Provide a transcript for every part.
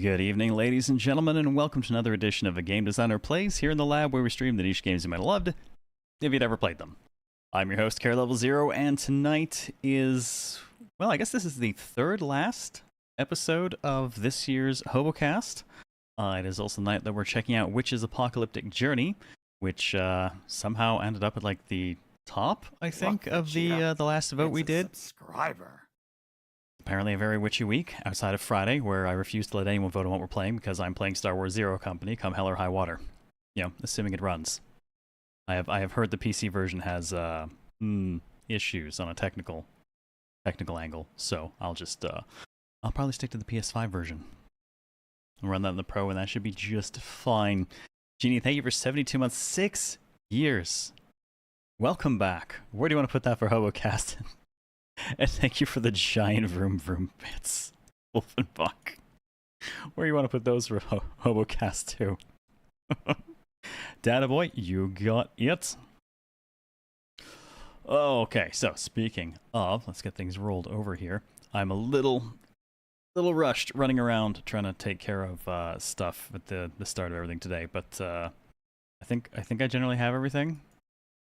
Good evening, ladies and gentlemen, and welcome to another edition of A Game Designer Plays here in the lab where we stream the niche games you might have loved if you'd ever played them. I'm your host, CareLevelZero, and tonight is, well, I guess this is the third last episode of this year's HoboCast. It is also the night that we're checking out Witch's Apocalyptic Journey, which somehow ended up at like the top, I think, of the last vote we did. Subscriber. Apparently a very witchy week, outside of Friday, where I refuse to let anyone vote on what we're playing because I'm playing Star Wars Zero Company, come hell or high water. You know, assuming it runs. I have heard the PC version has issues on a technical angle, so I'll probably stick to the PS5 version. I'll run that in the Pro, and that should be just fine. Jeannie, thank you for 72 months, 6 years. Welcome back. Where do you want to put that for HoboCast? And thank you for the giant vroom vroom bits, Wolfenbach. Where do you want to put those for HoboCast too? Data boy, you got it. Okay, so speaking of, let's get things rolled over here. I'm a little rushed running around trying to take care of stuff at the start of everything today, but I think I generally have everything,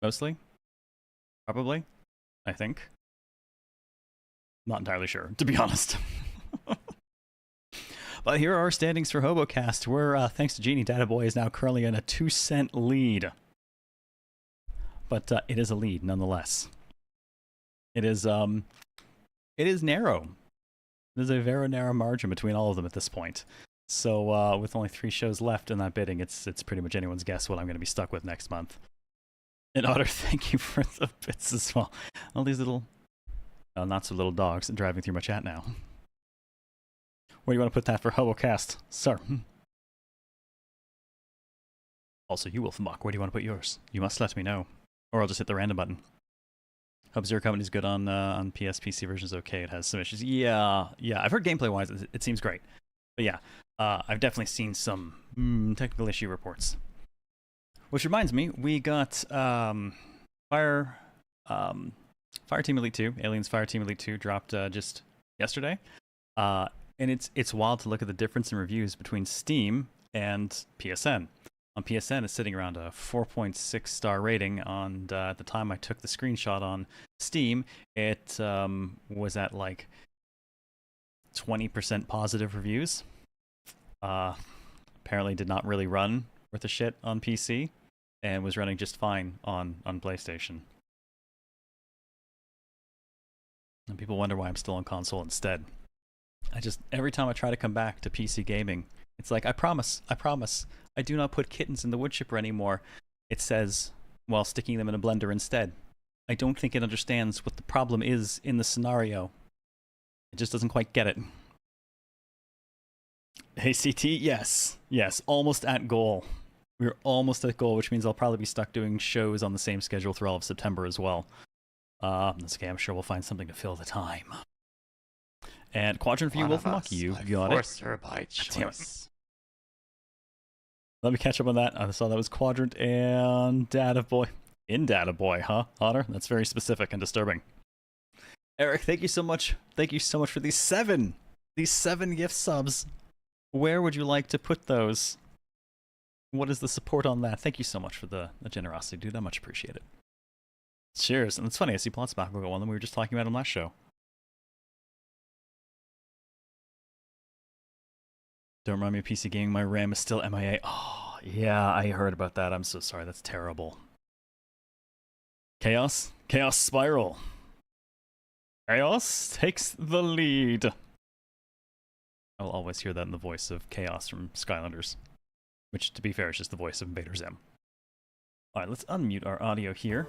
mostly, probably, I think. Not entirely sure, to be honest. But here are our standings for HoboCast. We're, thanks to Genie, Data Boy is now currently in a 2-cent lead. But it is a lead, nonetheless. It is narrow. There's a very narrow margin between all of them at this point. So with only 3 shows left in that bidding, it's pretty much anyone's guess what I'm going to be stuck with next month. And Otter, thank you for the bits as well. All these little... not so little dogs driving through my chat now. Where do you want to put that for HoboCast, sir? Also, you Wolfenbach, where do you want to put yours? You must let me know, or I'll just hit the random button. Hope Zero Company's good on PS, PC versions. Okay, it has some issues. Yeah. I've heard gameplay-wise, it seems great, but yeah, I've definitely seen some technical issue reports. Which reminds me, we got Fire Team Elite 2, Aliens Fire Team Elite 2 dropped just yesterday. And it's wild to look at the difference in reviews between Steam and PSN. On PSN, it's sitting around a 4.6 star rating. And at the time I took the screenshot on Steam, it was at like 20% positive reviews. Apparently did not really run worth a shit on PC, and was running just fine on PlayStation. And people wonder why I'm still on console instead. Every time I try to come back to PC gaming, it's like, I promise, I do not put kittens in the wood chipper anymore. It says, while sticking them in a blender instead. I don't think it understands what the problem is in the scenario. It just doesn't quite get it. Hey, CT, yes, almost at goal. We're almost at goal, which means I'll probably be stuck doing shows on the same schedule through all of September as well. That's okay, I'm sure we'll find something to fill the time. And Quadrant for you, Wolfenbach, you got it. By choice. Let me catch up on that. I saw that was Quadrant and Data Boy. In Data Boy, huh, Otter? That's very specific and disturbing. Eric, thank you so much. Thank you so much for these 7 gift subs. Where would you like to put those? What is the support on that? Thank you so much for the generosity, dude. I much appreciate it. Cheers. And it's funny, I see Plots back got one that we were just talking about on last show. Don't remind me of PC gaming, my RAM is still MIA. Oh, yeah, I heard about that. I'm so sorry, that's terrible. Chaos Spiral. Chaos takes the lead. I'll always hear that in the voice of Chaos from Skylanders. Which, to be fair, is just the voice of Invader Zim. Alright, let's unmute our audio here.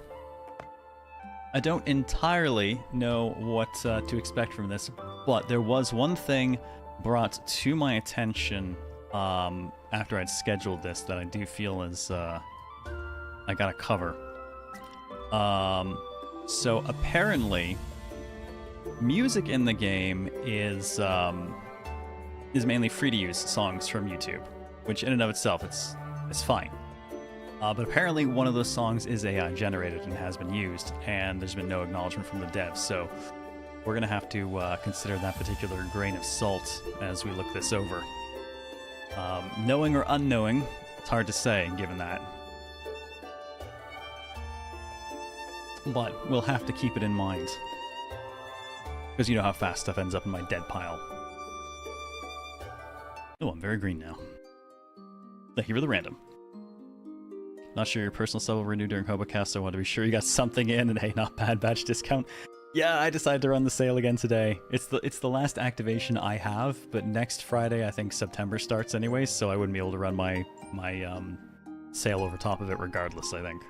I don't entirely know what to expect from this, but there was one thing brought to my attention after I'd scheduled this that I do feel is I gotta cover. So apparently, music in the game is mainly free to use songs from YouTube, which in and of itself it's fine. But apparently one of those songs is AI generated and has been used, and there's been no acknowledgement from the devs, so we're going to have to consider that particular grain of salt as we look this over. Knowing or unknowing, it's hard to say, given that. But we'll have to keep it in mind. Because you know how fast stuff ends up in my dead pile. Oh, I'm very green now. Thank you for the random. Not sure your personal stuff will renew during HoboCast, so I want to be sure you got something in, and hey, not bad batch discount. Yeah, I decided to run the sale again today. It's the last activation I have, but next Friday I think September starts anyway, so I wouldn't be able to run my sale over top of it regardless, I think.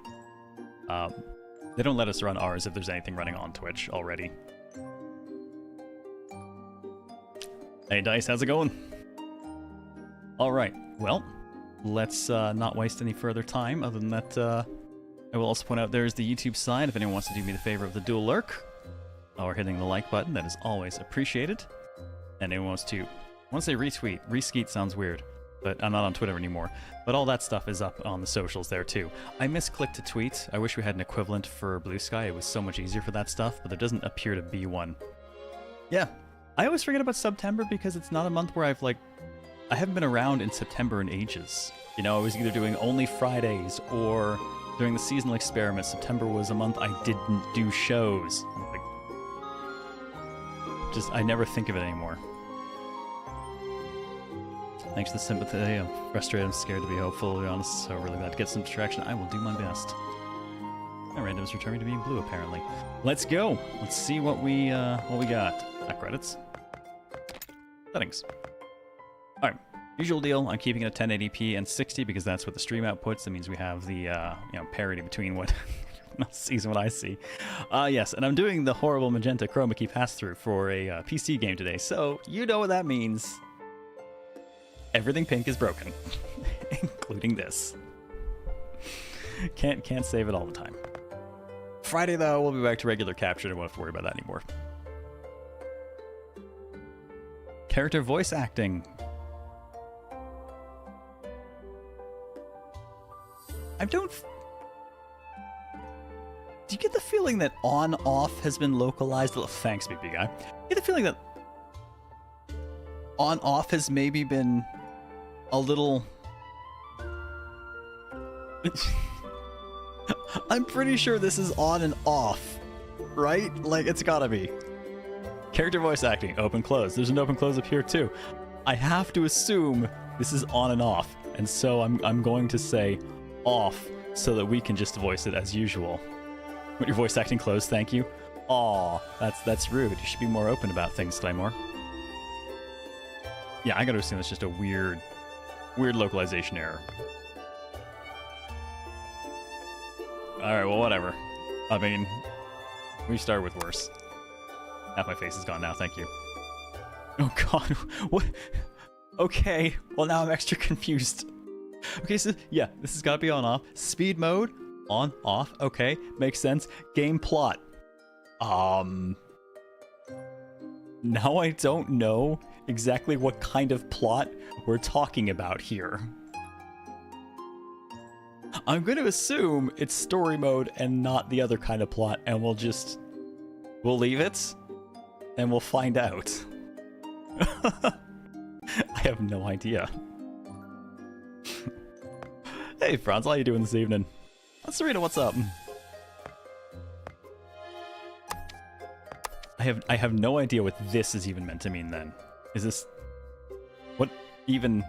They don't let us run ours if there's anything running on Twitch already. Hey Dice, how's it going? Alright, well, let's not waste any further time. Other than that, I will also point out there's the YouTube side if anyone wants to do me the favor of the dual lurk. Or hitting the like button, that is always appreciated. And anyone wants to say retweet. Reskeet sounds weird, but I'm not on Twitter anymore. But all that stuff is up on the socials there too. I misclicked to tweet. I wish we had an equivalent for Blue Sky. It was so much easier for that stuff, but there doesn't appear to be one. Yeah, I always forget about September because it's not a month where I haven't been around in September in ages. You know, I was either doing only Fridays or during the seasonal experiment, September was a month I didn't do shows. I never think of it anymore. Thanks to the sympathy, I'm frustrated, I'm scared to be hopeful, to be honest, so really glad to get some distraction. I will do my best. My random is returning to being blue, apparently. Let's go! Let's see what we got. Credits. Settings. Alright, usual deal, I'm keeping it at 1080p and 60 because that's what the stream outputs. That means we have the, parity between what sees what I see. Yes, and I'm doing the horrible magenta chroma key pass-through for a PC game today, so you know what that means. Everything pink is broken, including this. Can't save it all the time. Friday, though, we'll be back to regular capture. I won't have to worry about that anymore. Character voice acting. Do you get the feeling that on-off has been localized? Oh, thanks, BP guy. You get the feeling that on-off has maybe been a little... I'm pretty sure this is on and off, right? Like, it's gotta be. Character voice acting, open, close. There's an open, close up here, too. I have to assume this is on and off, and so I'm going to say off so that we can just voice it as usual. With your voice acting closed, thank you. Aw, that's rude. You should be more open about things, Claymore. Yeah, I gotta assume it's just a weird localization error. Alright, well, whatever. I mean, we started with worse. Half my face is gone now, thank you. Oh god, what? Okay, well now I'm extra confused. Okay, so, yeah, this has gotta be on-off. Speed mode, on, off, okay, makes sense. Game plot. Now I don't know exactly what kind of plot we're talking about here. I'm going to assume it's story mode and not the other kind of plot, and we'll leave it, and we'll find out. I have no idea. Hey Franz, how you doing this evening? Serena, what's up? I have no idea what this is even meant to mean then. Is this... What even...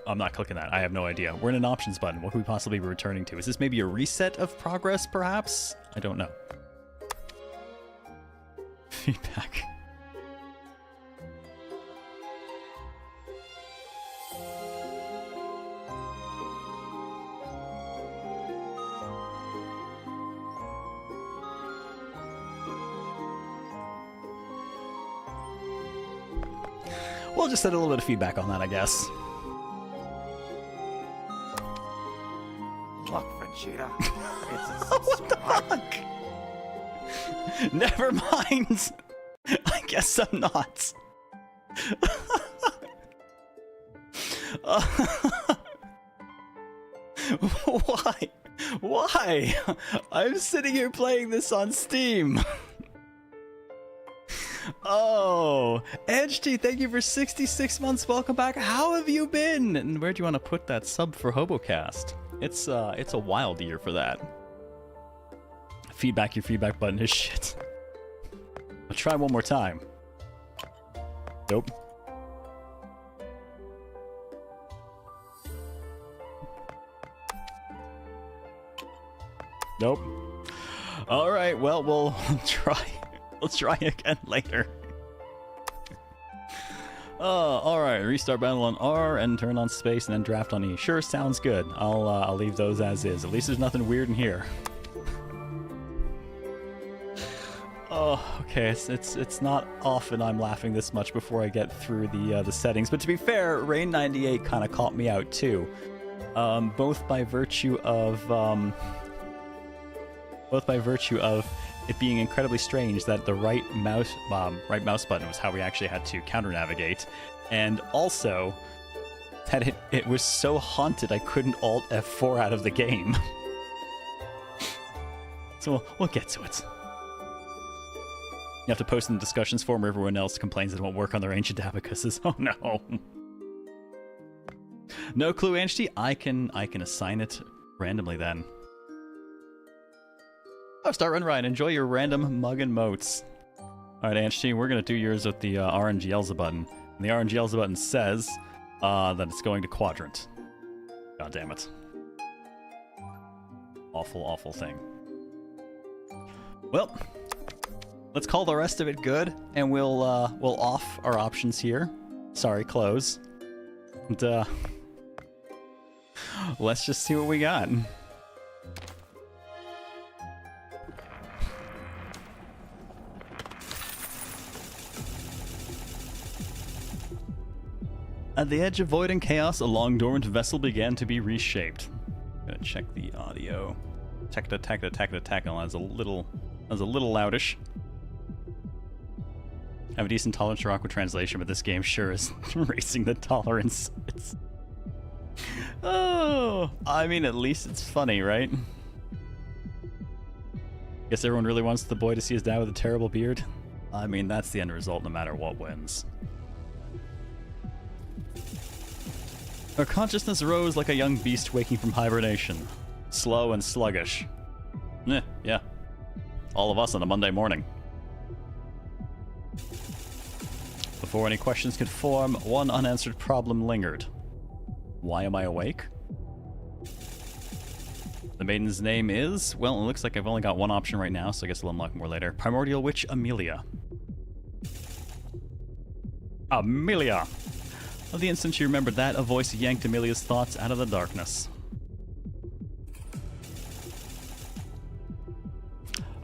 I'm not clicking that. I have no idea. We're in an options button. What could we possibly be returning to? Is this maybe a reset of progress, perhaps? I don't know. Feedback. We'll just set a little bit of feedback on that, I guess. Look, Vegeta. What the fuck? Never mind. I guess I'm not. Why? Why? I'm sitting here playing this on Steam. Oh, HT, thank you for 66 months. Welcome back. How have you been? And where do you want to put that sub for HoboCast? It's a wild year for that. Feedback, your feedback button is shit. I'll try one more time. Nope. Nope. All right, well, we'll try. We'll try again later. All right. Restart battle on R and turn on space and then draft on E. Sure, sounds good. I'll leave those as is. At least there's nothing weird in here. Oh, okay. It's not often I'm laughing this much before I get through the settings. But to be fair, Rain 98 kind of caught me out too, both by virtue of it being incredibly strange that the right mouse button was how we actually had to counter navigate, and also that it was so haunted I couldn't Alt F4 out of the game. So we'll get to it. You have to post in the discussions forum where everyone else complains it won't work on their ancient abacuses. Oh no. No clue, Angie. I can assign it randomly then. Oh, start run Ryan. Enjoy your random mug and motes. Alright, Angie, we're gonna do yours with the RNG Elza button. And the RNG Elza button says that it's going to quadrant. God damn it. Awful, awful thing. Well, let's call the rest of it good, and we'll off our options here. Sorry, close. And let's just see what we got. At the edge of void and chaos, a long dormant vessel began to be reshaped. I'm gonna check the audio. Attack. Oh, that's a little loudish. I have a decent tolerance for awkward translation, but this game sure is raising the tolerance. It's... Oh, I mean, at least it's funny, right? Guess everyone really wants the boy to see his dad with a terrible beard. I mean, that's the end result no matter what wins. Her consciousness rose like a young beast waking from hibernation. Slow and sluggish. Yeah. All of us on a Monday morning. Before any questions could form, one unanswered problem lingered. Why am I awake? The maiden's name is... Well, it looks like I've only got one option right now, so I guess I'll unlock more later. Primordial Witch Amelia. Amelia! Of the instant she remembered that, a voice yanked Amelia's thoughts out of the darkness.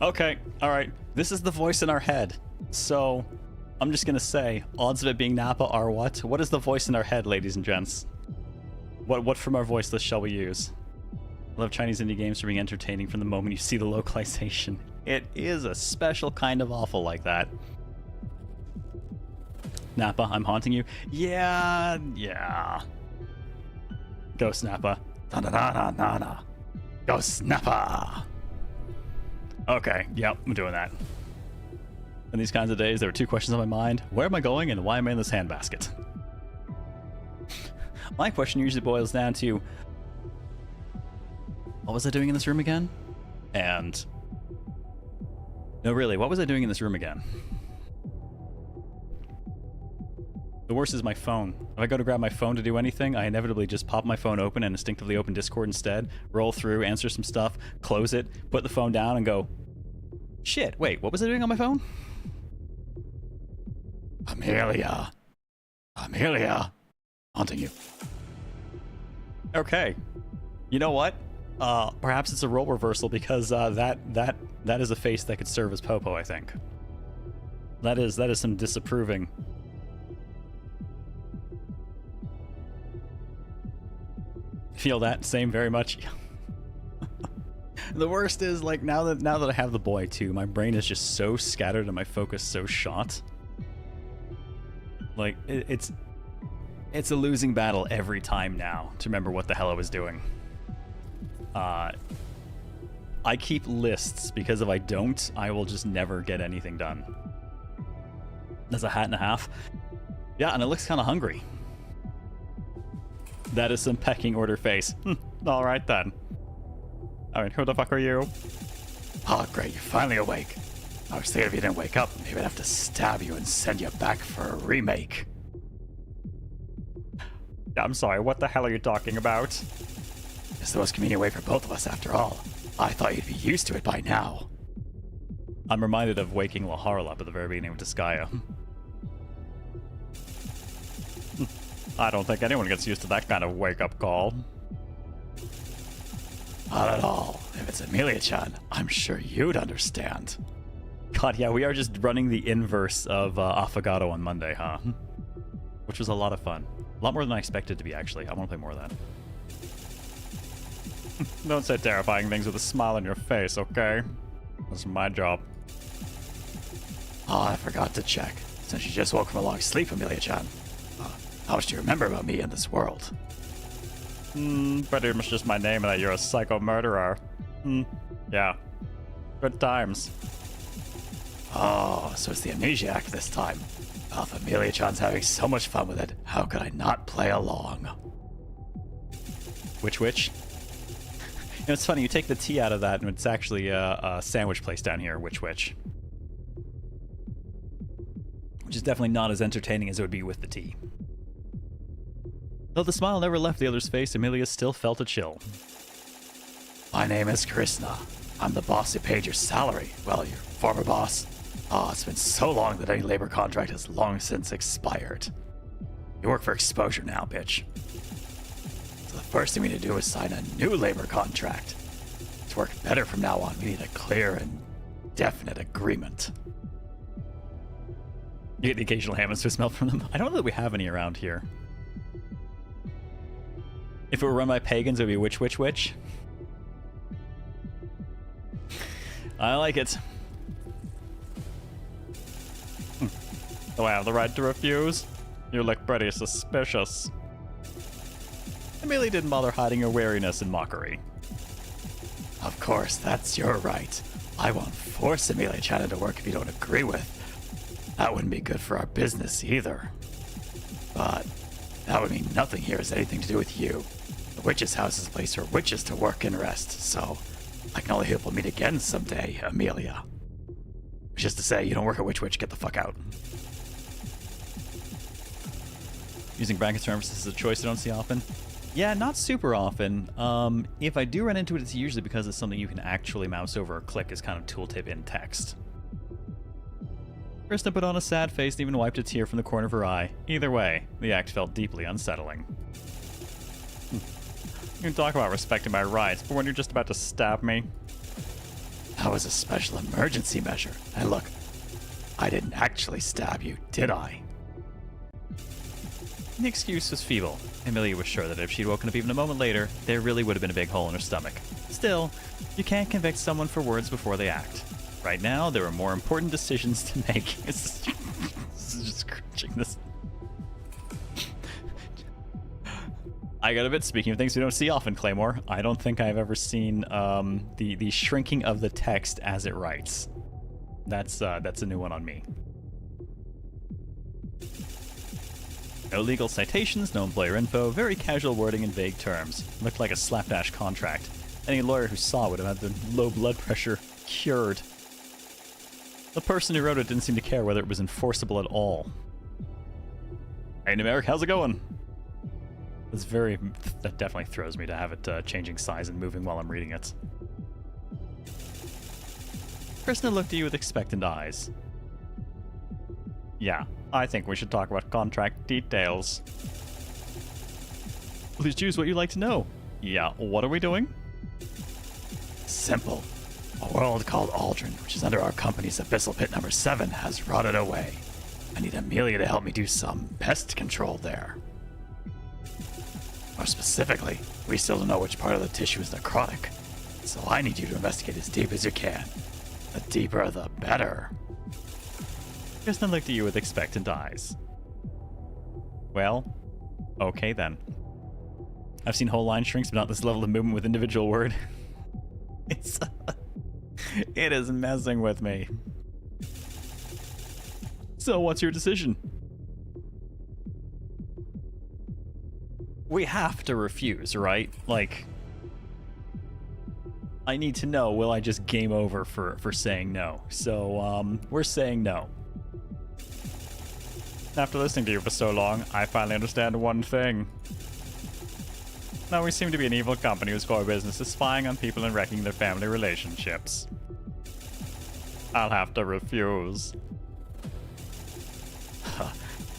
Okay, alright. This is the voice in our head. So, I'm just gonna say, odds of it being Nappa are what? What is the voice in our head, ladies and gents? What from our voice list shall we use? I love Chinese indie games for being entertaining from the moment you see the localization. It is a special kind of awful like that. Nappa, I'm haunting you. Yeah. Ghost Nappa. Na-na-na-na-na. Ghost Nappa. Okay, yep, I'm doing that. In these kinds of days, there were two questions on my mind. Where am I going and why am I in this handbasket? My question usually boils down to, what was I doing in this room again? And... no, really, what was I doing in this room again? The worst is my phone. If I go to grab my phone to do anything, I inevitably just pop my phone open and instinctively open Discord instead, roll through, answer some stuff, close it, put the phone down, and go, shit, wait, what was I doing on my phone? Amelia. Haunting you. Okay. You know what? Perhaps it's a role reversal because that is a face that could serve as Popo, I think. That is some disapproving. Feel that same very much. The worst is, like, now that I have the boy too, my brain is just so scattered and my focus so shot. Like, it's a losing battle every time now to remember what the hell I was doing. I keep lists because if I don't, I will just never get anything done. That's a hat and a half. Yeah, and it looks kind of hungry. That is some pecking order face. All right then. I mean, who the fuck are you? Oh, great, you're finally awake. I was thinking if you didn't wake up, maybe I'd have to stab you and send you back for a remake. Yeah, I'm sorry, what the hell are you talking about? It's the most convenient way for both of us, after all. I thought you'd be used to it by now. I'm reminded of waking Laharl up at the very beginning of Disgaea. I don't think anyone gets used to that kind of wake-up call. Not at all. If it's Amelia-chan, I'm sure you'd understand. God, yeah, we are just running the inverse of Affogato on Monday, huh? Which was a lot of fun. A lot more than I expected to be, actually. I want to play more of that. Don't say terrifying things with a smile on your face, okay? That's my job. Oh, I forgot to check. Since you just woke from a long sleep, Amelia-chan. How much do you remember about me in this world? Pretty much just my name and that you're a psycho murderer. Yeah. Good times. Oh, so it's the amnesiac this time. Well, if Amelia-chan's having so much fun with it, how could I not play along? Which? You know, it's funny, you take the T out of that and it's actually a sandwich place down here, which. Which is definitely not as entertaining as it would be with the T. Though the smile never left the other's face, Amelia still felt a chill. My name is Krishna. I'm the boss who paid your salary. Well, your former boss. Oh, it's been so long that any labor contract has long since expired. You work for exposure now, bitch. So the first thing we need to do is sign a new labor contract. To work better from now on, we need a clear and definite agreement. You get the occasional ham and Swiss melt from them. I don't know that we have any around here. If it were run by pagans, it would be which. I like it. Do I have the right to refuse? You look pretty suspicious. Amelia didn't bother hiding her wariness in mockery. Of course, that's your right. I won't force Amelia-chan into work if you don't agree with. That wouldn't be good for our business either. But that would mean nothing here has anything to do with you. The witch's house is a place for witches to work and rest, so I can only hope we'll meet again someday, Amelia. Which is to say, you don't work at Witch, get the fuck out. Using brackets for emphasis is a choice I don't see often. Yeah, not super often. If I do run into it, it's usually because it's something you can actually mouse over or click as kind of tooltip in text. Krista put on a sad face and even wiped a tear from the corner of her eye. Either way, the act felt deeply unsettling. You can talk about respecting my rights, but when you're just about to stab me... That was a special emergency measure. And look, I didn't actually stab you, did I? The excuse was feeble. Amelia was sure that if she'd woken up even a moment later, there really would have been a big hole in her stomach. Still, you can't convict someone for words before they act. Right now, there are more important decisions to make. This is just cringing. This. I got a bit. Speaking of things we don't see often, Claymore, I don't think I've ever seen the shrinking of the text as it writes. That's a new one on me. No legal citations, no employer info, very casual wording in vague terms. Looked like a slapdash contract. Any lawyer who saw it would have had the low blood pressure cured. The person who wrote it didn't seem to care whether it was enforceable at all. Hey, Numeric, how's it going? That definitely throws me to have it changing size and moving while I'm reading it. Krishna looked at you with expectant eyes. Yeah, I think we should talk about contract details. Please choose what you'd like to know. Yeah, what are we doing? Simple. A world called Aldrin, which is under our company's Abyssal Pit number 7, has rotted away. I need Amelia to help me do some pest control there. More specifically, we still don't know which part of the tissue is necrotic, so I need you to investigate as deep as you can. The deeper, the better. Kristen looked at you with expectant eyes. Well, okay then. I've seen whole line shrinks, but not this level of movement with individual word. It is messing with me. So what's your decision? We have to refuse, right? Like, I need to know, will I just game over for saying no? So, we're saying no. After listening to you for so long, I finally understand one thing. Now we seem to be an evil company whose core business is spying on people and wrecking their family relationships. I'll have to refuse.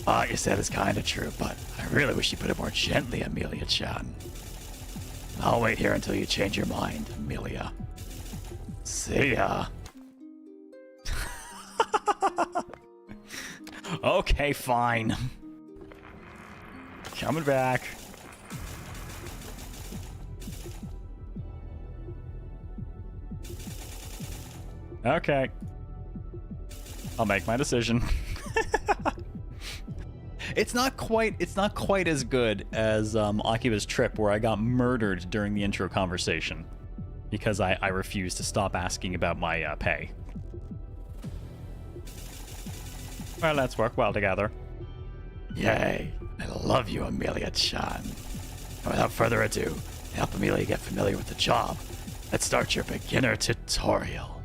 What you said is kind of true, but I really wish you put it more gently, Amelia-chan. I'll wait here until you change your mind, Amelia. See ya. Okay, fine. Coming back. Okay. I'll make my decision. It's not quite as good as Akiba's trip, where I got murdered during the intro conversation because I refused to stop asking about my pay. Well, let's work well together. Yay. I love you, Amelia-chan. And without further ado, to help Amelia get familiar with the job, let's start your beginner tutorial.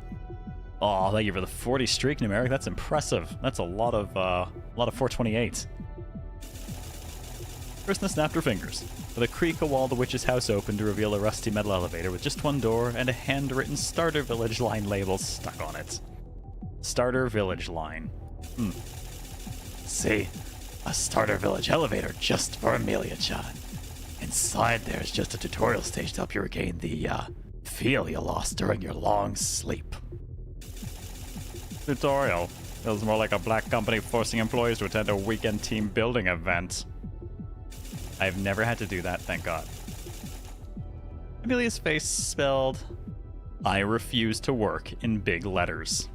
Oh, thank you for the 40 streak, Numeric. That's impressive. That's a lot of 428. Krishna snapped her fingers. With a creak, a wall of the witch's house opened to reveal a rusty metal elevator with just one door and a handwritten Starter Village line label stuck on it. Starter Village line. See, a starter village elevator just for Amelia-chan. Inside there's just a tutorial stage to help you regain the feel you lost during your long sleep. Tutorial. Feels more like a black company forcing employees to attend a weekend team building event. I've never had to do that, thank God. Amelia's face spelled, I refuse to work, in big letters.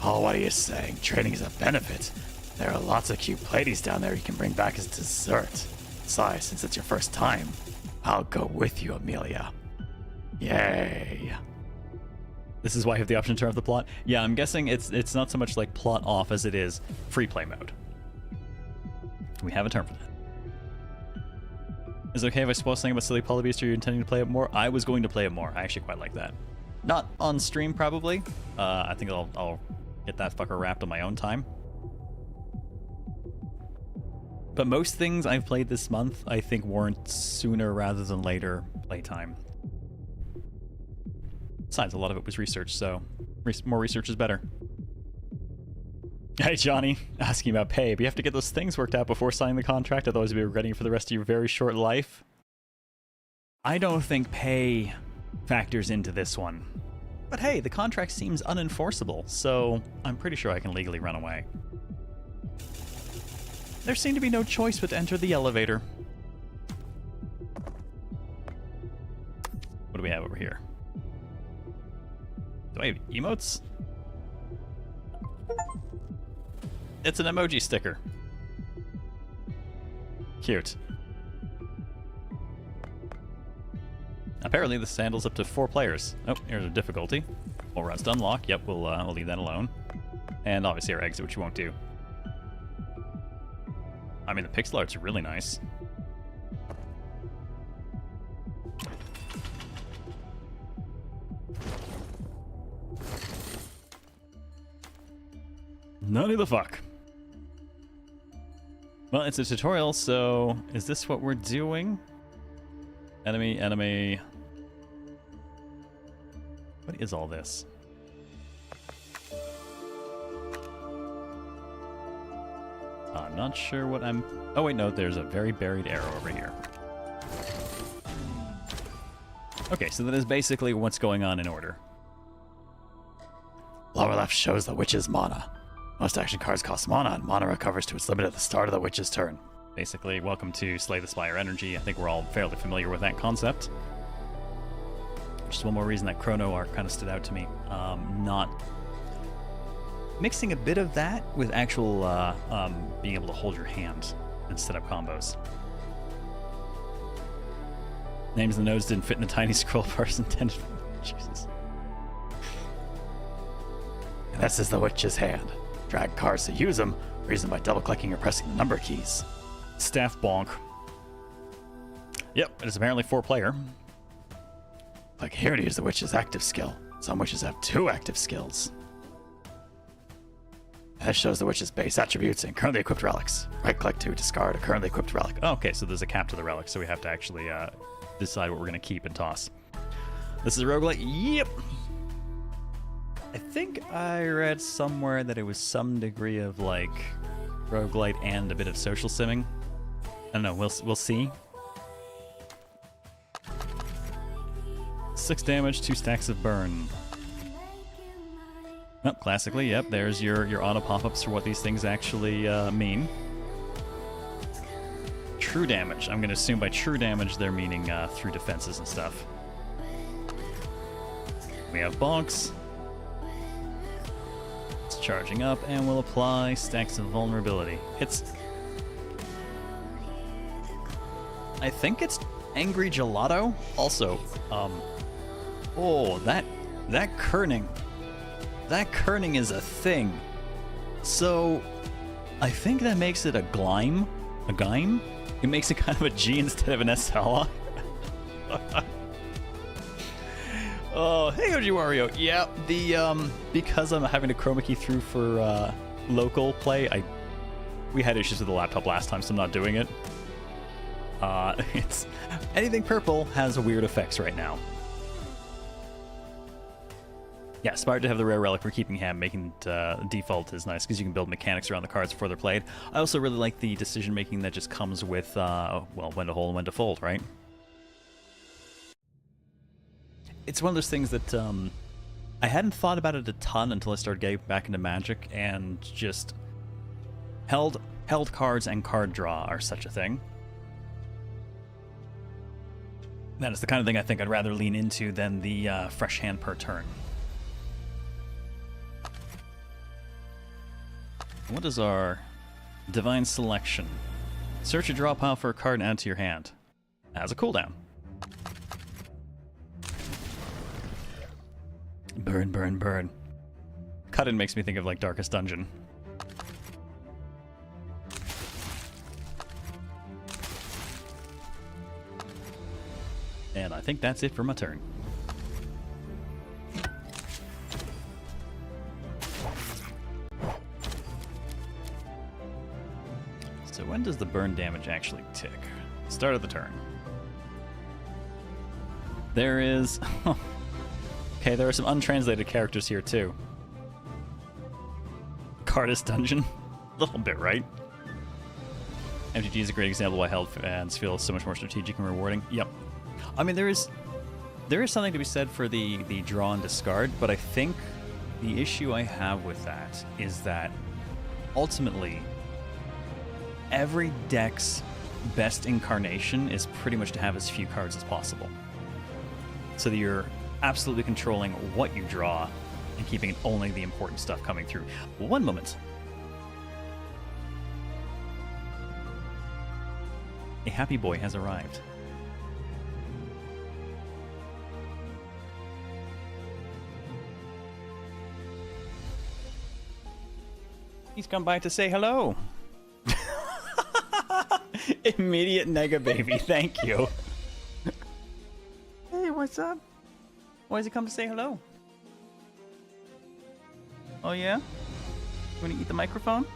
Oh, what are you saying? Training is a benefit. There are lots of cute platies down there you can bring back as dessert. Besides, since it's your first time, I'll go with you, Amelia. Yay. This is why you have the option to turn off the plot? Yeah, I'm guessing it's not so much like plot off as it is free play mode. We have a term for that. Is it okay if I spoil something about Silly Polybeast, or you're intending to play it more? I was going to play it more. I actually quite like that. Not on stream, probably. I think I'll get that fucker wrapped on my own time. But most things I've played this month, I think, warrant sooner rather than later playtime. Besides, a lot of it was research, so more research is better. Hey, Johnny, asking about pay, but you have to get those things worked out before signing the contract, otherwise you'll be regretting it for the rest of your very short life. I don't think pay factors into this one. But hey, the contract seems unenforceable, so I'm pretty sure I can legally run away. There seemed to be no choice but to enter the elevator. What do we have over here? Do I have emotes? It's an emoji sticker. Cute. Apparently this handles up to 4 players. Oh, here's a difficulty. 4 rounds to unlock. Yep, we'll leave that alone. And obviously our exit, which you won't do. I mean, the pixel art's really nice. None the fuck. Well, it's a tutorial, so is this what we're doing? Enemy. What is all this? I'm not sure what I'm... Oh wait, no, there's a very buried arrow over here. Okay, so that is basically what's going on in order. Lower left shows the witch's mana. Most action cards cost mana, and mana recovers to its limit at the start of the witch's turn. Basically, welcome to Slay the Spire Energy. I think we're all fairly familiar with that concept. Just one more reason that Chrono Arc kind of stood out to me. Not mixing a bit of that with actual being able to hold your hand and set up combos. Names of the nodes didn't fit in the tiny scroll bars intended for. Jesus. And This is the witch's hand. Drag cards to use them, or use them by double-clicking or pressing the number keys. Staff bonk. Yep, it is apparently 4-player. Click here to use the witch's active skill. Some witches have 2 active skills. This shows the witch's base attributes and currently equipped relics. Right-click to discard a currently equipped relic. Oh, okay, so there's a cap to the relic, so we have to actually decide what we're going to keep and toss. This is a roguelite? Yep! I think I read somewhere that it was some degree of, like, roguelite and a bit of social simming. I don't know, we'll see. 6 damage, 2 stacks of burn. Oh, classically, yep, there's your auto pop-ups for what these things actually mean. True damage. I'm going to assume by true damage they're meaning through defenses and stuff. We have bonks. It's charging up and will apply stacks of vulnerability. I think it's Angry Gelato. Also, oh, that kerning. That kerning is a thing. So, I think that makes it a gleim. A gleim? It makes it kind of a G instead of an SLI. Oh, hey, OG Wario. Yeah, because I'm having to chroma key through for local play, we had issues with the laptop last time, so I'm not doing it. It's anything purple has weird effects right now. Yeah, smart to have the rare relic for keeping ham, making default is nice because you can build mechanics around the cards before they're played. I also really like the decision making that just comes with, well, when to hold and when to fold, right? It's one of those things that I hadn't thought about it a ton until I started getting back into Magic, and just held cards and card draw are such a thing. That is the kind of thing I think I'd rather lean into than the fresh hand per turn. What is our Divine Selection? Search a draw pile for a card and add to your hand. Has a cooldown. Burn, burn, burn. Cut-in makes me think of, like, Darkest Dungeon. And I think that's it for my turn. So when does the burn damage actually tick? Start of the turn. There is... Okay, there are some untranslated characters here, too. Cardist Dungeon? A little bit, right? MTG is a great example of why held fans feel so much more strategic and rewarding. Yep. I mean, there is something to be said for the draw and discard, but I think the issue I have with that is that ultimately every deck's best incarnation is pretty much to have as few cards as possible. So that you're absolutely controlling what you draw and keeping only the important stuff coming through. One moment. A happy boy has arrived. He's come by to say hello. Immediate nega baby, thank you. Hey, what's up? Why does he come to say hello? Oh yeah? You wanna eat the microphone?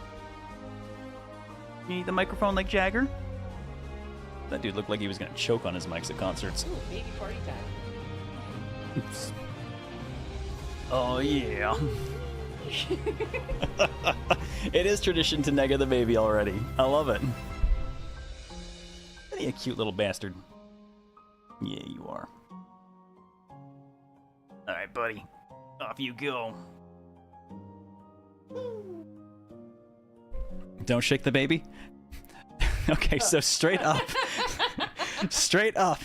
You eat the microphone like Jagger? That dude looked like he was gonna choke on his mics at concerts. Ooh, baby party time. Oh yeah. It is tradition to nega the baby already. I love it. Isn't he a cute little bastard? Yeah, you are. Alright, buddy. Off you go. Don't shake the baby? Okay, so straight up. Straight up.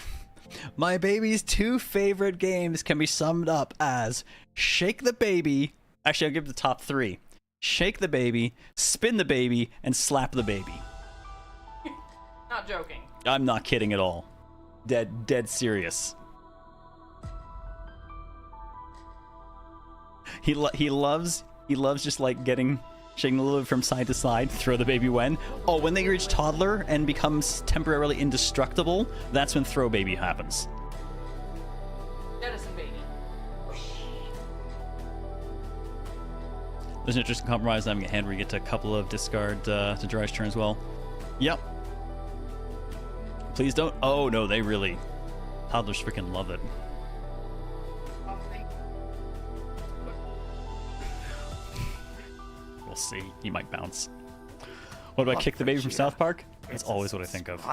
My baby's 2 favorite games can be summed up as Shake the Baby. Actually, I'll give the top 3. Shake the Baby, Spin the Baby, and Slap the Baby. Not joking. I'm not kidding at all. Dead serious. He loves He loves just like shaking a little bit from side to side, throw the baby when. Oh, when they reach toddler and becomes temporarily indestructible, that's when throw baby happens. Jettison baby. There's an interesting compromise having a hand where you get to a couple of discard to Dry's turn as well. Yep. Please don't. Oh no, they really. Toddlers freaking love it. We'll see. He might bounce. What about Kick the Baby from South Park? That's always what I think of.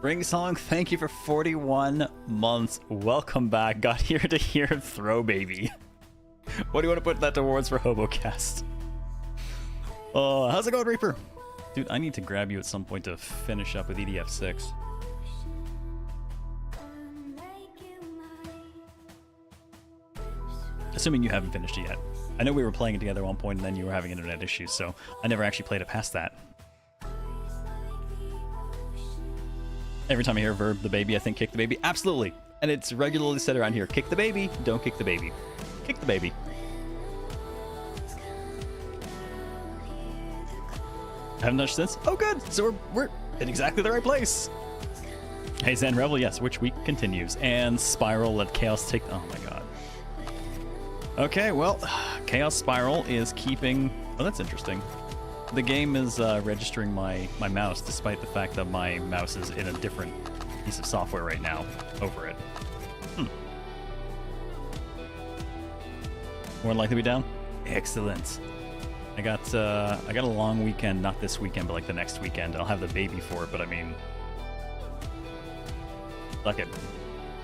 Ring Song, thank you for 41 months. Welcome back. Got here to hear Throw Baby. What do you want to put that towards for HoboCast? Oh, how's it going, Reaper? Dude, I need to grab you at some point to finish up with EDF 6. Assuming you haven't finished it yet. I know we were playing it together at one point and then you were having internet issues, so I never actually played it past that. Every time I hear verb the baby, I think kick the baby. Absolutely. And it's regularly said around here. Kick the baby, don't kick the baby. Kick the baby. I haven't touched since? Oh good! So we're in exactly the right place. Hey Zen Rebel, yes, which week continues. And Spiral, let Chaos take... Oh my god. Okay, well, Chaos Spiral is keeping... Oh, that's interesting. The game is registering my mouse, despite the fact that my mouse is in a different piece of software right now over it. More likely to be down? Excellent. I got a long weekend, not this weekend, but like the next weekend. I'll have the baby for it, but I mean... Fuck it.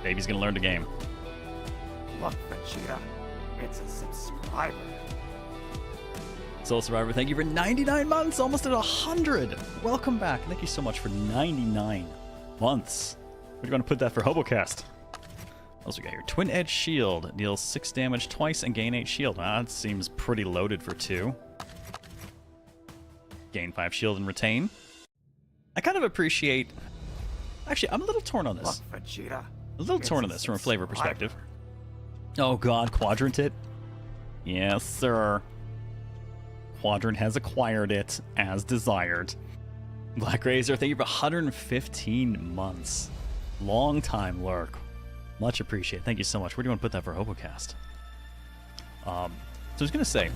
Baby's gonna learn the game. Look, Vegeta. It's a subscriber. Soul Survivor, thank you for 99 months, almost at 100. Welcome back. Thank you so much for 99 months. What do you want to put that for HoboCast? What else we got here? Twin Edge Shield. Deals 6 damage twice and gain 8 shield. That seems pretty loaded for 2. Gain 5 shield and retain. I kind of appreciate... Actually, I'm a little torn on this. Look, Vegeta. A little torn on this from a flavor perspective. Oh god, Quadrant it? Yes, sir. Quadrant has acquired it as desired. Black Razor, thank you for 115 months. Long time lurk. Much appreciated. Thank you so much. Where do you want to put that for HoboCast? So I was going to say,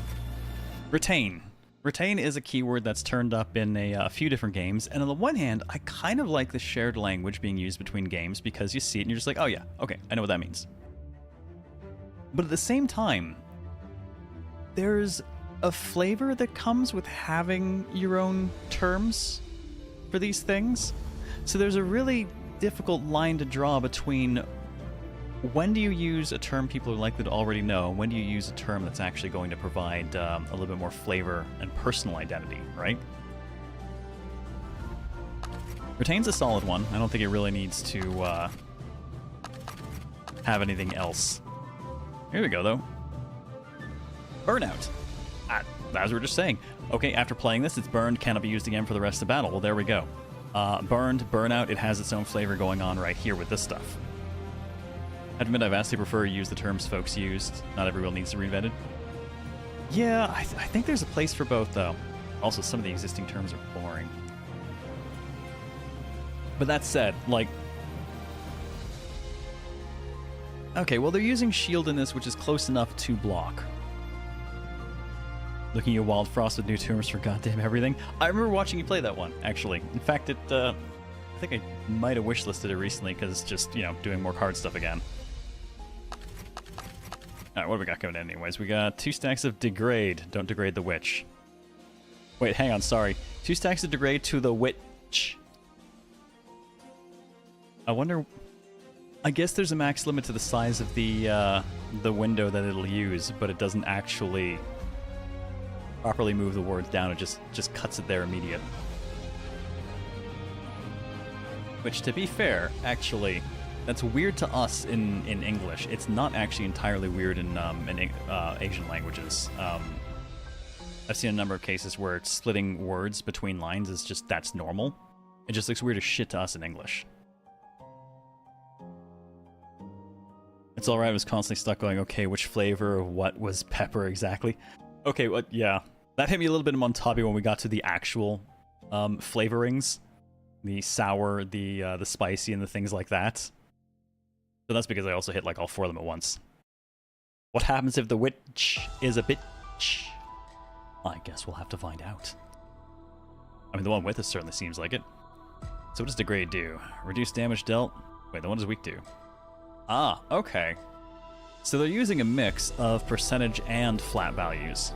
retain. Retain is a keyword that's turned up in a few different games, and on the one hand, I kind of like the shared language being used between games because you see it and you're just like, oh yeah, okay, I know what that means. But at the same time, there's a flavor that comes with having your own terms for these things. So there's a really difficult line to draw between when do you use a term people are likely to already know, and when do you use a term that's actually going to provide a little bit more flavor and personal identity, right? Retain's a solid one. I don't think it really needs to have anything else. Here we go, though. Burnout. As we were just saying. Okay, after playing this, it's burned, cannot be used again for the rest of the battle. Well, there we go. Burned, burnout, it has its own flavor going on right here with this stuff. I admit I vastly prefer to use the terms folks used. Not everyone needs to be reinvented. Yeah, I think there's a place for both, though. Also, some of the existing terms are boring. But that said, like... Okay, well, they're using shield in this, which is close enough to block. Looking at Wild Frost with new terms for goddamn everything. I remember watching you play that one, actually. In fact, I think I might have wishlisted it recently because it's just, you know, doing more card stuff again. Alright, what do we got coming in anyways? We got 2 stacks of Degrade. Don't degrade the witch. Wait, hang on, sorry. 2 stacks of Degrade to the witch. I wonder... I guess there's a max limit to the size of the window that it'll use, but it doesn't actually properly move the words down. It just cuts it there immediate. Which, to be fair, actually, that's weird to us in English. It's not actually entirely weird in Asian languages. I've seen a number of cases where splitting words between lines is just, that's normal. It just looks weird as shit to us in English. It's alright, I was constantly stuck going, okay, which flavor of what was pepper exactly? Okay, well, yeah. That hit me a little bit in Montabi when we got to the actual flavorings. The sour, the spicy, and the things like that. So that's because I also hit like all 4 of them at once. What happens if the witch is a bitch? I guess we'll have to find out. I mean, the one with us certainly seems like it. So what does degrade do? Reduce damage dealt? Wait, the one does weak do? Ah, okay. So they're using a mix of percentage and flat values.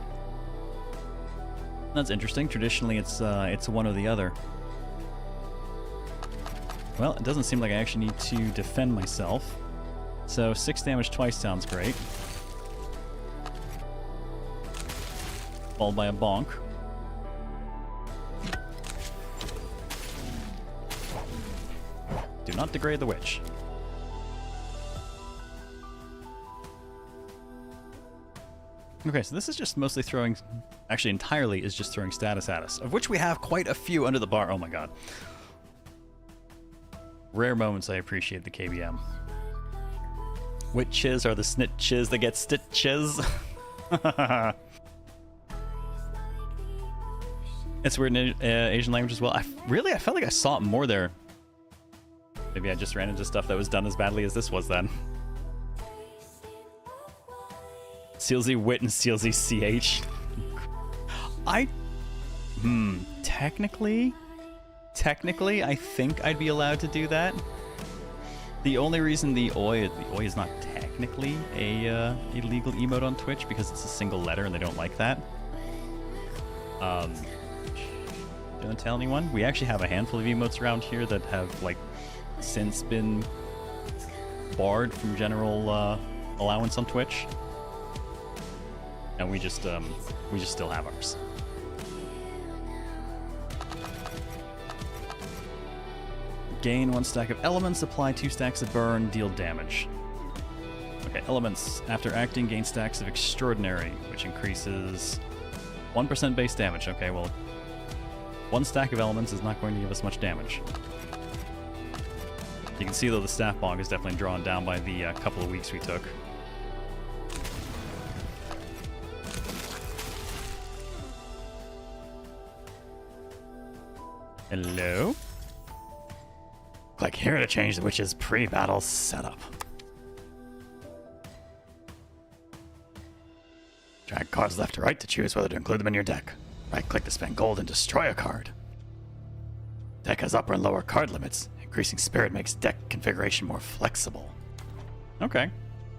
That's interesting. Traditionally, it's one or the other. Well, it doesn't seem like I actually need to defend myself. So 6 damage twice sounds great. Followed by a bonk. Do not degrade the witch. Okay, so this is just mostly throwing... Actually, entirely is just throwing status at us, of which we have quite a few under the bar. Oh my god. Rare moments, I appreciate the KBM. Witches are the snitches that get stitches. It's weird in Asian language as well. I felt like I saw it more there. Maybe I just ran into stuff that was done as badly as this was then. CLZ Wit and CLZ CH. Technically, I think I'd be allowed to do that. The only reason the oi is not technically a legal emote on Twitch because it's a single letter and they don't like that. Don't tell anyone. We actually have a handful of emotes around here that have like since been barred from general allowance on Twitch, and we just still have ours. Gain 1 stack of elements, apply 2 stacks of burn, deal damage. Okay, elements. After acting, gain stacks of extraordinary, which increases 1% base damage. Okay, well, 1 stack of elements is not going to give us much damage. You can see, though, the staff bonk is definitely drawn down by the couple of weeks we took. Hello? Click here to change the witch's pre-battle setup. Drag cards left to right to choose whether to include them in your deck. Right-click to spend gold and destroy a card. Deck has upper and lower card limits. Increasing spirit makes deck configuration more flexible. Okay.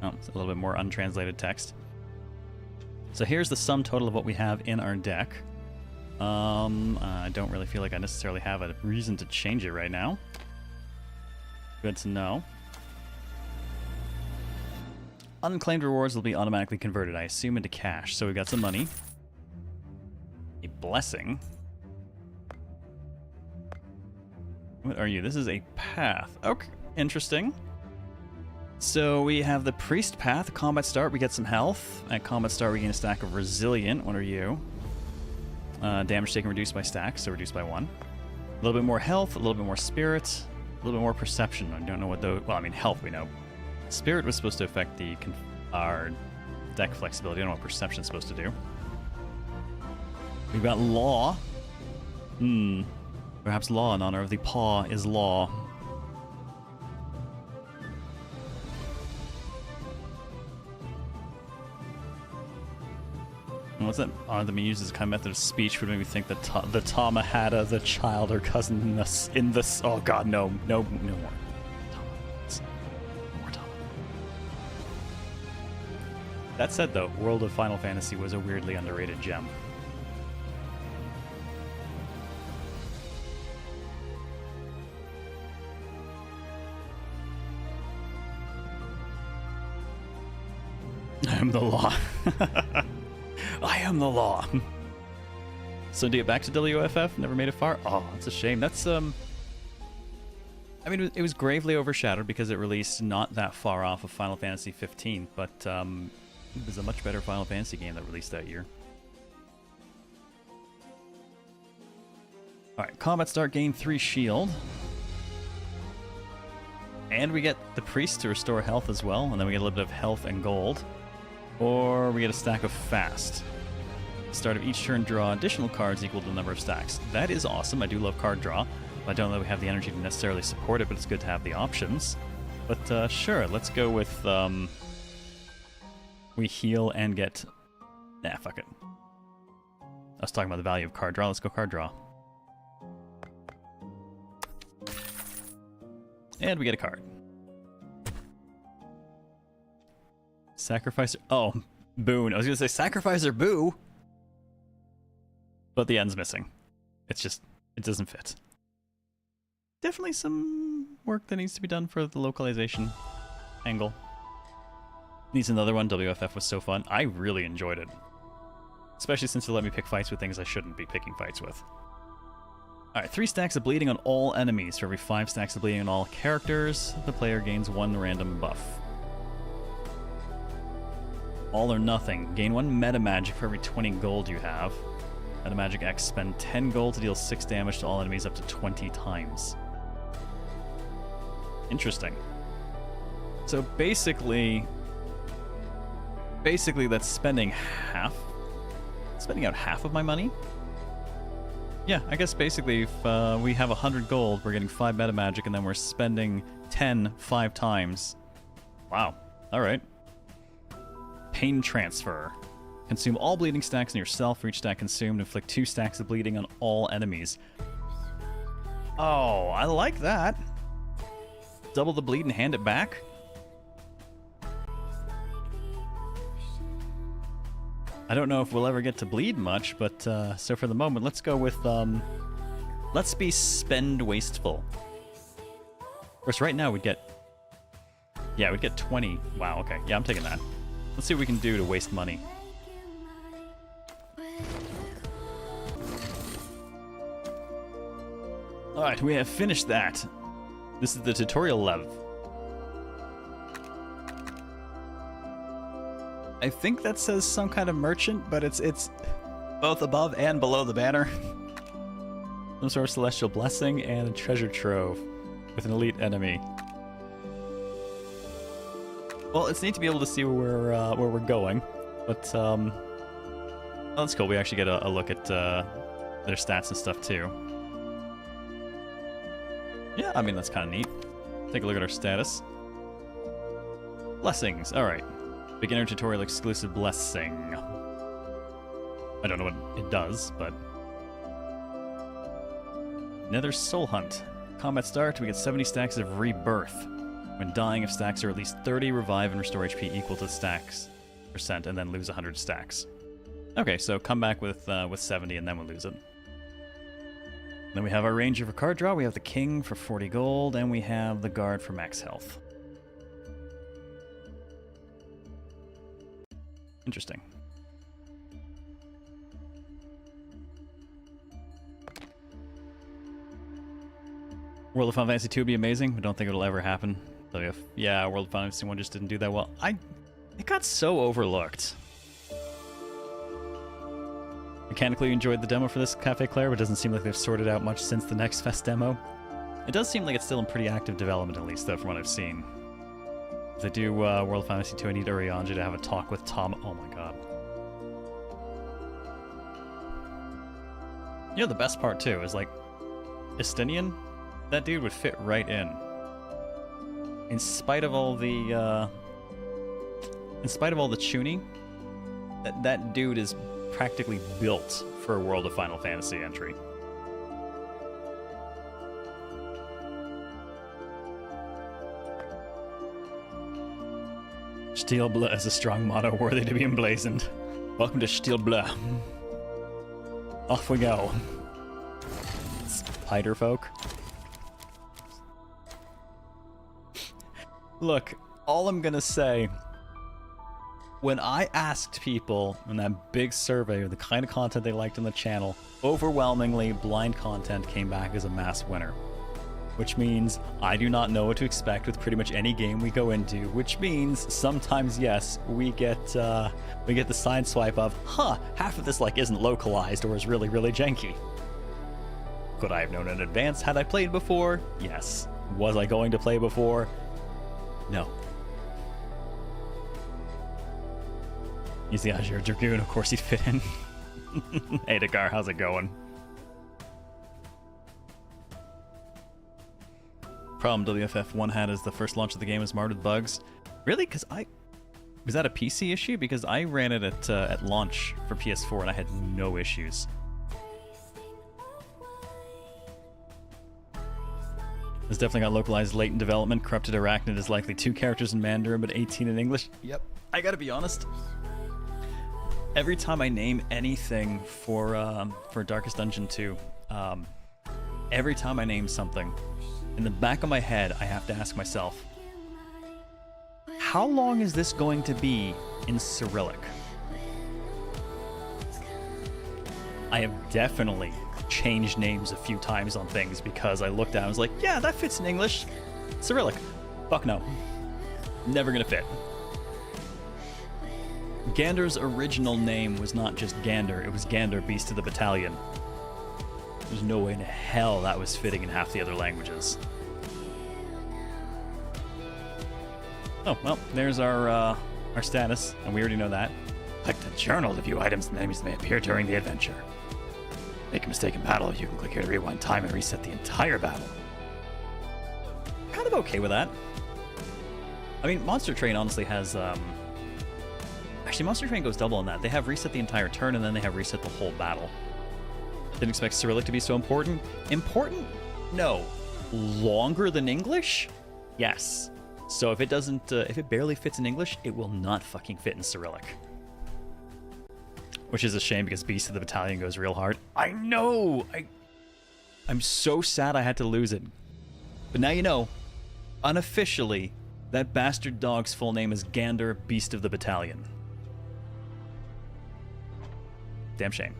Oh, it's a little bit more untranslated text. So here's the sum total of what we have in our deck. I don't really feel like I necessarily have a reason to change it right now. Good to know. Unclaimed rewards will be automatically converted, I assume, into cash. So we got some money. A blessing. What are you? This is a path. Okay, interesting. So we have the priest path. Combat start, we get some health. At combat start, we gain a stack of resilient. What are you? Damage taken reduced by stacks, so reduced by 1. A little bit more health, a little bit more spirit, a little bit more perception. I don't know what those... Well, I mean, health we know. Spirit was supposed to affect our deck flexibility. I don't know what perception is supposed to do. We've got law. Perhaps law in honor of the paw is law. What's that? Honor that uses kind of method of speech would make me think that the Tamahada, the child or cousin in this. Oh god, no more. No more Tama. That said, though, World of Final Fantasy was a weirdly underrated gem. I am the law. I am the law. So to get back to WFF, never made it far. Oh, that's a shame. That's I mean, it was gravely overshadowed because it released not that far off of Final Fantasy 15, but it was a much better Final Fantasy game that released that year. All right, combat start, gain 3 shield. And we get the priest to restore health as well, and then we get a little bit of health and gold. Or we get a stack of fast. Start of each turn, draw additional cards equal to the number of stacks. That is awesome. I do love card draw. I don't know that we have the energy to necessarily support it, but it's good to have the options. But sure, let's go with we heal and get... Nah, fuck it. I was talking about the value of card draw. Let's go card draw. And we get a card. Sacrifice... Oh, boon. I was going to say sacrifice or boo. But the end's missing. It's just... It doesn't fit. Definitely some work that needs to be done for the localization angle. Needs another one. WFF was so fun. I really enjoyed it. Especially since it let me pick fights with things I shouldn't be picking fights with. Alright, 3 stacks of bleeding on all enemies. For every 5 stacks of bleeding on all characters, the player gains 1 random buff. All or nothing. Gain 1 meta magic for every 20 gold you have. Meta magic X, spend 10 gold to deal 6 damage to all enemies up to 20 times. Interesting. So basically that's spending out half of my money? Yeah, I guess basically if we have 100 gold, we're getting 5 meta magic, and then we're spending 10 5 times. Wow. Alright. Pain transfer. Consume all bleeding stacks on yourself. For each stack consumed, inflict 2 stacks of bleeding on all enemies. Oh, I like that. Double the bleed and hand it back? I don't know if we'll ever get to bleed much, but so for the moment, let's go with, let's be spend wasteful. Of course, right now we'd get 20. Wow, okay. Yeah, I'm taking that. Let's see what we can do to waste money. Alright, we have finished that. This is the tutorial lev. I think that says some kind of merchant, but it's both above and below the banner. Some sort of celestial blessing and a treasure trove with an elite enemy. Well, it's neat to be able to see where we're going, but oh, that's cool. We actually get a look at their stats and stuff too. Yeah, I mean that's kind of neat. Take a look at our status. Blessings. All right. Beginner tutorial exclusive blessing. I don't know what it does, but... Nether Soul Hunt. Combat start, we get 70 stacks of rebirth. When dying, if stacks are at least 30, revive and restore HP equal to stacks %, and then lose 100 stacks. Okay, so come back with 70, and then we'll lose it. Then we have our ranger for card draw, we have the king for 40 gold, and we have the guard for max health. Interesting. World of Final Fantasy 2 would be amazing. I don't think it'll ever happen. So if World of Final Fantasy 1 just didn't do that well. It got so overlooked. Mechanically enjoyed the demo for this Cafe Claire, but it doesn't seem like they've sorted out much since the Next Fest demo. It does seem like it's still in pretty active development, at least, though, from what I've seen. If they do World of Final Fantasy 2, I need Urianger to have a talk with Tom. Oh my god. You know, the best part, too, is, like, Estinian? That dude would fit right in. In spite of all the tuning, that dude is practically built for a World of Final Fantasy entry. Steel Bleu is a strong motto worthy to be emblazoned. Welcome to Steel Bleu. Off we go. Spider folk. Look, all I'm gonna say, when I asked people in that big survey the kind of content they liked on the channel, overwhelmingly blind content came back as a mass winner. Which means I do not know what to expect with pretty much any game we go into, which means sometimes, yes, we get the side swipe of, half of this isn't localized or is really, really janky. Could I have known in advance had I played before? Yes. Was I going to play before? No. He's the Azure Dragoon, of course he'd fit in. Hey Dakar, how's it going? Problem WFF1 had is the first launch of the game was marred with bugs. Really? Because was that a PC issue? Because I ran it at launch for PS4 and I had no issues. It's definitely got localized late in development. Corrupted Arachnid is likely 2 characters in Mandarin, but 18 in English. Yep. I gotta be honest. Every time I name anything for Darkest Dungeon 2, every time I name something, in the back of my head, I have to ask myself, how long is this going to be in Cyrillic? I have definitely changed names a few times on things because I looked at it and was like, yeah, that fits in English. Cyrillic. Fuck no. Never gonna fit. Gander's original name was not just Gander, it was Gander, Beast of the Battalion. There's no way in hell that was fitting in half the other languages. Oh, well, there's our status, and we already know that. Click the journal to view items and enemies that may appear during the adventure. Make a mistake in battle, you can click here to rewind time and reset the entire battle. Kind of okay with that. I mean, Monster Train honestly has, actually, Monster Train goes double on that. They have reset the entire turn, and then they have reset the whole battle. Didn't expect Cyrillic to be so important. Important? No. Longer than English? Yes. So if it doesn't, if it barely fits in English, it will not fucking fit in Cyrillic. Which is a shame because Beast of the Battalion goes real hard. I know! I'm so sad I had to lose it. But now you know, unofficially, that bastard dog's full name is Gander, Beast of the Battalion. Damn shame.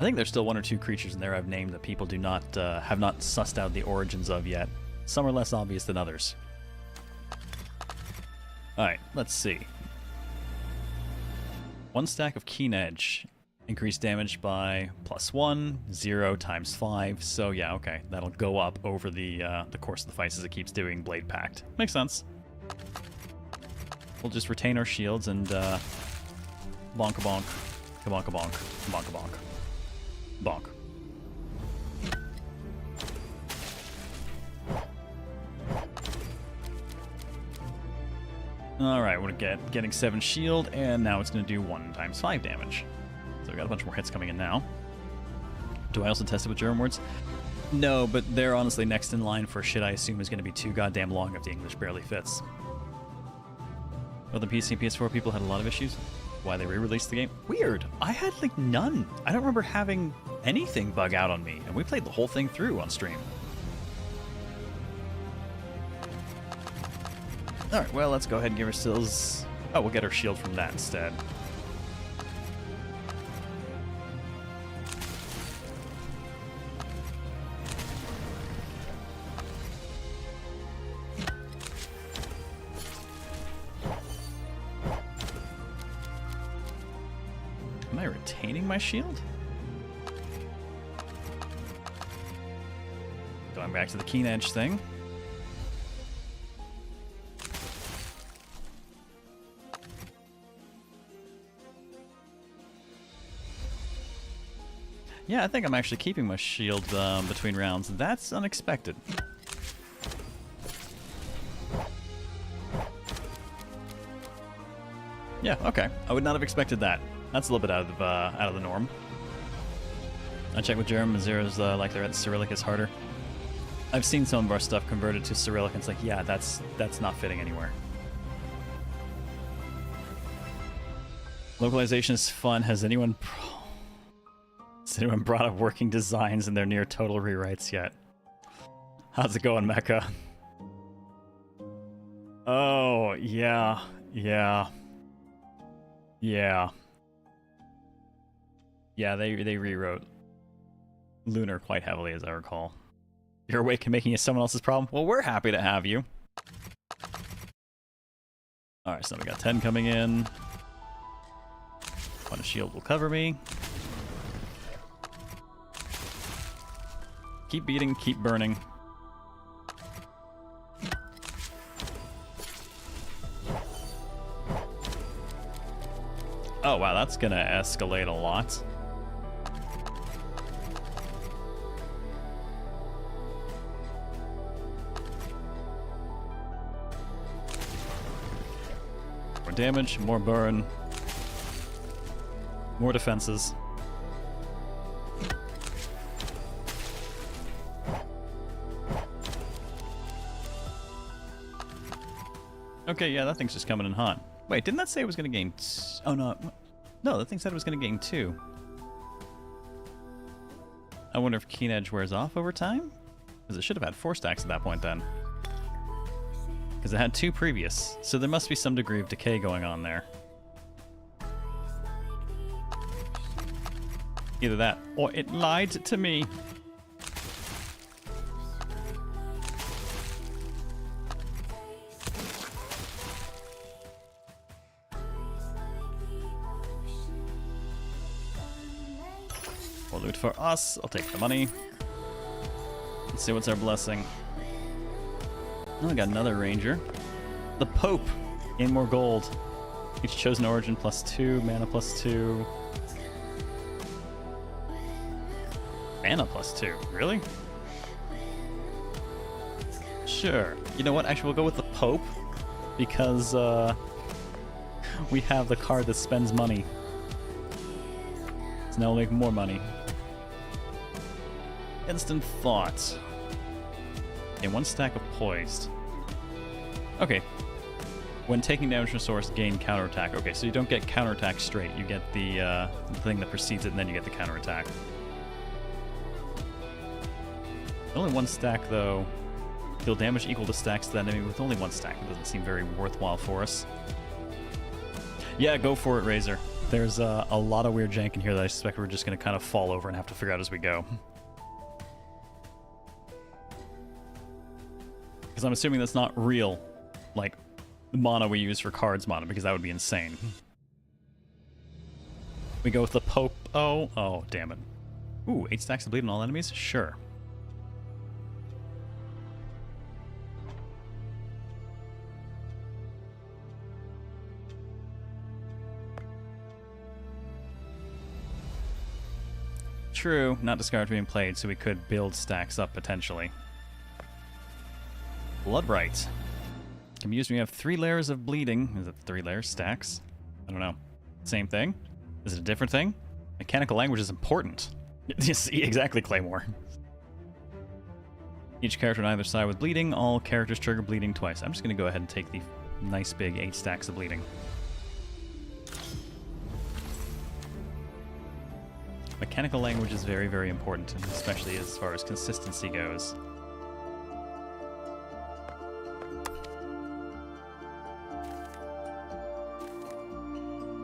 I think there's still 1 or 2 creatures in there I've named that people do not have not sussed out the origins of yet. Some are less obvious than others. Alright, let's see. 1 stack of Keen Edge. Increased damage by +1, 0 times 5. So yeah, okay. That'll go up over the course of the fights as it keeps doing Blade Pact. Makes sense. We'll just retain our shields and bonk-a-bonk, kabonk-a-bonk, bonk-a-bonk. Bonk. Alright, we're getting 7 shield, and now it's going to do 1 times 5 damage. So we got a bunch more hits coming in now. Do I also test it with German words? No, but they're honestly next in line for shit I assume is going to be too goddamn long if the English barely fits. Well, the PC and PS4 people had a lot of issues. Why they re-released the game? Weird. I had like none. I don't remember having anything bug out on me, and we played the whole thing through on stream. Alright, well, let's go ahead and give ourselves... Oh, we'll get our shield from that instead. Am I retaining my shield? Going back to the Keen Edge thing. Yeah, I think I'm actually keeping my shield between rounds. That's unexpected. Yeah, okay. I would not have expected that. That's a little bit out of the norm. I checked with German Zeros, like they're at Cyrillic is harder. I've seen some of our stuff converted to Cyrillic, and it's like, yeah, that's not fitting anywhere. Localization is fun. Has anyone brought up working designs and their near total rewrites yet? How's it going, Mecha? Oh, yeah. Yeah, they rewrote Lunar quite heavily, as I recall. You're awake and making it someone else's problem? Well, we're happy to have you. Alright, so we got 10 coming in. One shield will cover me. Keep beating, keep burning. Oh, wow, that's gonna escalate a lot. More damage, more burn, more defenses. Okay, yeah, that thing's just coming in hot. Wait, didn't that say it was going to gain... Oh, no. No, that thing said it was going to gain 2. I wonder if Keen Edge wears off over time? Because it should have had 4 stacks at that point then. Because it had 2 previous, so there must be some degree of decay going on there. Either that, or it lied to me. We'll loot for us. I'll take the money. Let's see what's our blessing. Oh, we got another ranger. The Pope. Gain more gold. Each chosen origin +2. Mana +2. Mana +2. Really? Sure. You know what? Actually, we'll go with the Pope. Because, we have the card that spends money. So now we'll make more money. Instant thought. And 1 stack of poised. Okay. When taking damage from a source, gain counterattack. Okay, so you don't get counterattack straight. You get the thing that precedes it, and then you get the counterattack. Only 1 stack, though. Deal damage equal to stacks to that enemy with only 1 stack. It doesn't seem very worthwhile for us. Yeah, go for it, Razor. There's a lot of weird jank in here that I suspect we're just going to kind of fall over and have to figure out as we go. Because I'm assuming that's not real, like, the mana we use for cards mana, because that would be insane. We go with the Pope. Oh, damn it. Ooh, 8 stacks of bleed on all enemies? Sure. True, not discard being played, so we could build stacks up potentially. Bloodbright. Can be used when you have 3 layers of bleeding. Is it 3 layers? Stacks? I don't know. Same thing? Is it a different thing? Mechanical language is important. Exactly, Claymore. Each character on either side with bleeding. All characters trigger bleeding twice. I'm just going to go ahead and take the nice big 8 stacks of bleeding. Mechanical language is very, very important, especially as far as consistency goes.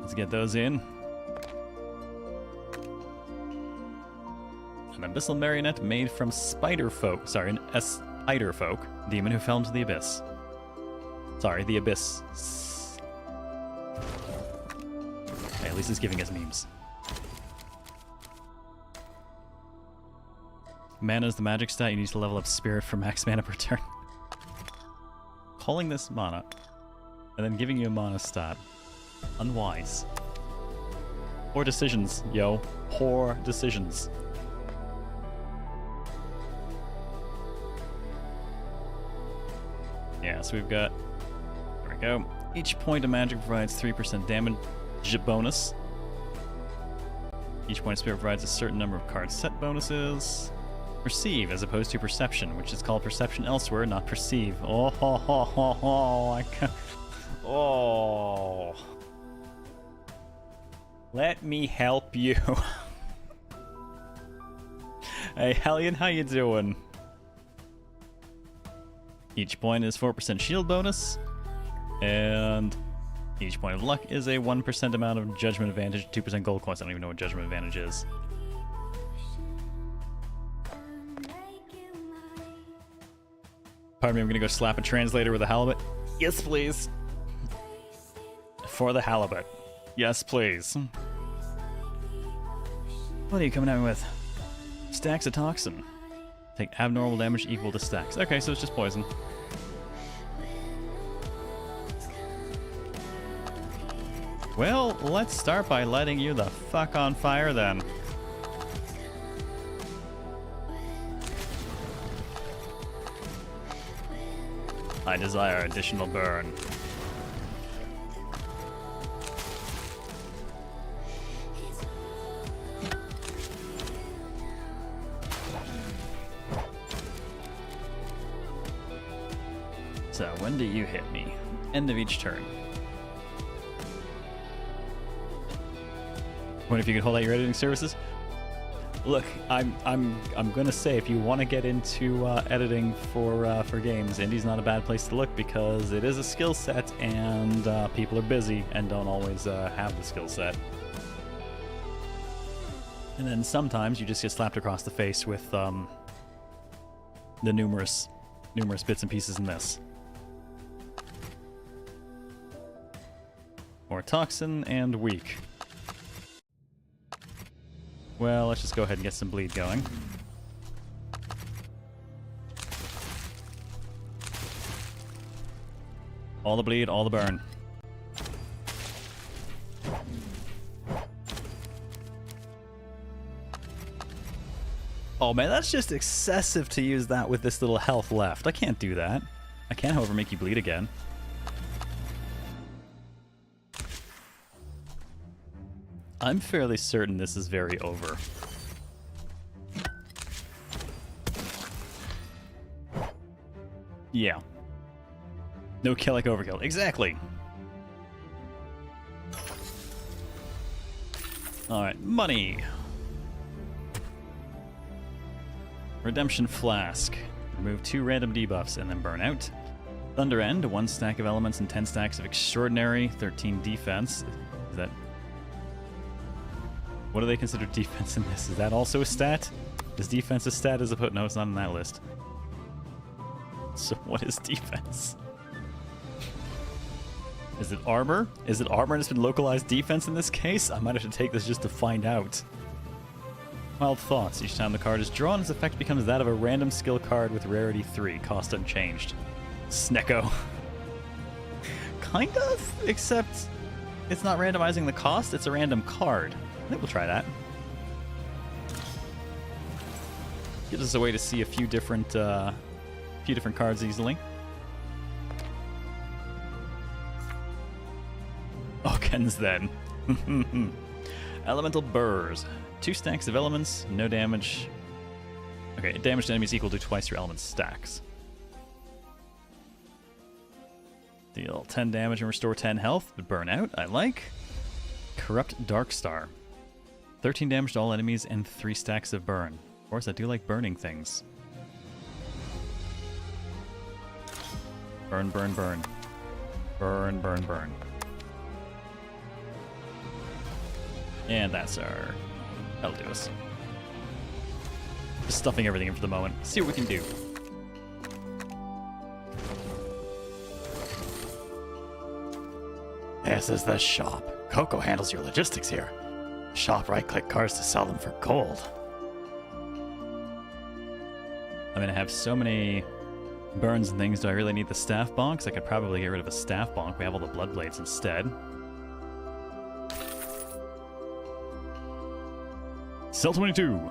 Let's get those in. An abyssal marionette made from spider folk. Sorry, a spider folk demon who fell into the abyss. Sorry, the abyss. Okay, at least it's giving us memes. Mana is the magic stat. You need to level up spirit for max mana per turn. Calling this mana, and then giving you a mana stat. Unwise. Poor decisions, yo. Poor decisions. Yeah, so we've got... There we go. Each point of magic provides 3% damage bonus. Each point of spirit provides a certain number of card set bonuses. Perceive as opposed to perception, which is called perception elsewhere, not perceive. Oh, ho, ho, ho, ho. I can't... Oh... Let me help you. Hey, Hellion, how you doing? Each point is 4% shield bonus, and each point of luck is a 1% amount of judgment advantage, 2% gold coins. I don't even know what judgment advantage is. Pardon me, I'm gonna go slap a translator with a halibut. Yes, please. For the halibut. Yes, please. What are you coming at me with? Stacks of toxin. Take abnormal damage equal to stacks. Okay, so it's just poison. Well, let's start by lighting you the fuck on fire then. I desire additional burn. So, when do you hit me? End of each turn. What if you could hold out your editing services? Look, I'm gonna say if you want to get into editing for games, indie's not a bad place to look because it is a skill set, and people are busy and don't always have the skill set. And then sometimes you just get slapped across the face with the numerous bits and pieces in this. More toxin and weak. Well, let's just go ahead and get some bleed going. All the bleed, all the burn. Oh man, that's just excessive to use that with this little health left. I can't do that. I can, however, make you bleed again. I'm fairly certain this is very over. Yeah. No kill like overkill. Exactly. Alright, money. Redemption Flask. Remove 2 random debuffs and then burn out. Thunder End, 1 stack of elements and 10 stacks of extraordinary, 13 defense. Is that... What do they consider defense in this? Is that also a stat? Is defense a stat as opposed? No, it's not on that list. So what is defense? Is it armor? Is it armor and it's been localized defense in this case? I might have to take this just to find out. Wild Thoughts. Each time the card is drawn, its effect becomes that of a random skill card with rarity 3, cost unchanged. Snecko. Kind of, except it's not randomizing the cost, it's a random card. I think we'll try that. Gives us a way to see a few different cards easily. Okens then. Elemental Burrs. 2 stacks of elements, no damage. Okay, damage to enemies equal to twice your element stacks. Deal 10 damage and restore 10 health, but burn out, I like. Corrupt Darkstar. 13 damage to all enemies and 3 stacks of burn. Of course, I do like burning things. Burn, burn, burn. Burn, burn, burn. And that's our... That'll do us. Just stuffing everything in for the moment. See what we can do. This is the shop. Coco handles your logistics here. Shop right-click cards to sell them for gold. I mean, I have so many burns and things. Do I really need the staff bonks? I could probably get rid of a staff bonk. We have all the blood blades instead. Cell 22.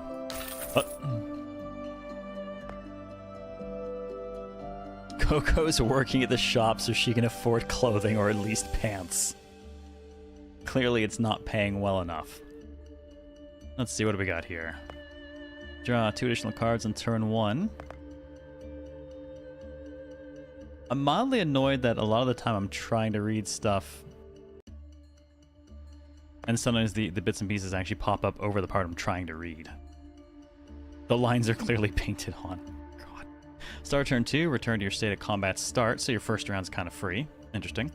Coco's working at the shop so she can afford clothing or at least pants. Clearly, it's not paying well enough. Let's see, what do we got here? Draw 2 additional cards on turn 1. I'm mildly annoyed that a lot of the time I'm trying to read stuff, and sometimes the bits and pieces actually pop up over the part I'm trying to read. The lines are clearly painted on. God. Start turn 2, return to your state of combat start, so your first round's kind of free. Interesting.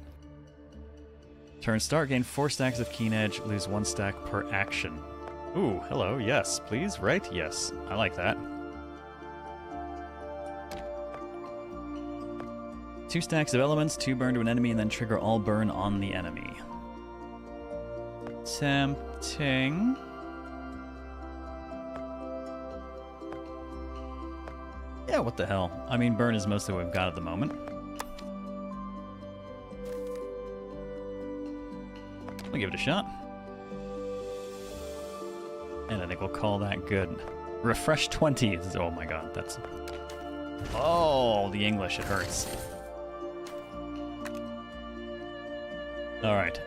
Turn start, gain 4 stacks of Keen Edge, lose 1 stack per action. Ooh, hello, yes, please, right? Yes, I like that. 2 stacks of elements, 2 burn to an enemy, and then trigger all burn on the enemy. Tempting. Yeah, what the hell? I mean, burn is mostly what we've got at the moment. I'll give it a shot. And I think we'll call that good. Refresh 20. Oh my god, that's... Oh, the English, it hurts. Alright.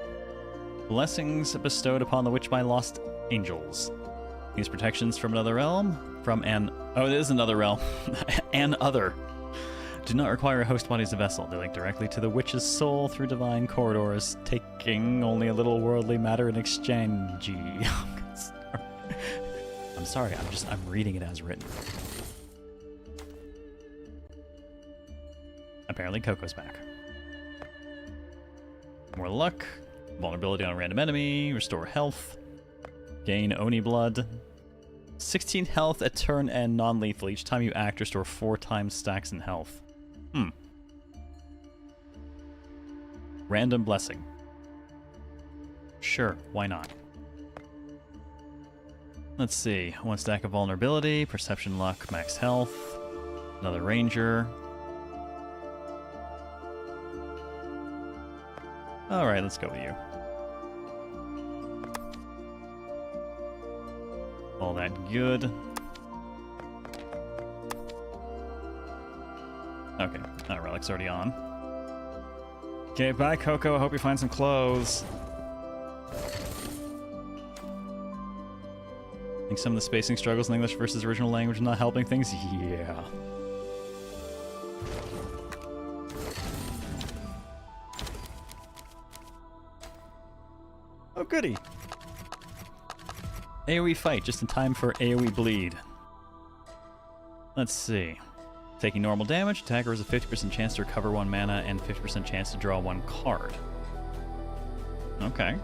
Blessings bestowed upon the witch by lost angels. These protections from another realm, from an... Oh, it is another realm. An other. Do not require a host body as a vessel. They link directly to the witch's soul through divine corridors, taking only a little worldly matter in exchange. I'm sorry, I'm reading it as written. Apparently Coco's back. More luck. Vulnerability on a random enemy. Restore health. Gain Oni blood. 16 health a turn and non-lethal. Each time you act, restore 4 times stacks in health. Random blessing. Sure, why not? Let's see. 1 stack of vulnerability, perception luck, max health. Another ranger. Alright, let's go with you. All that good. Okay, relic's already on. Okay, bye Coco, I hope you find some clothes. Think some of the spacing struggles in English versus original language are not helping things? Yeah. Oh goody! AoE fight, just in time for AoE bleed. Let's see. Taking normal damage, attacker has a 50% chance to recover 1 mana and 50% chance to draw 1 card. Okay.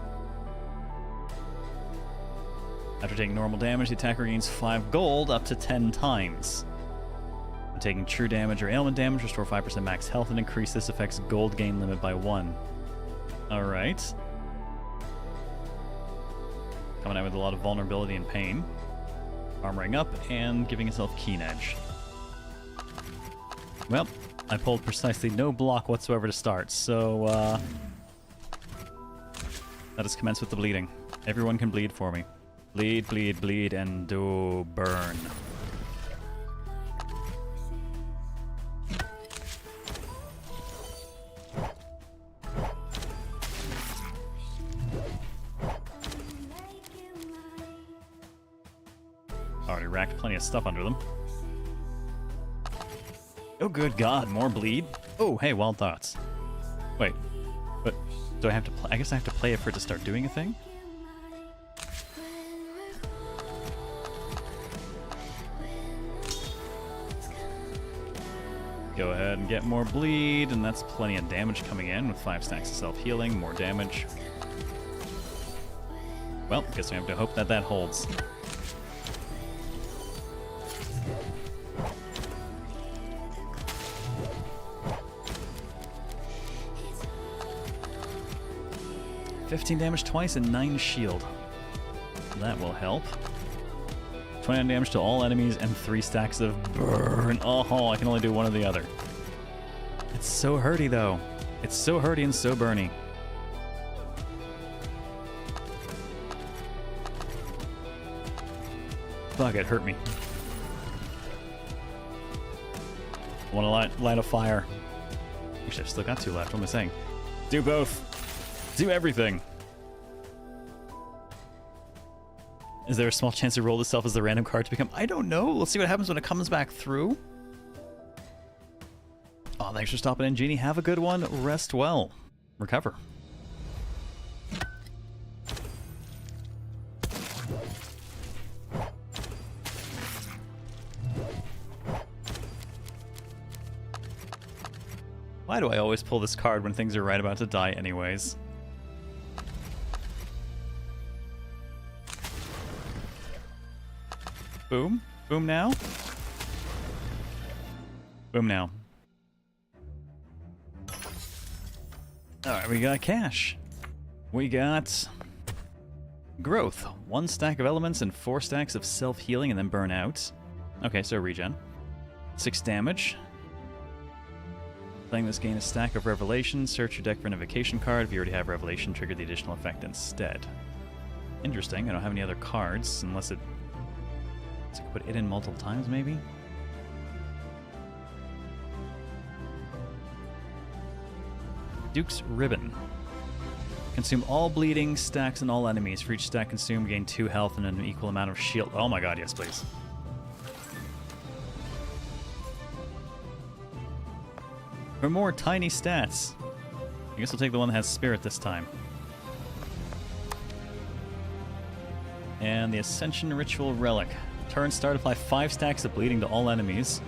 After taking normal damage, the attacker gains 5 gold up to 10 times. When taking true damage or ailment damage, restore 5% max health and increase this effect's gold gain limit by 1. Alright. Coming out with a lot of vulnerability and pain. Armoring up and giving itself keen edge. Well, I pulled precisely no block whatsoever to start, so let us commence with the bleeding. Everyone can bleed for me. Bleed, bleed, bleed, and do burn. Already racked plenty of stuff under them. Oh good god, more bleed? Oh, hey, wild thoughts. Wait, but do I have to play? I guess I have to play it for it to start doing a thing? Go ahead and get more bleed, and that's plenty of damage coming in with 5 stacks of self-healing, more damage. Well, guess we have to hope that that holds. $15 damage twice and 9 shield. That will help. 29 damage to all enemies and 3 stacks of burn. Oh, I can only do one or the other. It's so hurty though. It's so hurty and so burny. Fuck, it hurt me. I want to light a fire. Actually, I've still got 2 left. What am I saying? Do both. Do everything. Is there a small chance to roll itself as the random card to become? I don't know. Let's see what happens when it comes back through. Oh, thanks for stopping in, Genie. Have a good one. Rest well. Recover. Why do I always pull this card when things are right about to die anyways? Boom. Boom now. Boom now. Alright, we got cash. We got growth. 1 stack of elements and 4 stacks of self-healing and then burn out. Okay, so regen. 6 damage. Playing this gain a stack of Revelation. Search your deck for an invocation card. If you already have Revelation, trigger the additional effect instead. Interesting. I don't have any other cards, unless it... So I could put it in multiple times, maybe? Duke's Ribbon. Consume all bleeding stacks and all enemies. For each stack consumed, gain 2 health and an equal amount of shield. Oh my god, yes, please. For more tiny stats. I guess I'll take the one that has Spirit this time. And the Ascension Ritual Relic. Turn start, apply 5 stacks of bleeding to all enemies.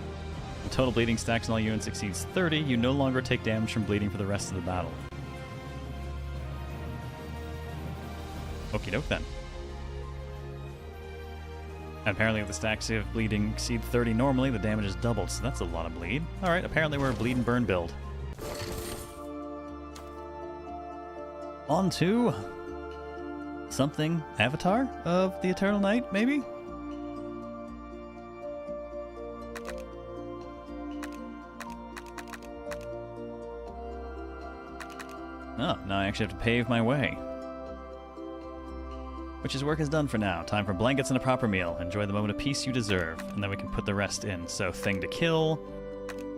The total bleeding stacks in all units exceeds 30. You no longer take damage from bleeding for the rest of the battle. Okie doke then. Apparently if the stacks of bleeding exceed 30 normally, the damage is doubled, so that's a lot of bleed. Alright, apparently we're a bleed and burn build. On to... something Avatar of the Eternal Night, maybe? Oh, now I actually have to pave my way. Witch's work is done for now. Time for blankets and a proper meal. Enjoy the moment of peace you deserve, and then we can put the rest in. So, thing to kill,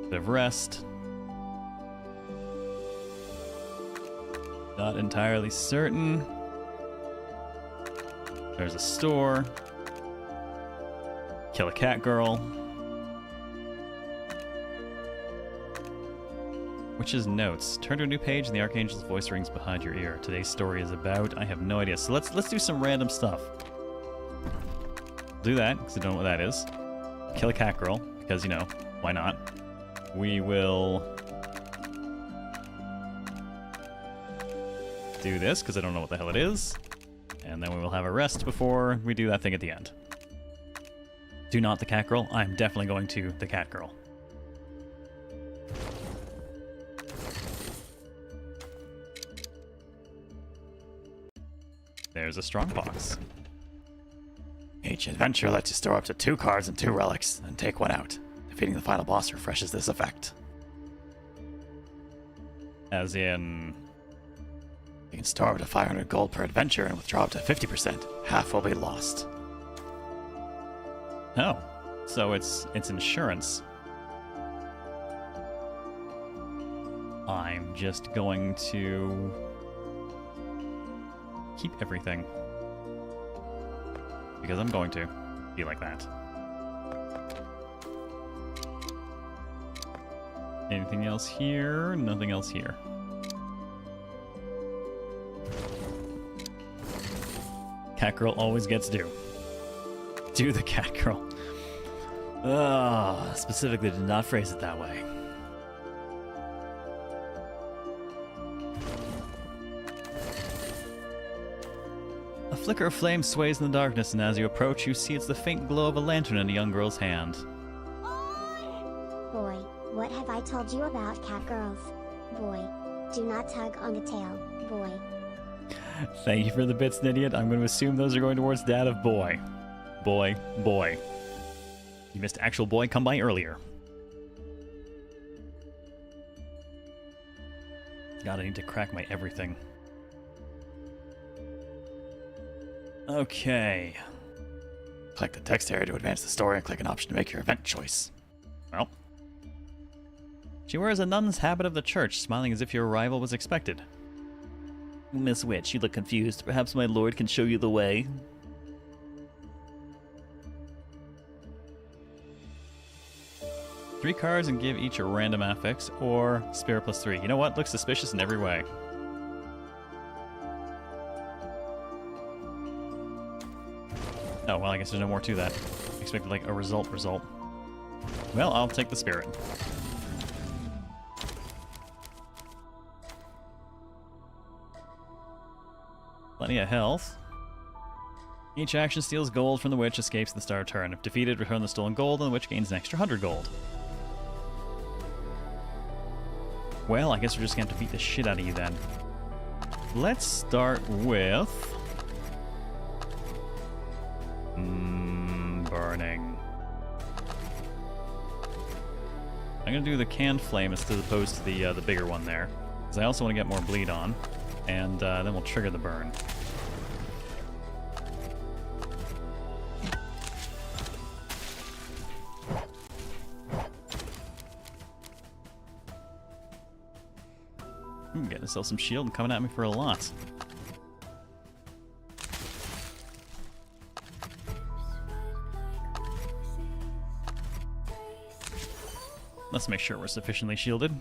bit of rest. Not entirely certain. There's a store. Kill a cat girl. Witch's notes. Turn to a new page and the Archangel's voice rings behind your ear. Today's story is about... I have no idea. So let's do some random stuff. Do that, because I don't know what that is. Kill a cat girl, because, you know, why not? We will... do this, because I don't know what the hell it is. And then we will have a rest before we do that thing at the end. Do not the cat girl. I'm definitely going to the cat girl. There's a strong box. Each adventure lets you store up to 2 cards and 2 relics, and take 1 out. Defeating the final boss refreshes this effect. As in... You can store up to 500 gold per adventure and withdraw up to 50%. Half will be lost. Oh, so it's insurance. I'm just going to keep everything. Because I'm going to be like that. Anything else here? Nothing else here. Cat girl always gets due. Do the cat girl. Ugh, specifically did not phrase it that way. A flicker of flame sways in the darkness, and as you approach, you see it's the faint glow of a lantern in a young girl's hand. Boy, what have I told you about cat girls? Boy, do not tug on the tail, boy. Thank you for the bits, Idiot. I'm going to assume those are going towards dad of boy. Boy, boy. You missed actual boy come by earlier. God, I need to crack my everything. Okay. Click the text area to advance the story and click an option to make your event choice. Well. She wears a nun's habit of the church, smiling as if your arrival was expected. Miss Witch, you look confused. Perhaps my lord can show you the way. Three cards and give each a random affix, or Spirit +3. You know what? Looks suspicious in every way. Oh, well, I guess there's no more to that. I expected, like, a result. Well, I'll take the Spirit. Plenty of health. Each action steals gold from the witch, escapes the start turn. If defeated, return the stolen gold, and the witch gains an extra 100 gold. Well, I guess we're just gonna have to beat the shit out of you then. Let's start with... burning. I'm going to do the canned flame as opposed to the bigger one there. Because I also want to get more bleed on. And then we'll trigger the burn. Getting myself some shield and coming at me for a lot. Let's make sure we're sufficiently shielded.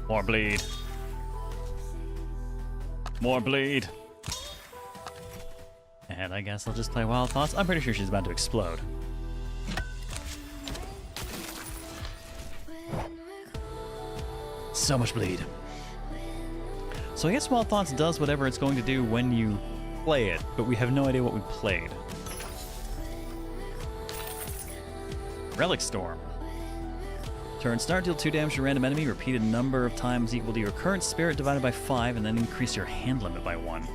More bleed. More bleed. And I guess I'll just play Wild Thoughts. I'm pretty sure she's about to explode. So much bleed. So I guess Wild Thoughts does whatever it's going to do when you play it, but we have no idea what we played. Relic Storm. Turn start, deal 2 damage to random enemy, repeated number of times equal to your current spirit divided by 5, and then increase your hand limit by 1.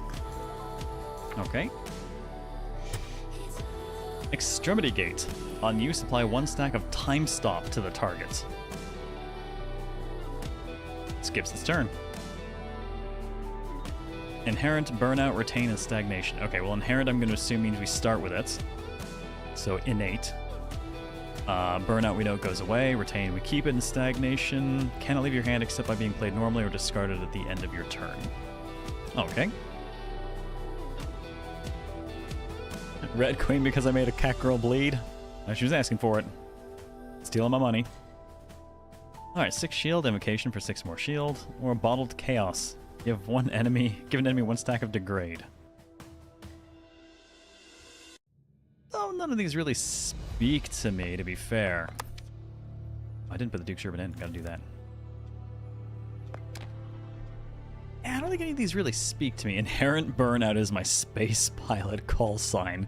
Okay. Extremity Gate. On use, apply 1 stack of Time Stop to the target. Skips its turn. Inherent, Burnout, Retain, and Stagnation. Okay, well, Inherent I'm going to assume means we start with it. So, Innate. Burnout we know it goes away. Retain we keep it. And Stagnation cannot leave your hand except by being played normally or discarded at the end of your turn. Okay. Red Queen because I made a cat girl bleed. She was asking for it. Stealing my money. Alright, 6 shield, invocation for 6 more shield, or bottled chaos. Give an enemy 1 stack of degrade. Oh, none of these really speak to me, to be fair. I didn't put the Duke's Urban in, gotta do that. Yeah, I don't think any of these really speak to me. Inherent Burnout is my space pilot call sign.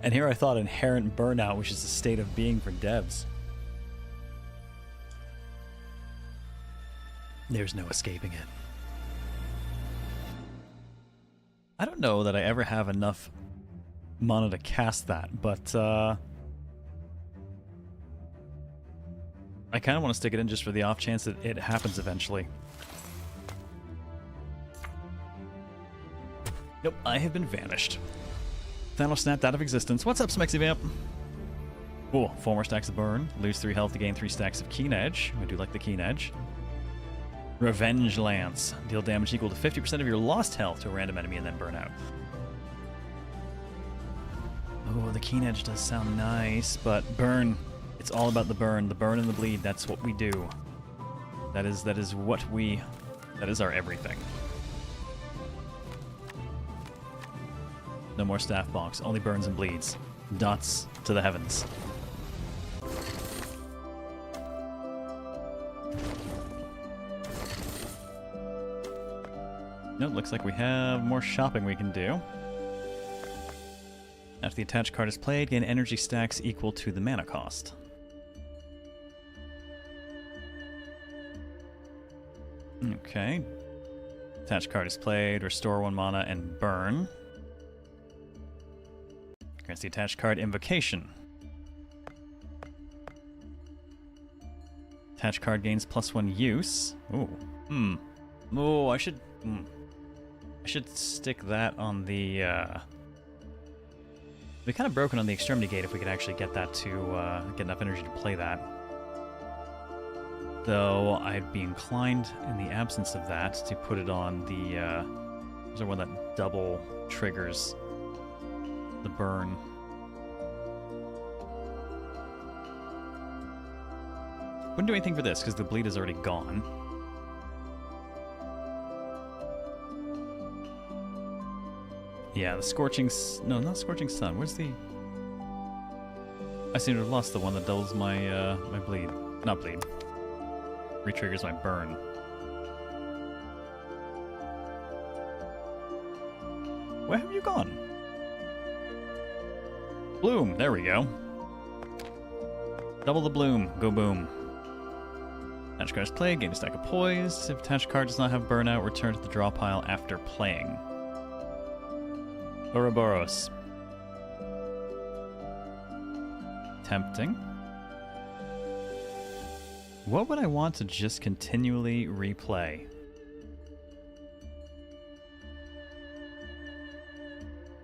And here I thought Inherent Burnout, which is a state of being for devs. There's no escaping it. I don't know that I ever have enough mana to cast that, but I kind of want to stick it in just for the off chance that it happens eventually. Nope, I have been vanished. Thanos snapped out of existence. What's up, Smexy Vamp? Cool, 4 more stacks of burn. Lose 3 health to gain 3 stacks of Keen Edge. I do like the Keen Edge. Revenge Lance. Deal damage equal to 50% of your lost health to a random enemy and then burn out. Oh, the Keen Edge does sound nice, but burn. It's all about the burn. The burn and the bleed, that's what we do. That is what we... That is our everything. No more staff box. Only burns and bleeds. Dots to the heavens. Nope, looks like we have more shopping we can do. After the attached card is played, gain energy stacks equal to the mana cost. Okay. Attached card is played, restore 1 mana and burn. Grants the attached card Invocation. Attached card gains +1 use. Ooh. Oh, I should stick that on the, Be kind of broken on the Extremity Gate if we could actually get that to, get enough energy to play that. Though, I'd be inclined, in the absence of that, to put it on the, there's one that double triggers the burn. Wouldn't do anything for this, because the bleed is already gone. Yeah, the Scorching... No, not Scorching Sun. Where's the... I seem to have lost the one that doubles my, my bleed. Not bleed. Retriggers my burn. Where have you gone? Bloom! There we go. Double the bloom. Go boom. Attached card is played. Gain a stack of poise. If attached card does not have burnout, return to the draw pile after playing. Ouroboros. Tempting. What would I want to just continually replay?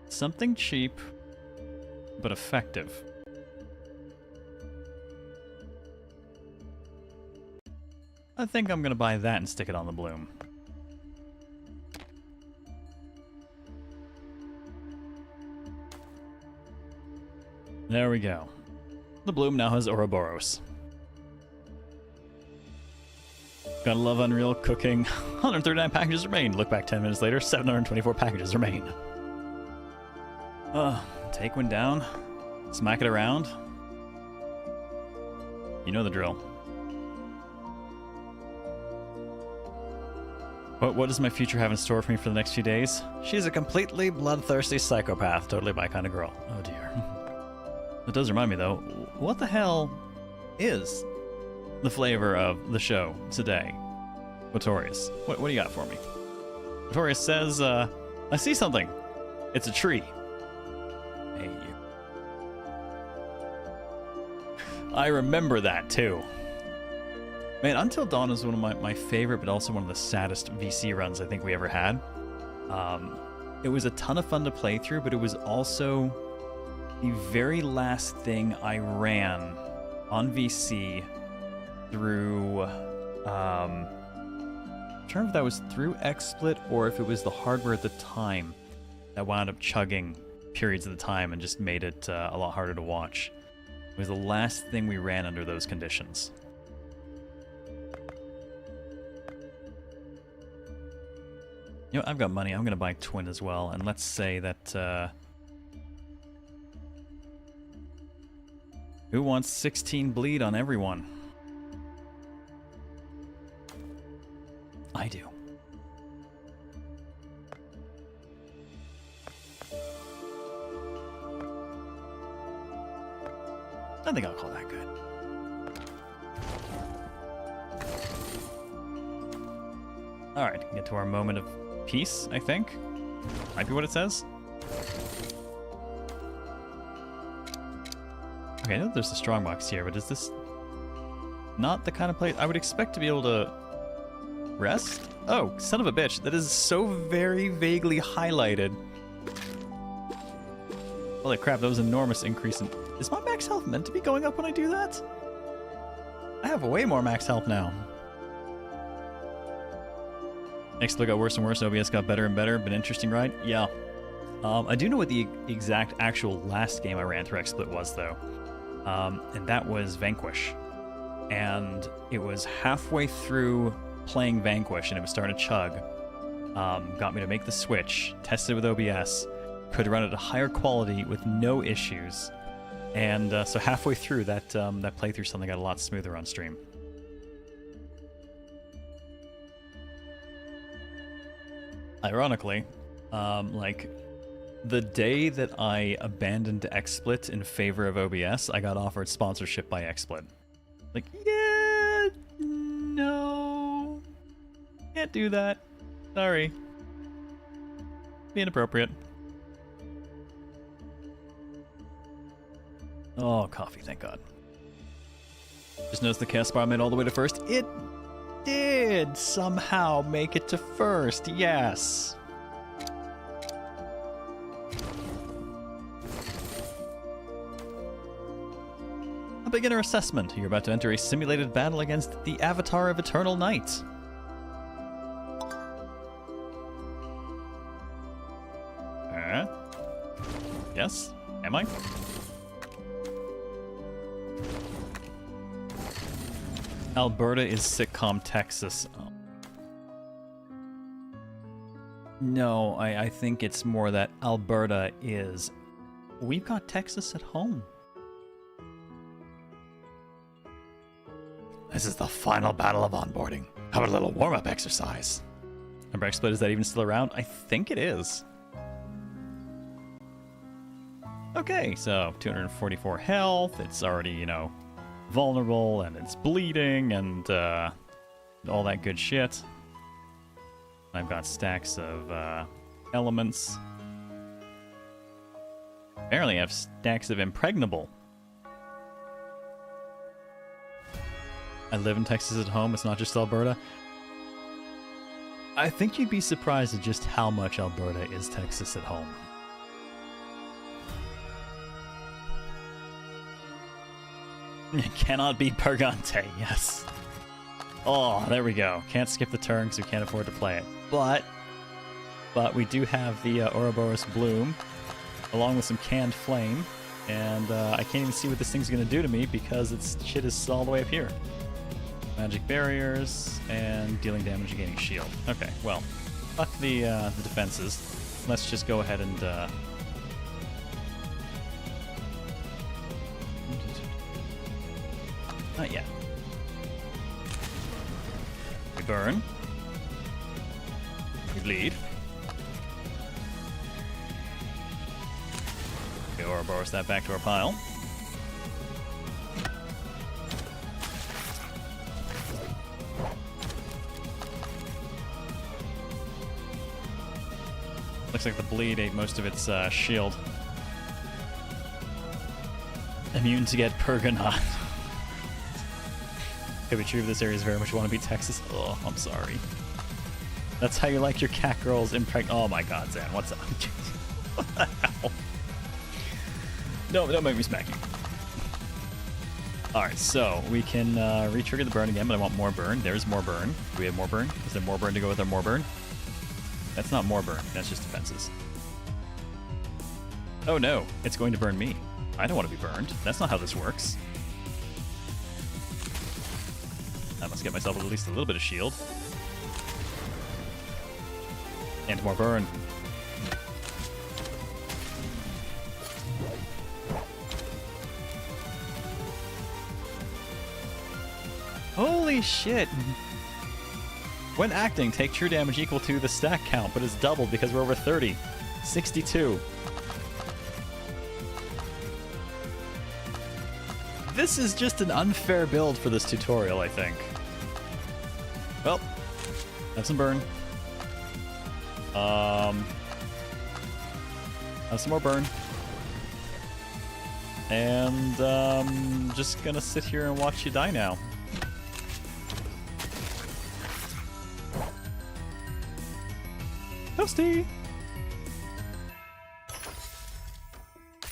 Something cheap, but effective. I think I'm gonna buy that and stick it on the Bloom. There we go. The Bloom now has Ouroboros. Gotta love Unreal cooking. 139 packages remain. Look back 10 minutes later, 724 packages remain. Take one down. Smack it around. You know the drill. What does my future have in store for me for the next few days? She's a completely bloodthirsty psychopath. Totally my kind of girl. Oh dear. It does remind me though, what the hell is the flavor of the show today? Notorious. What do you got for me? Notorious says, I see something. It's a tree. Hey, you. I remember that too. Man, Until Dawn is one of my favorite, but also one of the saddest VC runs I think we ever had. It was a ton of fun to play through, but it was also the very last thing I ran on VC through, I'm trying to remember if that was through XSplit or if it was the hardware at the time that wound up chugging periods of the time and just made it a lot harder to watch. It was the last thing we ran under those conditions. You know, I've got money. I'm going to buy Twin as well. And let's say that... who wants 16 bleed on everyone? I do. I think I'll call that good. Alright, get to our moment of peace, I think. Might be what it says. Okay, I know there's a strongbox here, but is this not the kind of place I would expect to be able to rest? Oh, son of a bitch, that is so very vaguely highlighted. Holy crap, that was an enormous increase in... Is my max health meant to be going up when I do that? I have way more max health now. XSplit got worse and worse, OBS got better and better. Been interesting, right? Yeah. I do know what the exact actual last game I ran through XSplit was, though. And that was Vanquish. And it was halfway through playing Vanquish, and it was starting to chug. Got me to make the switch, tested with OBS, could run at a higher quality with no issues. And so halfway through, that playthrough suddenly got a lot smoother on stream. Ironically, like, the day that I abandoned XSplit in favor of OBS, I got offered sponsorship by XSplit. Like, yeah, no, can't do that. Sorry. Be inappropriate. Oh, coffee, thank God. Just noticed the cast bar made all the way to first. It did somehow make it to first, yes. A beginner assessment. You're about to enter a simulated battle against the Avatar of Eternal Night. Yes? Am I? Alberta is sitcom Texas. Oh. No, I think it's more that Alberta is... We've got Texas at home. This is the final battle of onboarding. How about a little warm-up exercise? Number XSplit, is that even still around? I think it is. Okay, so 244 health. It's already, you know, vulnerable, and it's bleeding, and all that good shit. I've got stacks of elements. Apparently I have stacks of impregnable. I live in Texas at home, it's not just Alberta. I think you'd be surprised at just how much Alberta is Texas at home. Cannot be Pergante, yes. Oh, there we go. Can't skip the turn because we can't afford to play it. But we do have the Ouroboros Bloom, along with some Canned Flame, and I can't even see what this thing's going to do to me because its shit is all the way up here. Magic barriers, and dealing damage and gaining shield. Okay, well, fuck the defenses. Let's just go ahead and... Not yet. We burn. We bleed. Okay, Ouroboros that back to our pile. Looks like the bleed ate most of its shield. Immune to get Pergonaut. Could be true, this area is very much want to beat Texas. Oh, I'm sorry. That's how you like your cat girls Oh my god, Zan, what's up? What the hell? No, don't make me smack you. Alright, so we can re-trigger the burn again, but I want more burn. There's more burn. Do we have more burn? Is there more burn to go with our more burn? That's not more burn, that's just defenses. Oh no, it's going to burn me. I don't want to be burned. That's not how this works. I must get myself at least a little bit of shield. And more burn. Holy shit! When acting, take true damage equal to the stack count, but it's doubled because we're over 30. 62. This is just an unfair build for this tutorial, I think. Well, have some burn. Have some more burn. And just gonna sit here and watch you die now. Toasty!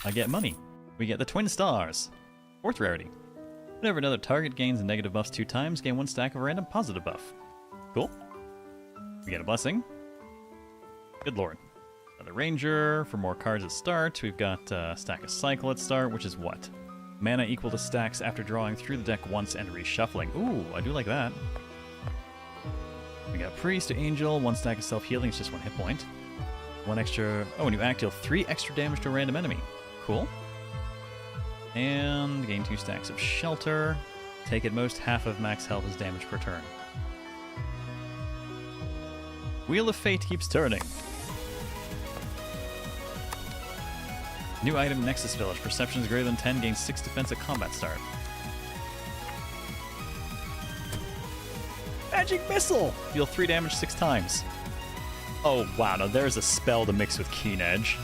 I get money. We get the Twin Stars. 4th rarity. Whenever another target gains a negative buffs 2 times, gain 1 stack of a random positive buff. Cool. We get a blessing. Good lord. Another ranger for more cards at start. We've got a stack of cycle at start, which is what? Mana equal to stacks after drawing through the deck once and reshuffling. Ooh, I do like that. We got priest to angel, 1 stack of self-healing, it's just 1 hit point. 1 extra... Oh, when you act, deal 3 extra damage to a random enemy. Cool. And gain 2 stacks of shelter. Take at most half of max health as damage per turn. Wheel of Fate keeps turning. New item, Nexus Village. Perception is greater than 10, gains 6 defense at combat start. Magic Missile! Deal 3 damage 6 times. Oh wow, now there's a spell to mix with Keen Edge.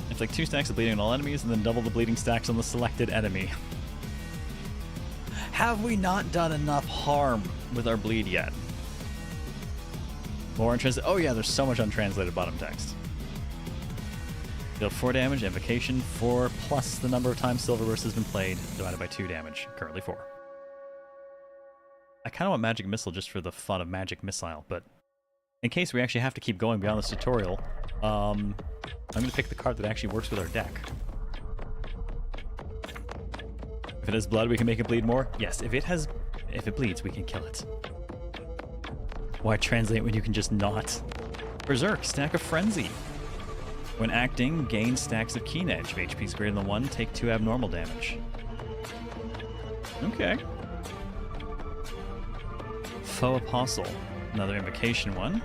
It's like 2 stacks of bleeding on all enemies and then double the bleeding stacks on the selected enemy. Have we not done enough harm with our bleed yet? More untranslated. Oh yeah, there's so much untranslated bottom text. Deal 4 damage, invocation 4 plus the number of times Silverburst has been played, divided by 2 damage, currently 4. I kind of want Magic Missile just for the fun of Magic Missile, but in case we actually have to keep going beyond this tutorial, I'm going to pick the card that actually works with our deck. If it has blood, we can make it bleed more? Yes, if it bleeds, we can kill it. Why translate when you can just not? Berserk, stack of Frenzy. When acting, gain stacks of Keen Edge. If HP is greater than 1, take 2 abnormal damage. Okay. Foe Apostle. Another invocation one.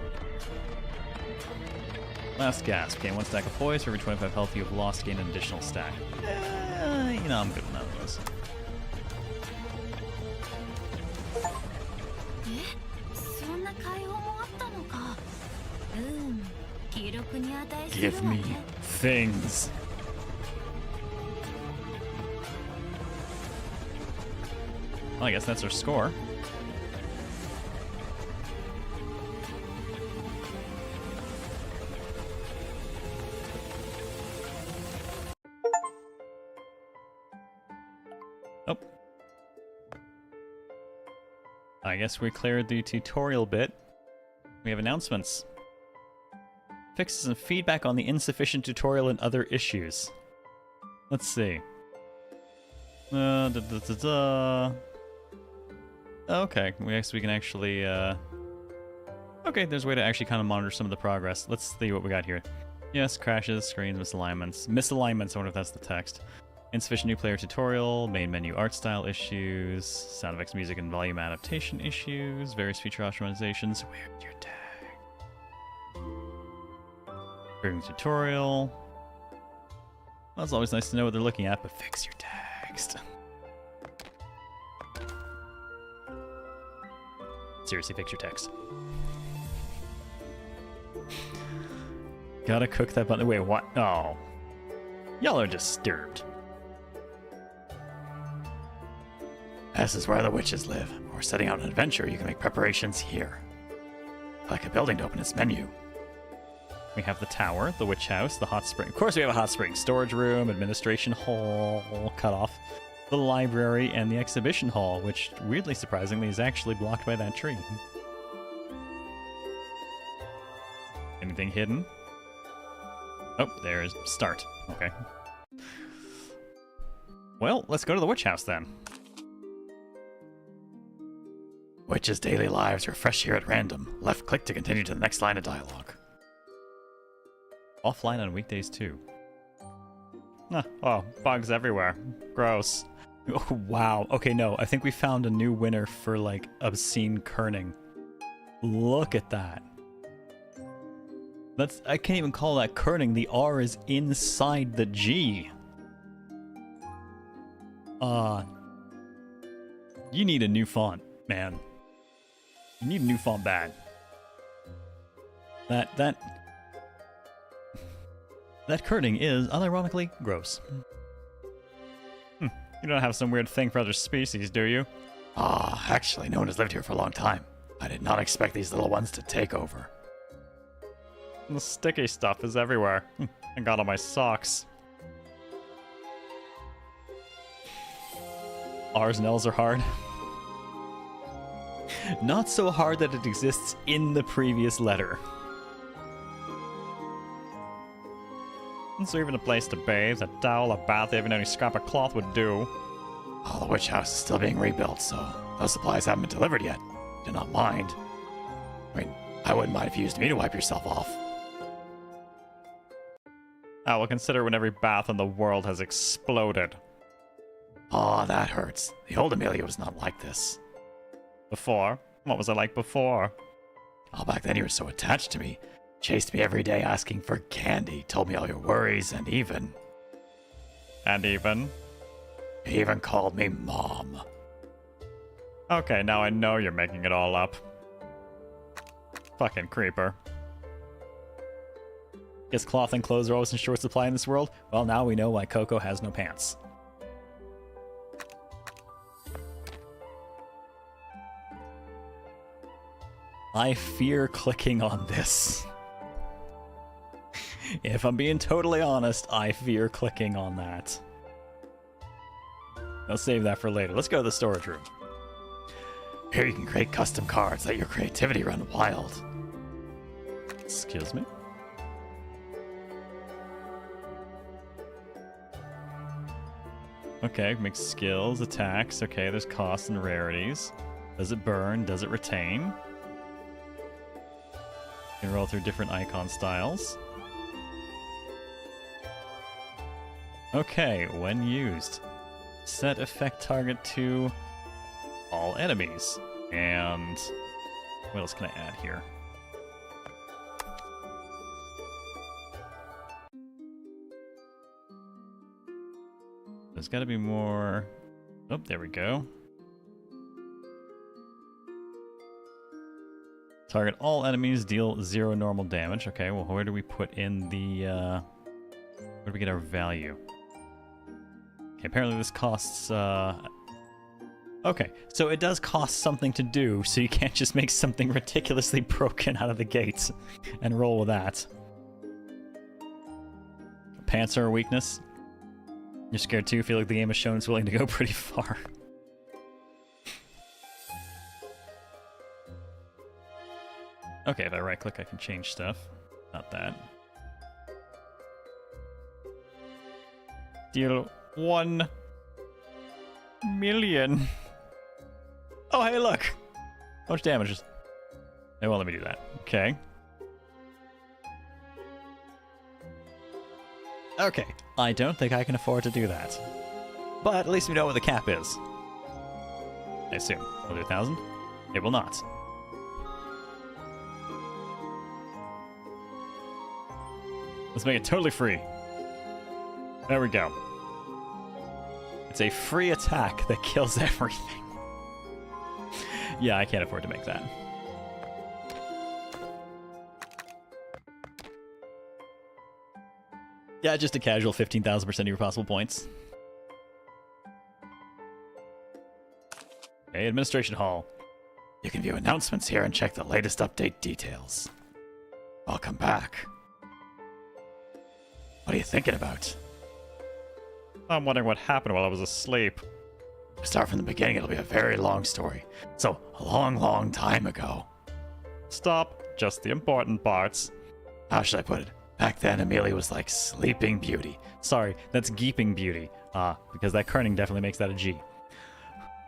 Last Gasp. Gain 1 stack of poise. For every 25 health you have lost, gain an additional stack. You know, I'm good with none of those. そんな解放もあったのか。記録 Give me things. Well, I guess that's our score. Oh. I guess we cleared the tutorial bit. We have announcements. Fixes and feedback on the insufficient tutorial and other issues. Let's see. Okay, I guess we can actually, okay, there's a way to actually kind of monitor some of the progress. Let's see what we got here. Yes, crashes, screens, misalignments. Misalignments, I wonder if that's the text. Insufficient new player tutorial, main menu art style issues, sound effects, music, and volume adaptation issues, various feature optimizations. Where's your tag? Creating tutorial. Well, it's always nice to know what they're looking at, but fix your text. Seriously, fix your text. Gotta cook that button. Wait, what? Oh. Y'all are disturbed. This is where the witches live. When we're setting out on an adventure, you can make preparations here. Like a building to open its menu. We have the tower, the witch house, the hot spring. Of course we have a hot spring. Storage room, administration hall, cut off. The library, and the exhibition hall, which, weirdly surprisingly, is actually blocked by that tree. Anything hidden? Oh, there's start. Okay. Well, let's go to the witch house then. Witches' daily lives refresh here at random. Left click to continue to the next line of dialogue. Offline on weekdays too. Oh, bugs everywhere. Gross. Oh, wow. Okay, no. I think we found a new winner for, like, obscene kerning. Look at that. I can't even call that kerning. The R is inside the G. You need a new font, man. You need a new font bad. That kerning is, unironically, gross. You don't have some weird thing for other species, do you? Actually, no one has lived here for a long time. I did not expect these little ones to take over. The sticky stuff is everywhere. I got on my socks. R's and L's are hard. Not so hard that it exists in the previous letter. Is there even a place to bathe? A towel, a bath, even any scrap of cloth would do. Oh, the witch house is still being rebuilt, so those supplies haven't been delivered yet. Do not mind. I mean, I wouldn't mind if you used me to wipe yourself off. I will consider when every bath in the world has exploded. Oh, that hurts. The old Amelia was not like this. Before? What was I like before? Oh, back then you were so attached to me. Chased me every day asking for candy, told me all your worries, and even... He even called me Mom. Okay, now I know you're making it all up. Fucking creeper. Guess cloth and clothes are always in short supply in this world? Well, now we know why Coco has no pants. I fear clicking on this. If I'm being totally honest, I fear clicking on that. I'll save that for later. Let's go to the storage room. Here you can create custom cards. Let your creativity run wild. Excuse me? Okay, mix skills, attacks. Okay, there's costs and rarities. Does it burn? Does it retain? You can roll through different icon styles. Okay, when used, set effect target to all enemies. And what else can I add here? There's got to be more. Oh, there we go. Target all enemies, deal 0 normal damage. Okay, well, where do we put in the, where do we get our value? Okay, apparently this costs, okay, so it does cost something to do, so you can't just make something ridiculously broken out of the gates and roll with that. Pants are a weakness. You're scared too, feel like the game has shown it's willing to go pretty far. Okay, if I right click I can change stuff. Not that. Deal 1 million. Oh hey look! How much damage is... They won't let me do that. Okay. Okay, I don't think I can afford to do that. But at least we know what the cap is. I assume. Will it do 1,000? It will not. Let's make it totally free. There we go. It's a free attack that kills everything. Yeah, I can't afford to make that. Yeah, just a casual 15,000% of your possible points. Okay, Administration Hall. You can view announcements here and check the latest update details. Welcome back. What are you thinking about? I'm wondering what happened while I was asleep. To start from the beginning, it'll be a very long story. So, a long, long time ago. Stop. Just the important parts. How should I put it? Back then, Amelia was like Sleeping Beauty. Sorry, that's Geeping Beauty. Because that kerning definitely makes that a G.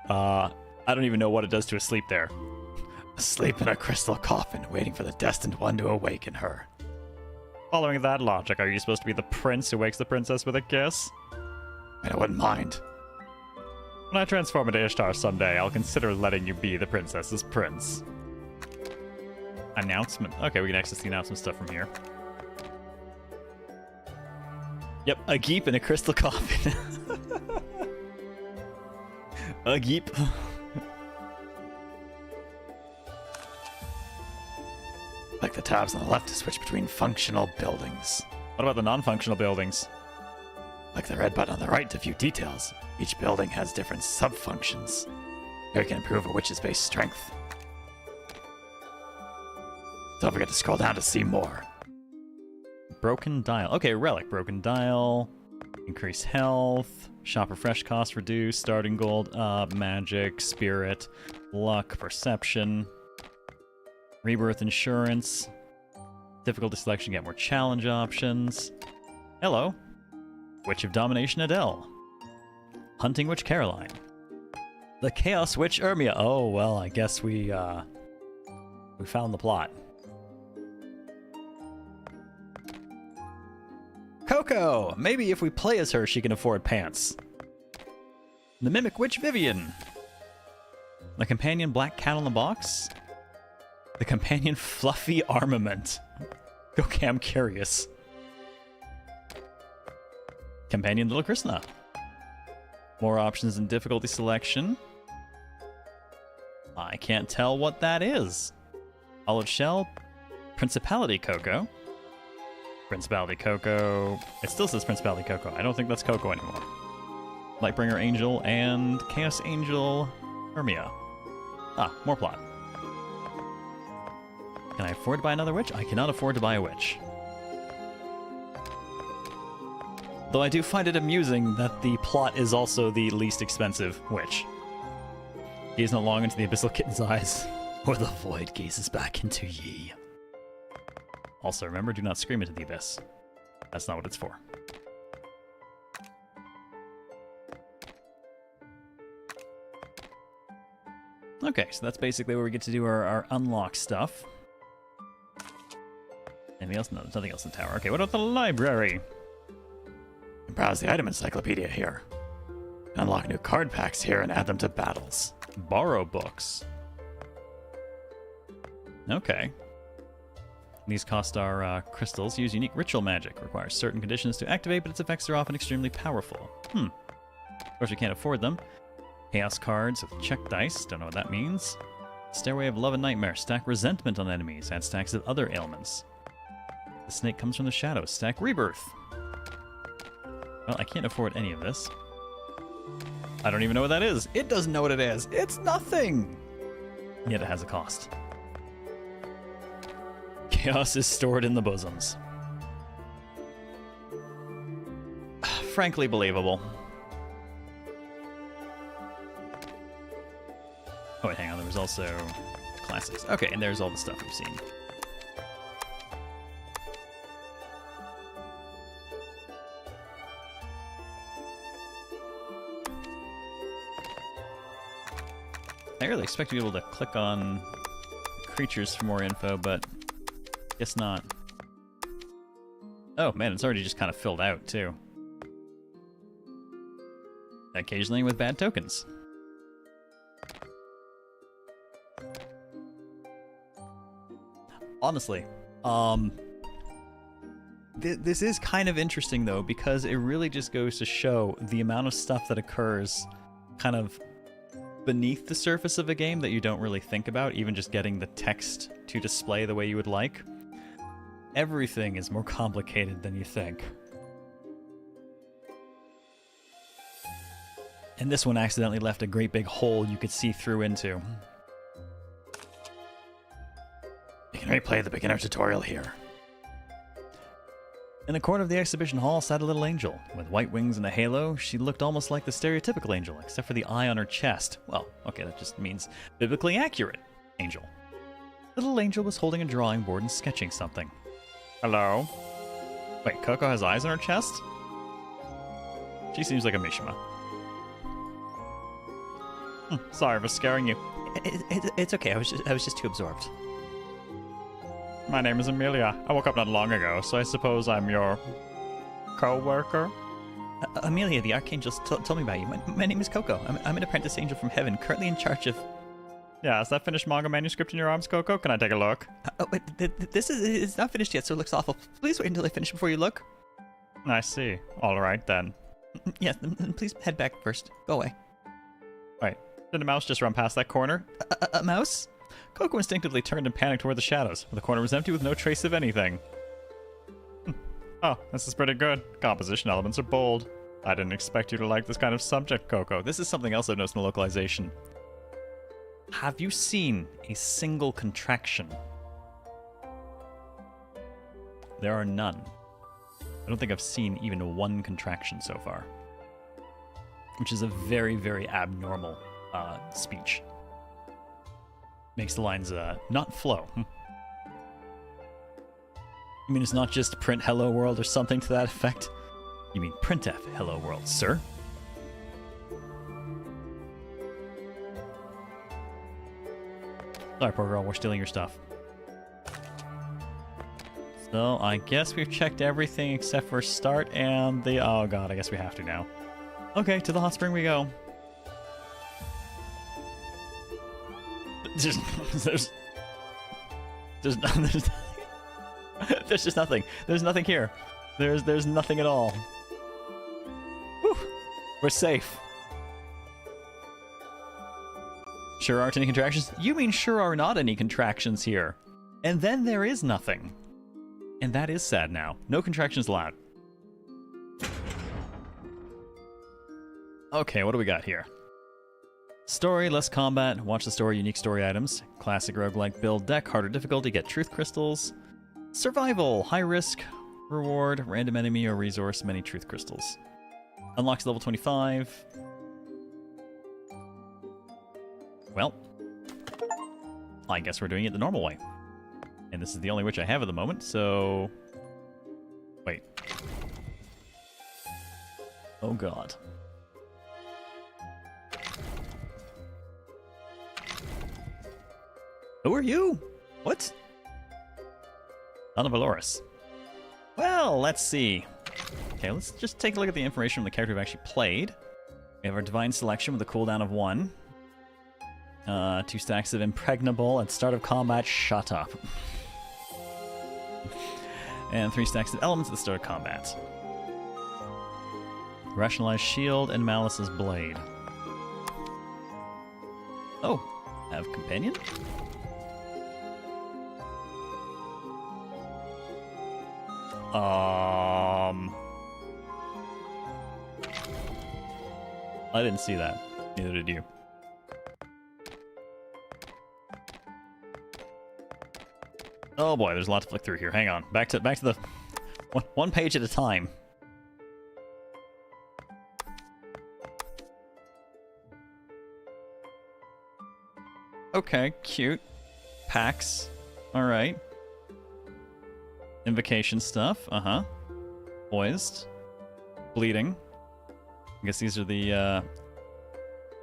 I don't even know what it does to asleep there. Asleep in a crystal coffin, waiting for the destined one to awaken her. Following that logic, are you supposed to be the prince who wakes the princess with a kiss? And I wouldn't mind. When I transform into Ishtar someday, I'll consider letting you be the princess's prince. Announcement. Okay, we can access the announcement stuff from here. Yep, a geep in a crystal coffin. A geep. Click the tabs on the left to switch between functional buildings. What about the non-functional buildings? Click the red button on the right to view details. Each building has different sub-functions. Here you can improve a witch's base strength. Don't forget to scroll down to see more. Broken dial. Okay, relic. Broken dial. Increase health. Shop refresh cost reduce. Starting gold up. Magic. Spirit. Luck. Perception. Rebirth insurance. Difficulty selection. Get more challenge options. Hello. Witch of Domination Adele. Hunting Witch Caroline. The Chaos Witch Ermia. Oh, well, I guess we found the plot. Coco! Maybe if we play as her, she can afford pants. The Mimic Witch Vivian. The Companion Black Cat on the Box. The Companion Fluffy Armament. Okay, I'm curious. Companion Little Krishna. More options in difficulty selection. I can't tell what that is. Hollowed Shell. Principality Coco. Principality Coco. It still says Principality Coco. I don't think that's Coco anymore. Lightbringer Angel and Chaos Angel Hermia. Ah, more plot. Can I afford to buy another witch? I cannot afford to buy a witch. Though I do find it amusing that the plot is also the least expensive witch. Gaze not long into the abyssal kitten's eyes, or the void gazes back into ye. Also, remember, do not scream into the abyss. That's not what it's for. Okay, so that's basically where we get to do our unlock stuff. Anything else? No, there's nothing else in the tower. Okay, what about the library? You can browse the item encyclopedia here. You can unlock new card packs here and add them to battles. Borrow books. Okay. These cost our crystals. Use unique ritual magic. Requires certain conditions to activate, but its effects are often extremely powerful. Of course, we can't afford them. Chaos cards with check dice. Don't know what that means. Stairway of Love and Nightmare. Stack resentment on enemies. Add stacks of other ailments. The snake comes from the shadows. Stack rebirth. Well, I can't afford any of this. I don't even know what that is. It doesn't know what it is. It's nothing! Yet it has a cost. Chaos is stored in the bosoms. Frankly believable. Oh wait, hang on, there was also classics. Okay, and there's all the stuff we've seen. I really expect to be able to click on creatures for more info, but guess not. Oh man, it's already just kind of filled out too. Occasionally with bad tokens. Honestly, this is kind of interesting though, because it really just goes to show the amount of stuff that occurs kind of beneath the surface of a game that you don't really think about, even just getting the text to display the way you would like. Everything is more complicated than you think. And this one accidentally left a great big hole you could see through into. You can replay the beginner tutorial here. In the corner of the exhibition hall sat a little angel. With white wings and a halo, she looked almost like the stereotypical angel, except for the eye on her chest. Well, okay, that just means biblically accurate angel. The little angel was holding a drawing board and sketching something. Hello? Wait, Coco has eyes on her chest? She seems like a Mishima. Sorry for scaring you. It's okay, I was just too absorbed. My name is Amelia. I woke up not long ago, so I suppose I'm your co-worker? Amelia, the Archangel told me about you. My name is Coco. I'm an apprentice angel from heaven, currently in charge of... Yeah, is that finished manga manuscript in your arms, Coco? Can I take a look? This is not finished yet, so it looks awful. Please wait until I finish before you look. I see. All right, then. Yes, please head back first. Go away. Wait, did a mouse just run past that corner? A mouse? Coco instinctively turned and panicked toward the shadows. The corner was empty with no trace of anything. Oh, this is pretty good. Composition elements are bold. I didn't expect you to like this kind of subject, Coco. This is something else I've noticed in the localization. Have you seen a single contraction? There are none. I don't think I've seen even one contraction so far. Which is a very, very abnormal speech. Makes the lines not flow. I mean, it's not just print hello world or something to that effect. You mean printf hello world, sir? Sorry, poor girl, we're stealing your stuff. So, I guess we've checked everything except for start and the... Oh god, I guess we have to now. Okay, to the hot spring we go. There's just nothing. There's nothing here. There's nothing at all. Whew. We're safe. Sure aren't any contractions? You mean sure are not any contractions here. And then there is nothing. And that is sad now. No contractions allowed. Okay, what do we got here? Story, less combat, watch the story, unique story items. Classic roguelike build deck, harder difficulty, get truth crystals. Survival, high risk, reward, random enemy or resource, many truth crystals. Unlocks level 25. Well, I guess we're doing it the normal way. And this is the only witch I have at the moment, so... Wait. Oh god. Who are you? What? Son of Valoris. Well, let's see. Okay, let's just take a look at the information from the character we've actually played. We have our Divine Selection with a cooldown of 1. 2 stacks of Impregnable at start of combat. Shut up. And 3 stacks of Elements at the start of combat. Rationalized Shield and Malice's Blade. Oh, Have companion? I didn't see that. Neither did you. Oh boy, there's a lot to flick through here. Hang on. Back to the one page at a time. Okay, cute. Packs. Alright. Invocation stuff. Uh-huh. Poised. Bleeding. I guess these are the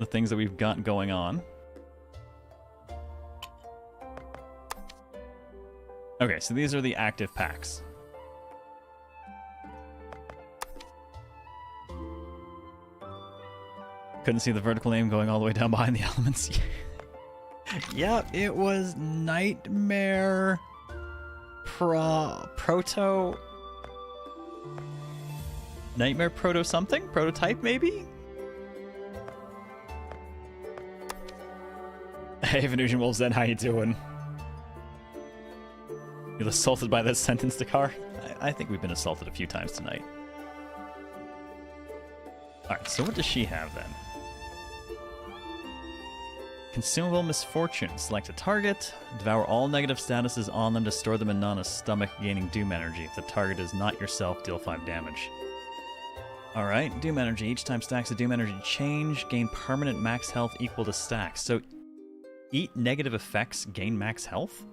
things that we've got going on. Okay, so these are the active packs. Couldn't see the vertical name going all the way down behind the elements. Yep, it was Nightmare Proto... Nightmare Proto something? Prototype, maybe? Hey, Venusian Wolves Den, how you doing? Feel assaulted by that sentence, Dakar? I think we've been assaulted a few times tonight. Alright, so what does she have then? Consumable Misfortune. Select a target. Devour all negative statuses on them to store them in Nana's stomach, gaining Doom Energy. If the target is not yourself, deal 5 damage. Alright, Doom Energy. Each time stacks of Doom Energy change, gain permanent max health equal to stacks. So, eat negative effects, gain max health?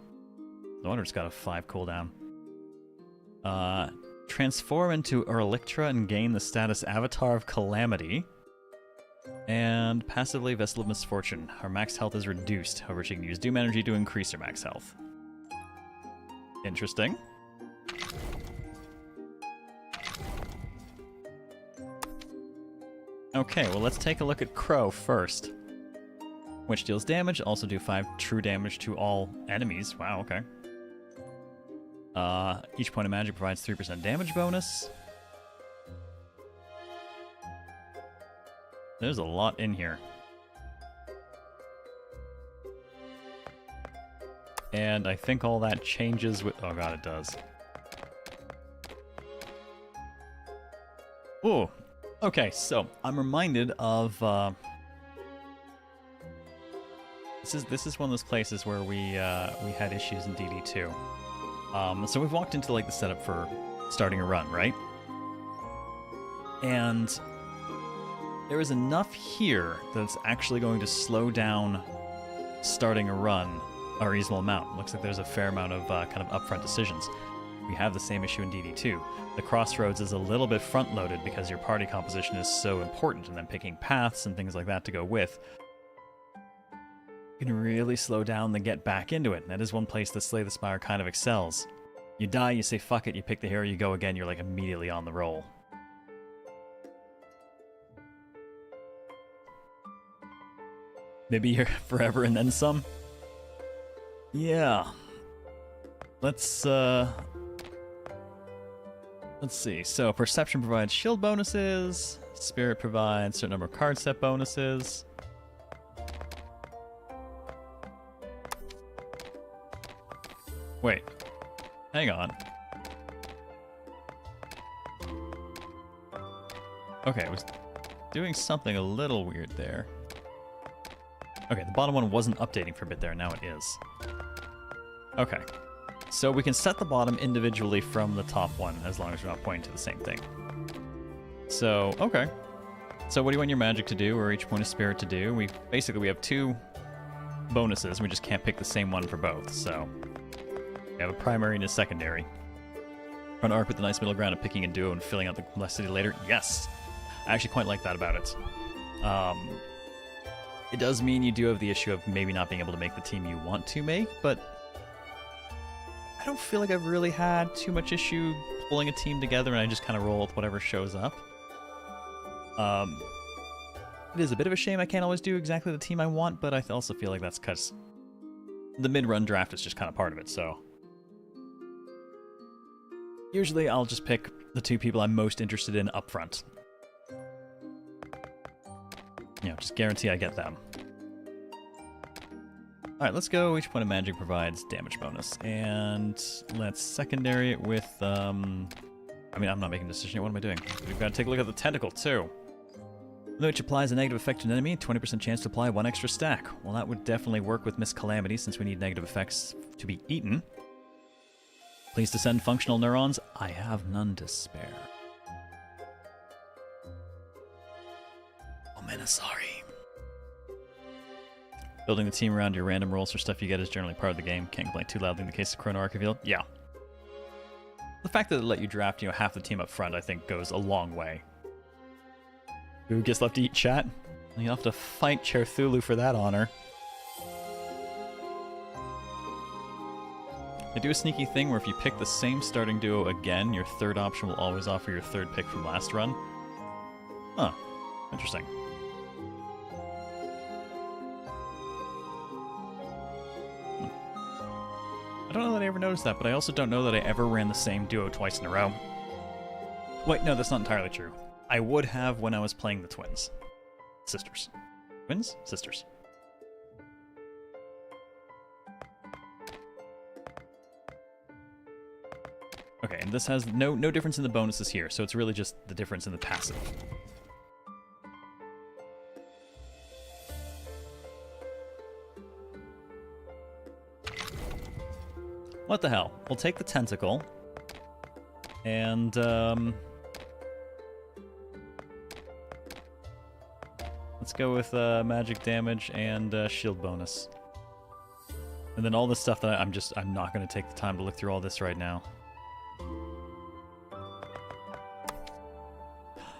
No wonder it's got a 5 cooldown. Transform into Electra and gain the status Avatar of Calamity. And passively Vessel of Misfortune. Her max health is reduced. However, she can use Doom Energy to increase her max health. Interesting. Okay, well let's take a look at Crow first. Which deals damage, also do 5 true damage to all enemies. Wow, okay. Each point of magic provides 3% damage bonus. There's a lot in here. And I think all that changes with... Oh god, it does. Ooh. Okay, so I'm reminded of... This is one of those places where we had issues in DD2. So we've walked into like the setup for starting a run, right? And there is enough here that it's actually going to slow down starting a run a reasonable amount. Looks like there's a fair amount of kind of upfront decisions. We have the same issue in DD2. The crossroads is a little bit front-loaded because your party composition is so important, and then picking paths and things like that to go with can really slow down the get back into it. And that is one place that Slay the Spire kind of excels. You die, you say fuck it, you pick the hero, you go again, you're like immediately on the roll. Maybe you're forever and then some? Yeah. Let's see. So Perception provides shield bonuses. Spirit provides a certain number of card set bonuses. Wait. Hang on. Okay, I was doing something a little weird there. Okay, the bottom one wasn't updating for a bit there, now it is. Okay. So we can set the bottom individually from the top one, as long as we're not pointing to the same thing. So, okay. So what do you want your magic to do, or each point of spirit to do? We have 2 bonuses, and we just can't pick the same one for both, so... We have a primary and a secondary. Run arc with a nice middle ground of picking a duo and filling out the complexity later. Yes! I actually quite like that about it. It does mean you do have the issue of maybe not being able to make the team you want to make, but I don't feel like I've really had too much issue pulling a team together, and I just kind of roll with whatever shows up. It is a bit of a shame I can't always do exactly the team I want, but I also feel like that's because the mid-run draft is just kind of part of it, so... Usually I'll just pick the 2 people I'm most interested in up front. You know, just guarantee I get them. Alright, let's go. Each point of magic provides damage bonus. And let's secondary it with, I mean, I'm not making a decision yet. What am I doing? We've got to take a look at the tentacle, too. Which applies a negative effect to an enemy, 20% chance to apply 1 extra stack. Well, that would definitely work with Miss Calamity, since we need negative effects to be eaten. Please descend functional neurons. I have none to spare. Omenasari. Building the team around your random rolls for stuff you get is generally part of the game. Can't complain too loudly in the case of Chrono Archival. Yeah. The fact that it let you draft, half the team up front, I think, goes a long way. Who gets left to eat, chat? You have to fight Cherthulu for that honor. They do a sneaky thing where if you pick the same starting duo again, your third option will always offer your third pick from last run. Huh. Interesting. I don't know that I ever noticed that, but I also don't know that I ever ran the same duo twice in a row. Wait, no, that's not entirely true. I would have when I was playing the twins. Sisters. Twins? Sisters. Okay, and this has no difference in the bonuses here, so it's really just the difference in the passive. What the hell? We'll take the tentacle, and let's go with magic damage and shield bonus. And then all this stuff that I'm not going to take the time to look through all this right now.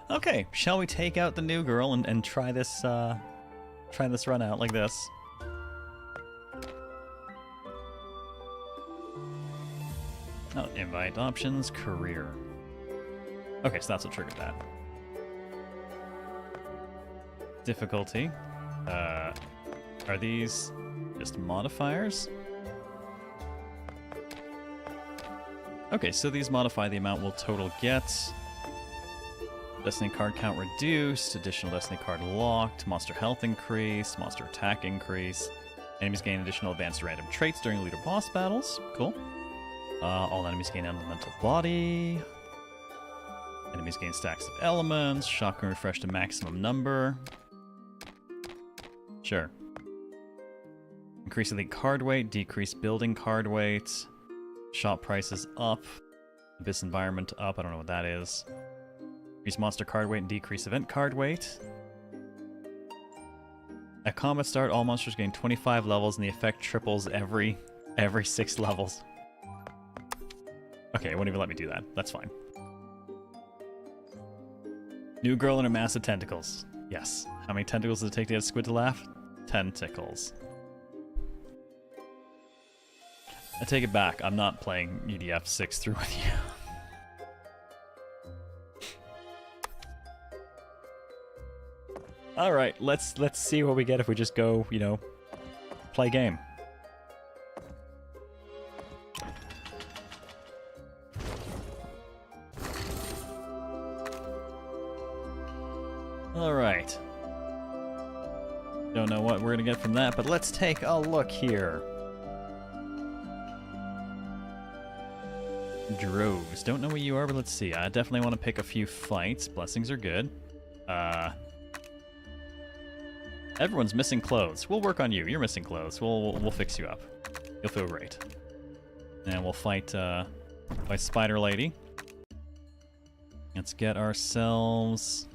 Okay, shall we take out the new girl and try this run out like this? Oh, invite options, career. Okay, so that's what triggered that. Difficulty. Are these just modifiers? Okay, so these modify the amount we'll total get. Destiny card count reduced, additional Destiny card locked, monster health increase, monster attack increase. Enemies gain additional advanced random traits during leader boss battles. Cool. All enemies gain elemental body. Enemies gain stacks of elements. Shotgun refresh to maximum number. Sure. Increase elite card weight, decrease building card weight. Shop prices up. Abyss environment up, I don't know what that is. Increase monster card weight and decrease event card weight. At combat start, all monsters gain 25 levels and the effect triples every 6 levels. Okay, it won't even let me do that. That's fine. New girl and her massive tentacles. Yes. How many tentacles does it take to get a squid to laugh? Tentacles. I take it back. I'm not playing EDF 6 through with you. Alright, let's see what we get if we just go, play game. Alright. Don't know what we're gonna get from that, but let's take a look here. Droves. Don't know what you are, but let's see. I definitely want to pick a few fights. Blessings are good. Everyone's missing clothes. We'll work on you. You're missing clothes. We'll fix you up. You'll feel great. And we'll fight Spider Lady. Let's get ourselves.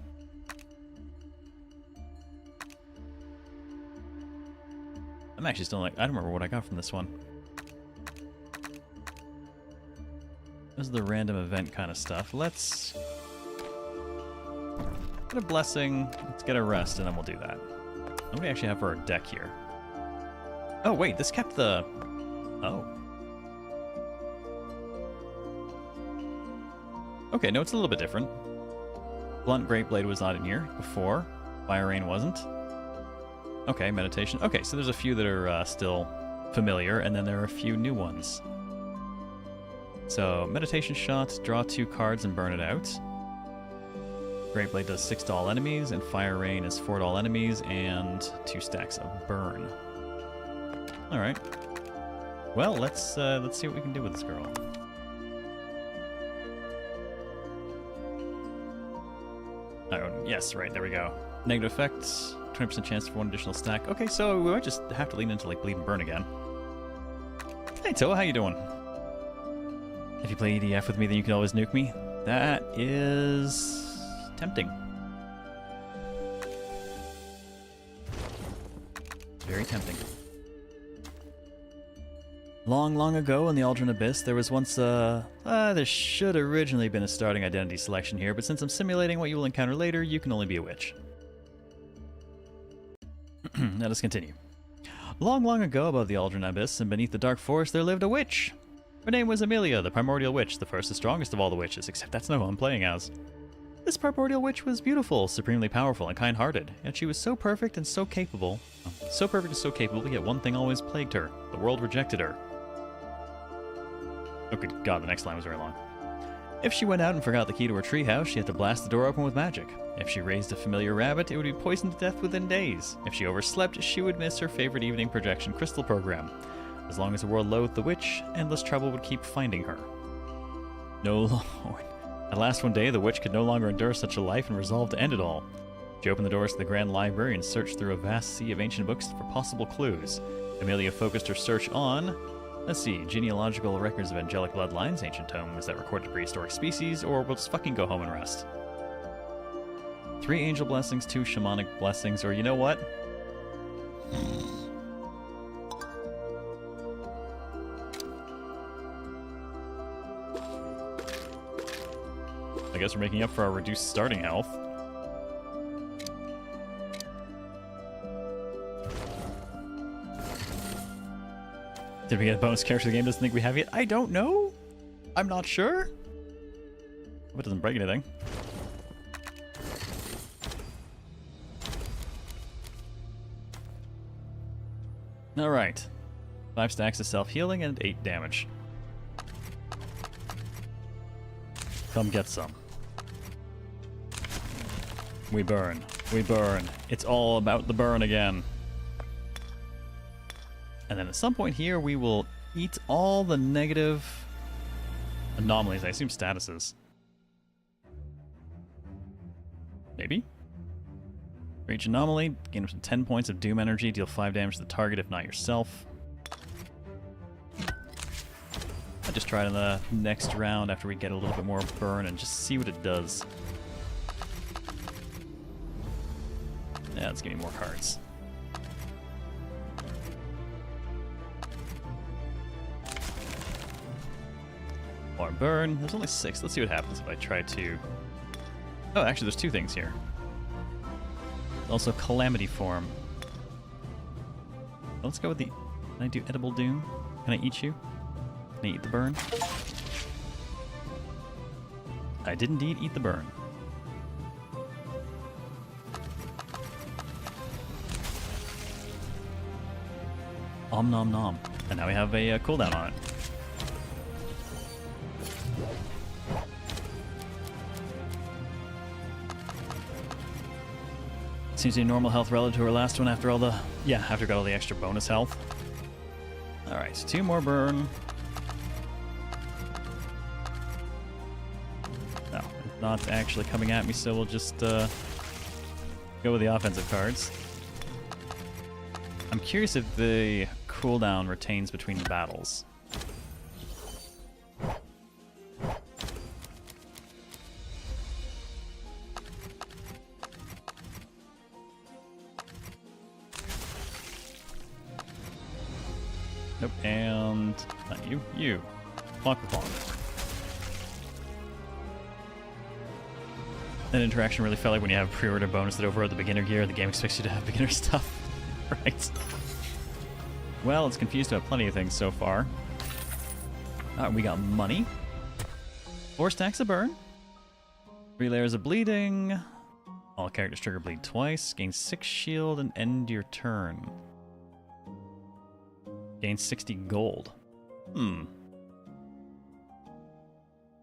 I'm actually still I don't remember what I got from this one. This is the random event kind of stuff. Let's get a blessing. Let's get a rest, and then we'll do that. What do we actually have for our deck here? Oh, wait, this kept the... Oh. Okay, no, it's a little bit different. Blunt Great Blade was not in here before. Fire Rain wasn't. Okay, meditation. Okay, so there's a few that are still familiar, and then there are a few new ones. So, meditation shot, draw 2 cards and burn it out. Great Blade does 6 to all enemies, and Fire Rain is 4 to all enemies, and 2 stacks of burn. All right. Well, let's see what we can do with this girl. Oh, yes, right, there we go. Negative effects, 20% chance for one additional stack. Okay, so we might just have to lean into like bleed and burn again. Hey Toa, how you doing? If you play EDF with me, then you can always nuke me. That is tempting. Very tempting. Long, long ago in the Aldrin Abyss, there was once there should originally been a starting identity selection here, but since I'm simulating what you will encounter later, you can only be a witch. Now let's continue. Long, long ago above the Aldrin Abyss and beneath the dark forest, there lived a witch. Her name was Amelia, the primordial witch, the first and strongest of all the witches, except that's not who I'm playing as. This primordial witch was beautiful, supremely powerful, and kind-hearted, yet she was so perfect and so capable. Yet one thing always plagued her. The world rejected her. Oh good god, the next line was very long. If she went out and forgot the key to her treehouse, she had to blast the door open with magic. If she raised a familiar rabbit, it would be poisoned to death within days. If she overslept, she would miss her favorite evening projection crystal program. As long as the world loathed the witch, endless trouble would keep finding her. No lord. At last one day, the witch could no longer endure such a life and resolved to end it all. She opened the doors to the Grand Library and searched through a vast sea of ancient books for possible clues. Amelia focused her search on, let's see, genealogical records of angelic bloodlines, ancient tomes that recorded prehistoric species, or we'll just fucking go home and rest. 3 angel blessings, 2 shamanic blessings, or you know what? I guess we're making up for our reduced starting health. Did we get a bonus character the game doesn't think we have yet? I don't know. I'm not sure. Hope it doesn't break anything. Alright. 5 stacks of self-healing and 8 damage. Come get some. We burn. We burn. It's all about the burn again. And then at some point here, we will eat all the negative anomalies. I assume statuses. Maybe? For each anomaly, gain up to 10 points of doom energy, deal 5 damage to the target if not yourself. I'll just try it in the next round after we get a little bit more burn and just see what it does. Yeah, let's give me more cards. More burn. There's only 6. Let's see what happens if I try to... Oh, actually, there's 2 things here. Also, Calamity Form. Let's go with the... Can I do Edible Doom? Can I eat you? Can I eat the burn? I did indeed eat the burn. Om nom nom. And now we have a cooldown on it. Seems to be normal health relative to her last one after all the... Yeah, after we got all the extra bonus health. Alright, 2 more burn. No, it's not actually coming at me, so we'll just go with the offensive cards. I'm curious if the cooldown retains between battles. Nope, and not you. You. Clock the clock. That interaction really felt like when you have a pre-order bonus that overrode the beginner gear, the game expects you to have beginner stuff. Right. Well, it's confused to have plenty of things so far. We got money. 4 stacks of burn. 3 layers of bleeding. All characters trigger bleed twice. Gain 6 shield and end your turn. Gain 60 gold.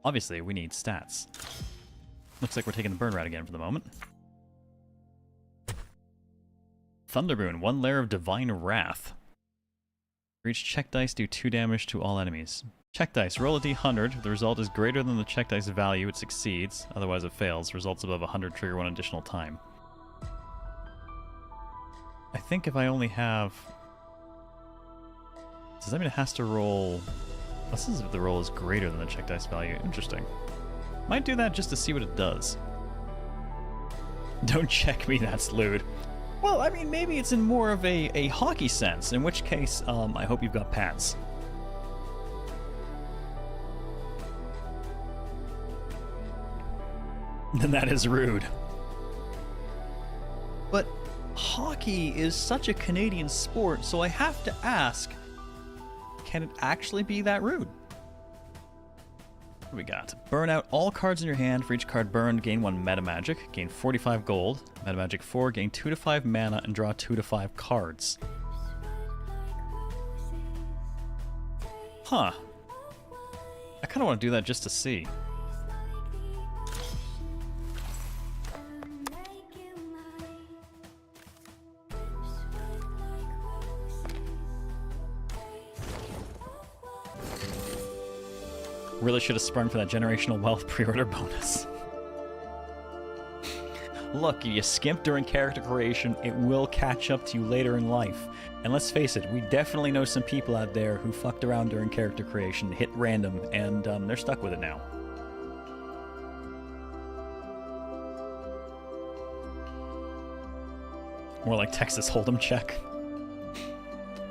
Obviously, we need stats. Looks like we're taking the burn route again for the moment. Thunderboon, 1 layer of Divine Wrath. For each check dice, do 2 damage to all enemies. Check dice. Roll a d100. If the result is greater than the check dice value, it succeeds. Otherwise, it fails. Results above 100 trigger 1 additional time. I think if I only have... Does that mean it has to roll... This is if the roll is greater than the check dice value. Interesting. Might do that just to see what it does. Don't check me, that's lewd. Well, I mean, maybe it's in more of a hockey sense, in which case, I hope you've got pads. Then that is rude. But hockey is such a Canadian sport, so I have to ask, can it actually be that rude? What do we got? Burn out all cards in your hand. For each card burned, gain 1 meta magic, gain 45 gold. Meta magic 4, gain 2 to 5 mana, and draw 2 to 5 cards. Huh. I kind of want to do that just to see. Really should have sprung for that generational wealth pre-order bonus. Look, you skimp during character creation, it will catch up to you later in life. And let's face it, we definitely know some people out there who fucked around during character creation, hit random, and they're stuck with it now. More like Texas Hold'em check.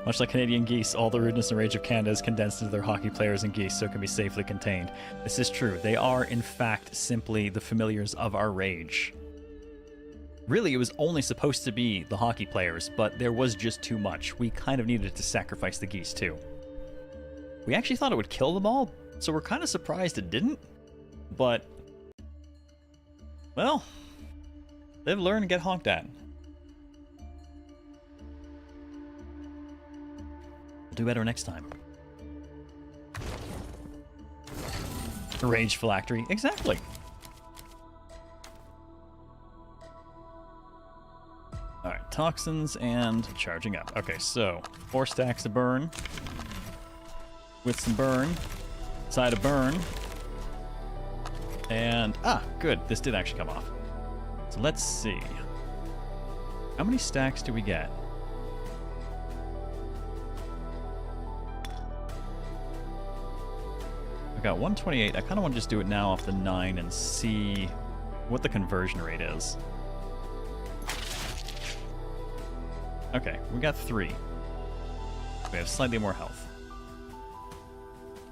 Much like Canadian geese, all the rudeness and rage of Canada is condensed into their hockey players and geese so it can be safely contained. This is true. They are, in fact, simply the familiars of our rage. Really, it was only supposed to be the hockey players, but there was just too much. We kind of needed to sacrifice the geese, too. We actually thought it would kill them all, so we're kind of surprised it didn't. But, well, live, learn, and get honked at. We'll do better next time. Rage phylactery. Exactly. Alright, toxins and charging up. Okay, so 4 stacks to burn. With some burn. Side of burn. And, good. This did actually come off. So let's see. How many stacks do we get? I've got 128. I kind of want to just do it now off the 9 and see what the conversion rate is. Okay, we got 3. We have slightly more health.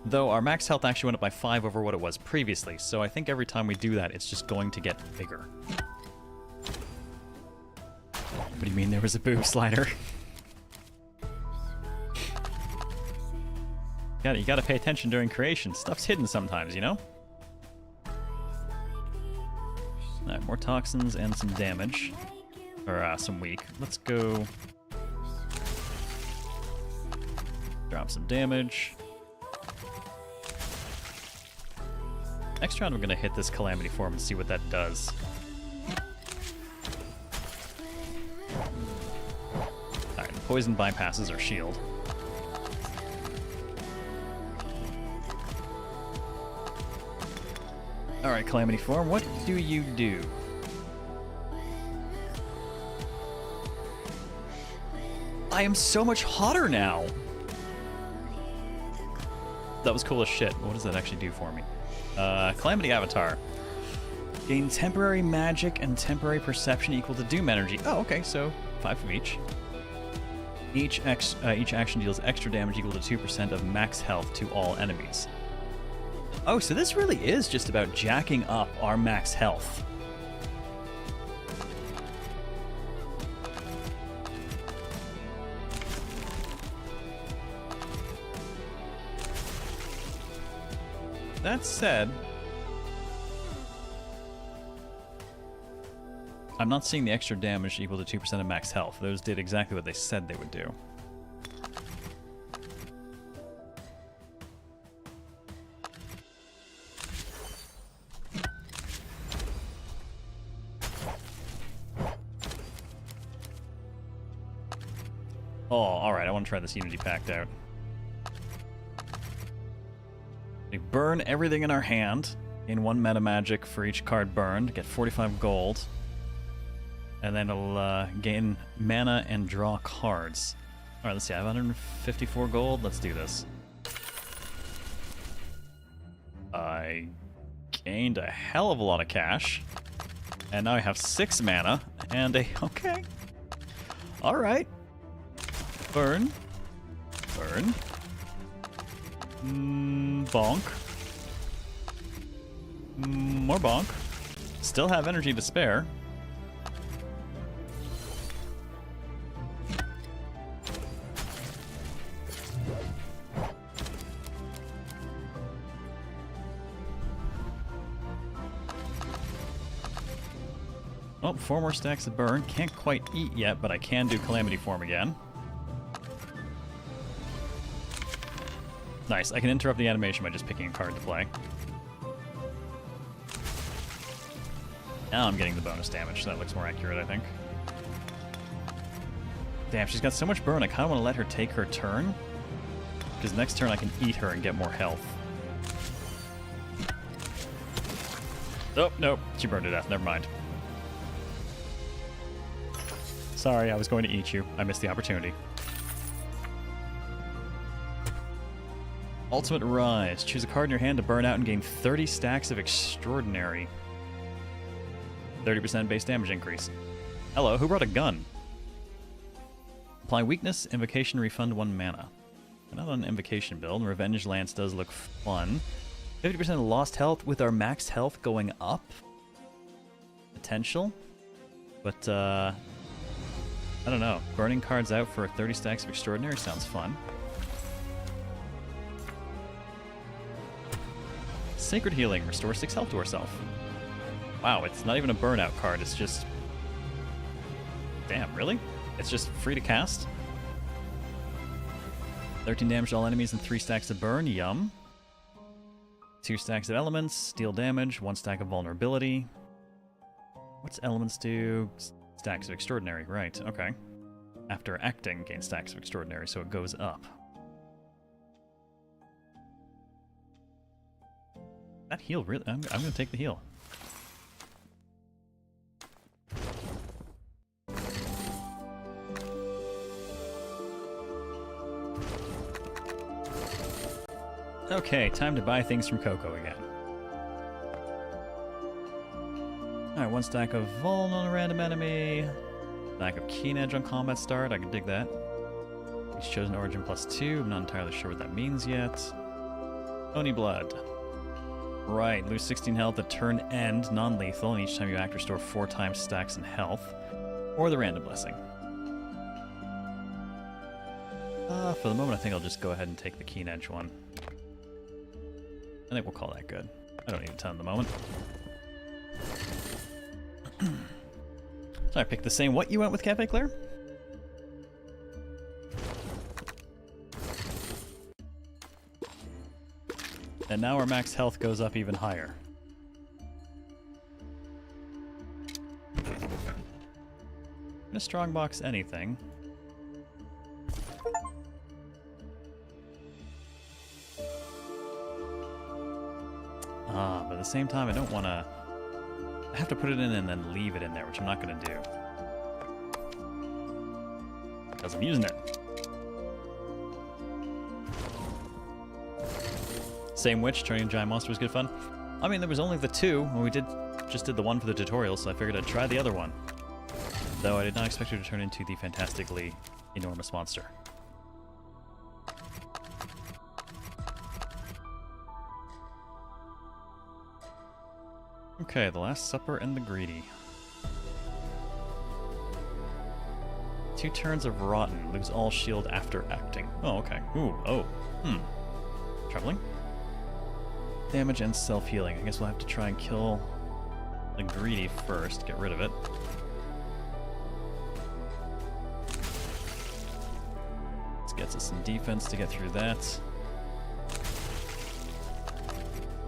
Though our max health actually went up by 5 over what it was previously, so I think every time we do that, it's just going to get bigger. What do you mean there was a boob slider? You gotta pay attention during creation. Stuff's hidden sometimes, you know? Alright, more toxins and some damage. Or, some weak. Let's go... Drop some damage. Next round I'm gonna hit this Calamity Form and see what that does. Alright, poison bypasses our shield. Alright, Calamity Form, what do you do? I am so much hotter now! That was cool as shit. What does that actually do for me? Calamity Avatar. Gain temporary magic and temporary perception equal to doom energy. Oh, okay, so 5 of each. Each action deals extra damage equal to 2% of max health to all enemies. Oh, so this really is just about jacking up our max health. That said, I'm not seeing the extra damage equal to 2% of max health. Those did exactly what they said they would do. Oh, alright, I want to try this Unity Pact out. We burn everything in our hand. Gain 1 meta magic for each card burned. Get 45 gold. And then it'll gain mana and draw cards. Alright, let's see. I have 154 gold. Let's do this. I gained a hell of a lot of cash. And now I have 6 mana and a... Okay. Alright. Burn. Burn. Bonk. More bonk. Still have energy to spare. Oh, 4 more stacks of burn. Can't quite eat yet, but I can do Calamity Form again. Nice. I can interrupt the animation by just picking a card to play. Now I'm getting the bonus damage, so that looks more accurate, I think. Damn, she's got so much burn, I kind of want to let her take her turn. Because next turn I can eat her and get more health. Oh, no. She burned to death. Never mind. Sorry, I was going to eat you. I missed the opportunity. Ultimate Rise. Choose a card in your hand to burn out and gain 30 stacks of Extraordinary. 30% base damage increase. Hello, who brought a gun? Apply weakness, invocation, refund 1 mana. We're not on an invocation build. Revenge Lance does look fun. 50% lost health with our max health going up. Potential. But, I don't know. Burning cards out for 30 stacks of Extraordinary sounds fun. Sacred Healing. Restore 6 health to herself. Wow, it's not even a burnout card. It's just... Damn, really? It's just free to cast? 13 damage to all enemies and 3 stacks of burn. Yum. 2 stacks of elements. Steal damage. 1 stack of vulnerability. What's elements do? Stacks of Extraordinary. Right, okay. After acting, gain stacks of Extraordinary, so it goes up. That heal really... I'm going to take the heal. Okay, time to buy things from Coco again. Alright, 1 stack of Vuln on a random enemy. Stack of Keen Edge on combat start. I can dig that. Each chosen origin +2. I'm not entirely sure what that means yet. Oni Blood. Right, lose 16 health at turn end, non-lethal, and each time you act, restore 4 times stacks in health. Or the Random Blessing. For the moment, I think I'll just go ahead and take the Keen Edge one. I think we'll call that good. I don't need a ton at the moment. So I picked the same. What you went with, Cafe Claire? And now our max health goes up even higher. I'm gonna strongbox anything. But at the same time, I don't want to... I have to put it in and then leave it in there, which I'm not going to do. Because I'm using it. Same Witch, turning Giant Monster was good fun. I mean, there was only the 2, and we just did the one for the tutorial, so I figured I'd try the other one. Though I did not expect her to turn into the fantastically enormous monster. Okay, the Last Supper and the Greedy. 2 turns of Rotten. Lose all shield after acting. Oh, okay. Ooh, oh. Troubling. Damage and self-healing. I guess we'll have to try and kill the Greedy first. Get rid of it. This gets us some defense to get through that.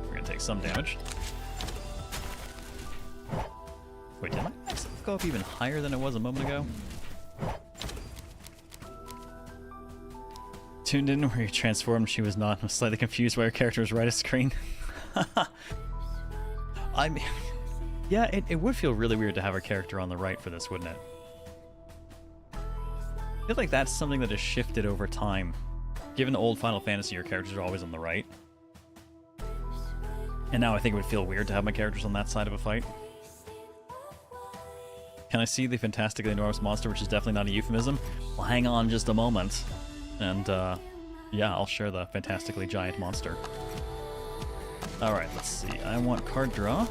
We're gonna take some damage. Wait, did my max health go up even higher than it was a moment ago? tuned in where you transformed, she was not. I was slightly confused why her character was right of screen. I mean, yeah, it would feel really weird to have her character on the right for this, wouldn't it? I feel like that's something that has shifted over time. Given old Final Fantasy, your characters are always on the right. And now I think it would feel weird to have my characters on that side of a fight. Can I see the fantastically enormous monster, which is definitely not a euphemism? Well, hang on just a moment. And, yeah, I'll share the fantastically giant monster. Alright, let's see. I want card draw.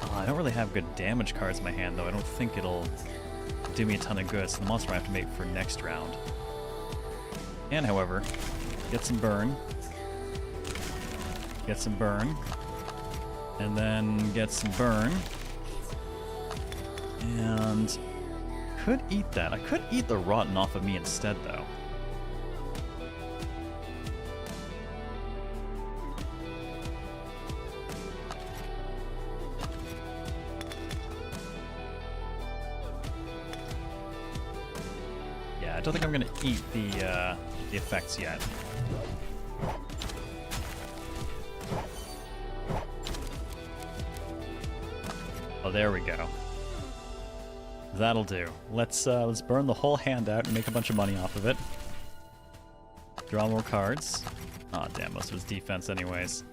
Oh, I don't really have good damage cards in my hand, though. I don't think it'll do me a ton of good, so the monster I have to make for next round. And, however, get some burn. Get some burn. And then get some burn. And could eat that. I could eat the rotten off of me instead, though. Yeah, I don't think I'm gonna eat the effects yet. Oh, there we go. That'll do. Let's burn the whole hand out and make a bunch of money off of it. Draw more cards. Aw, oh, damn, most of it's defense anyways.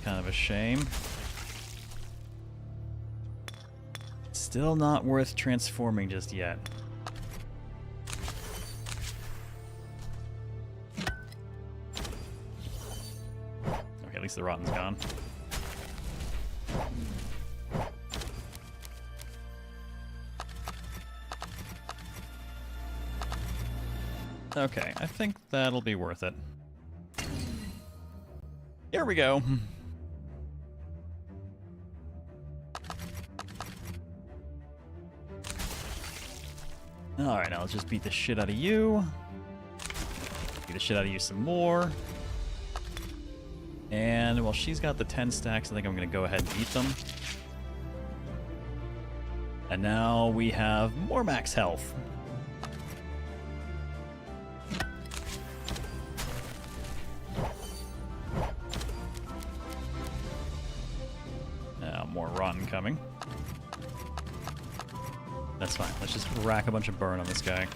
Kind of a shame. Still not worth transforming just yet. Okay, at least the rotten's gone. Okay, I think that'll be worth it. Here we go. Alright, now let's just beat the shit out of you. Beat the shit out of you some more. And while she's got the 10 stacks, I think I'm going to go ahead and beat them. And now we have more max health. Now, more rotten coming. That's fine. Let's just rack a bunch of burn on this guy.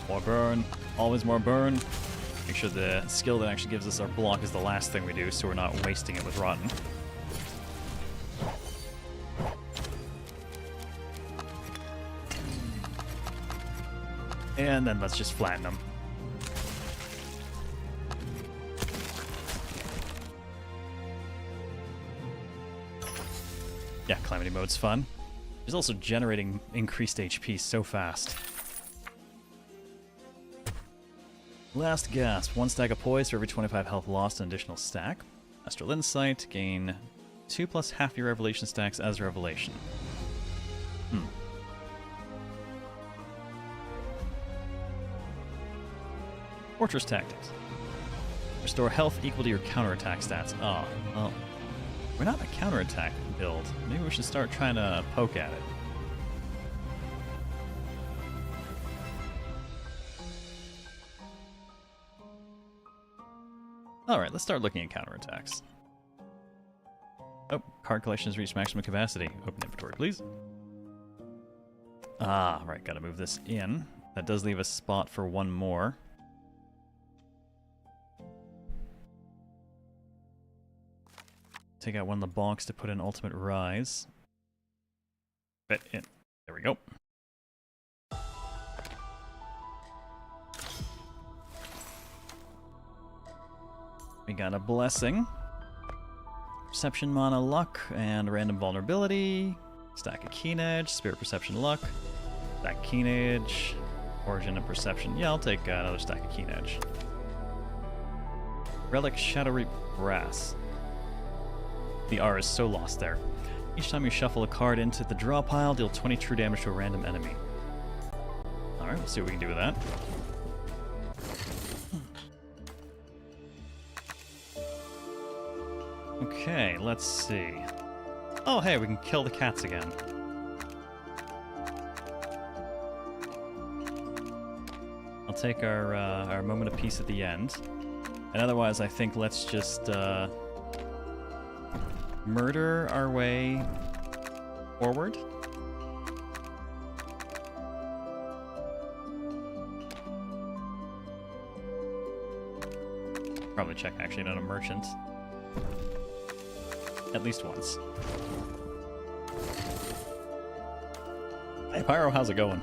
More burn. Always more burn. Make sure the skill that actually gives us our block is the last thing we do, so we're not wasting it with rotten. And then let's just flatten them. Yeah, Calamity Mode's fun. It's also generating increased HP so fast. Last gasp. 1 stack of poise for every 25 health lost, an additional stack. Astral Insight. Gain 2 plus half your revelation stacks as revelation. Fortress Tactics. Restore health equal to your counterattack stats. Oh, well, we're not a counterattack build. Maybe we should start trying to poke at it. Alright, let's start looking at counterattacks. Oh, card collection has reached maximum capacity. Open inventory, please. Ah, right, gotta move this in. That does leave a spot for one more. Take out one of the bonks to put in Ultimate Rise. Fit in. There we go. We got a Blessing. Perception Mana Luck and Random Vulnerability. Stack of Keen Edge, Spirit Perception Luck. Stack Keen Edge. Origin and Perception. Yeah, I'll take another stack of Keen Edge. Relic Shadow Reap Brass. The R is so lost there. Each time you shuffle a card into the draw pile, deal 20 true damage to a random enemy. Alright, we'll see what we can do with that. Okay, let's see. Oh, hey, we can kill the cats again. I'll take our moment of peace at the end. And otherwise, I think let's just murder our way forward. Probably check actually on a merchant. At least once. Hey Pyro, how's it going?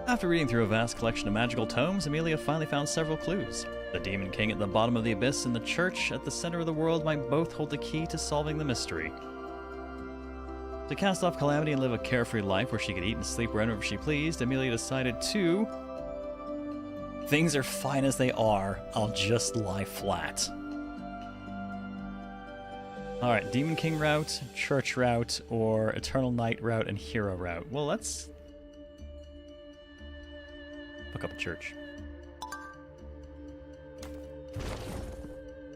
After reading through a vast collection of magical tomes, Amelia finally found several clues. The Demon King at the bottom of the abyss and the church at the center of the world might both hold the key to solving the mystery. To cast off calamity and live a carefree life where she could eat and sleep wherever she pleased, Amelia decided to... Things are fine as they are. I'll just lie flat. Alright, Demon King route, Church route, or Eternal Knight route and Hero route. Well, let's... look up a church.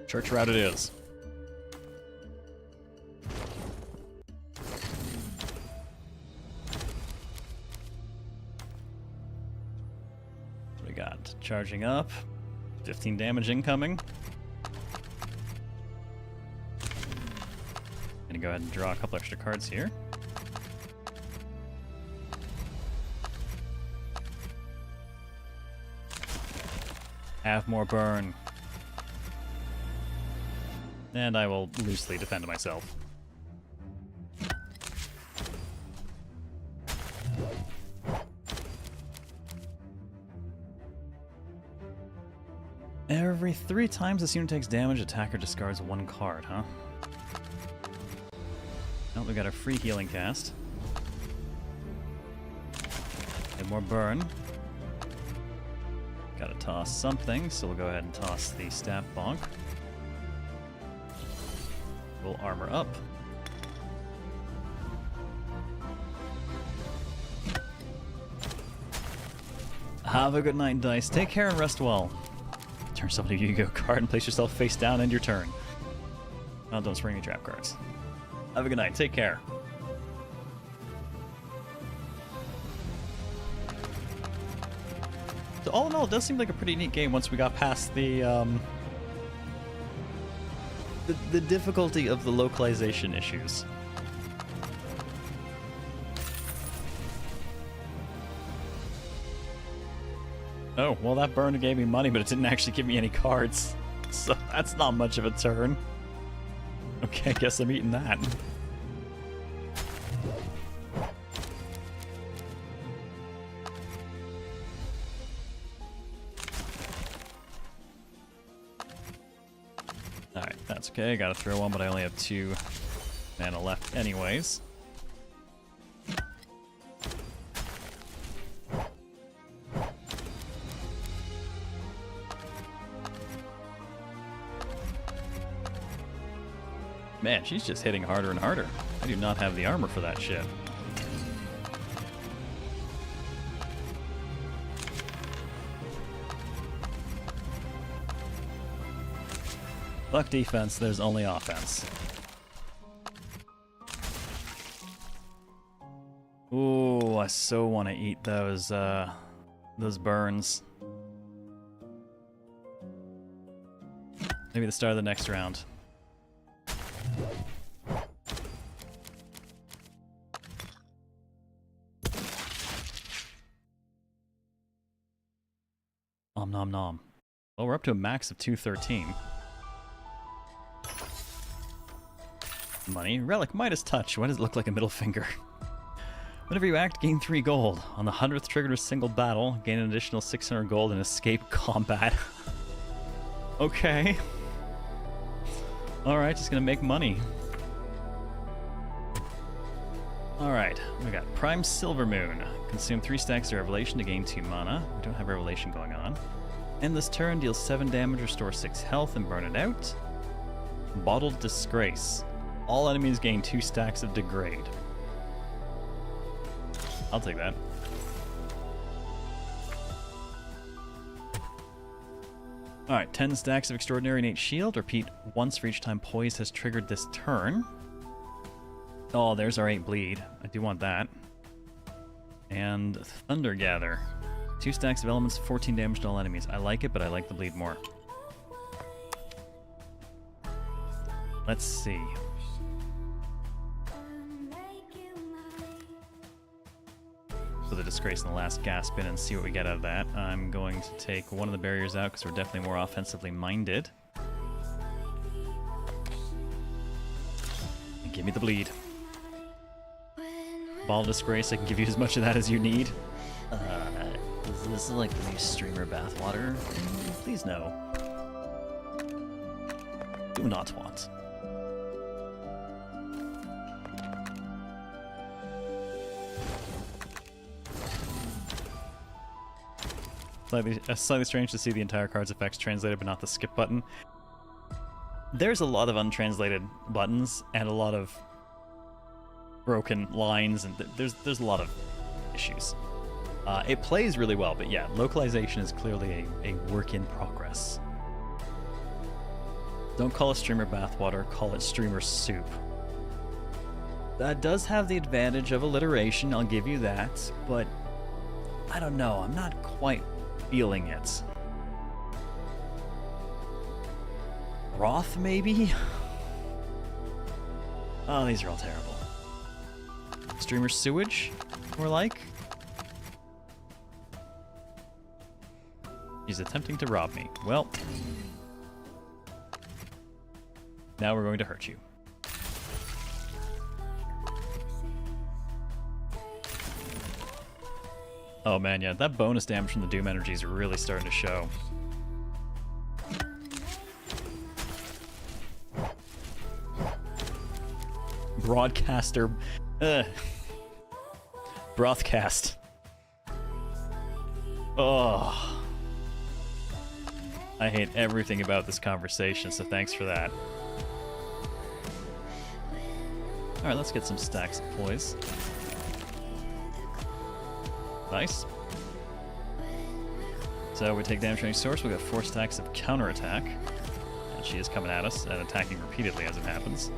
Church route it is. What we got? Charging up. 15 damage incoming. Gonna go ahead and draw a couple extra cards here. Have more burn. And I will loosely defend myself. Every 3 times this unit takes damage, attacker discards 1 card, huh? Oh, we got a free healing cast. And more burn. Gotta toss something, so we'll go ahead and toss the staff bonk. We'll armor up. Have a good night, dice. Take care and rest well. Turn somebody to Yu-Gi-Oh card and place yourself face down, end your turn. Oh, don't spring any trap cards. Have a good night. Take care. So all in all, it does seem like a pretty neat game once we got past the difficulty of the localization issues. Oh, well that burn gave me money, but it didn't actually give me any cards. So that's not much of a turn. Okay, I guess I'm eating that. Alright, that's okay. I gotta throw one, but I only have 2 mana left anyways. Man, she's just hitting harder and harder. I do not have the armor for that shit. Fuck defense, there's only offense. Ooh, I so want to eat those burns. Maybe the start of the next round. Om nom nom. Well, we're up to a max of 213. Money. Relic Midas Touch. Why does it look like a middle finger? Whenever you act, gain 3 gold. On the 100th triggered a single battle, gain an additional 600 gold and escape combat. Okay. Alright, just gonna make money. Alright, we got Prime Silver Moon. Consume 3 stacks of Revelation to gain 2 mana. We don't have Revelation going on. End this turn, deal 7 damage, restore 6 health, and burn it out. Bottled Disgrace. All enemies gain 2 stacks of Degrade. I'll take that. Alright, 10 stacks of Extraordinary Innate Shield. Repeat once for each time Poise has triggered this turn. Oh, there's our 8 bleed. I do want that. And Thunder Gather. 2 stacks of elements, 14 damage to all enemies. I like it, but I like the bleed more. Let's see. So the Disgrace in the last gasp in and see what we get out of that. I'm going to take one of the barriers out because we're definitely more offensively minded. And give me the bleed. Ball of Disgrace, I can give you as much of that as you need. Is this like the new streamer bathwater? Please no. Do not want. Slightly strange to see the entire card's effects translated but not the skip button. There's a lot of untranslated buttons and a lot of broken lines, and there's a lot of issues. It plays really well, but yeah, localization is clearly a work in progress. Don't call it streamer bathwater, call it streamer soup. That does have the advantage of alliteration, I'll give you that, but I don't know, I'm not quite feeling it. Broth, maybe? Oh, these are all terrible. Streamer sewage, more like? He's attempting to rob me. Well, now we're going to hurt you. Oh man, yeah, that bonus damage from the Doom energy is really starting to show. Broadcaster. Brothcast. Oh. I hate everything about this conversation, so thanks for that. Alright, let's get some stacks of poise. Nice. So we take damage from any source, we got 4 stacks of counterattack. And she is coming at us and attacking repeatedly as it happens.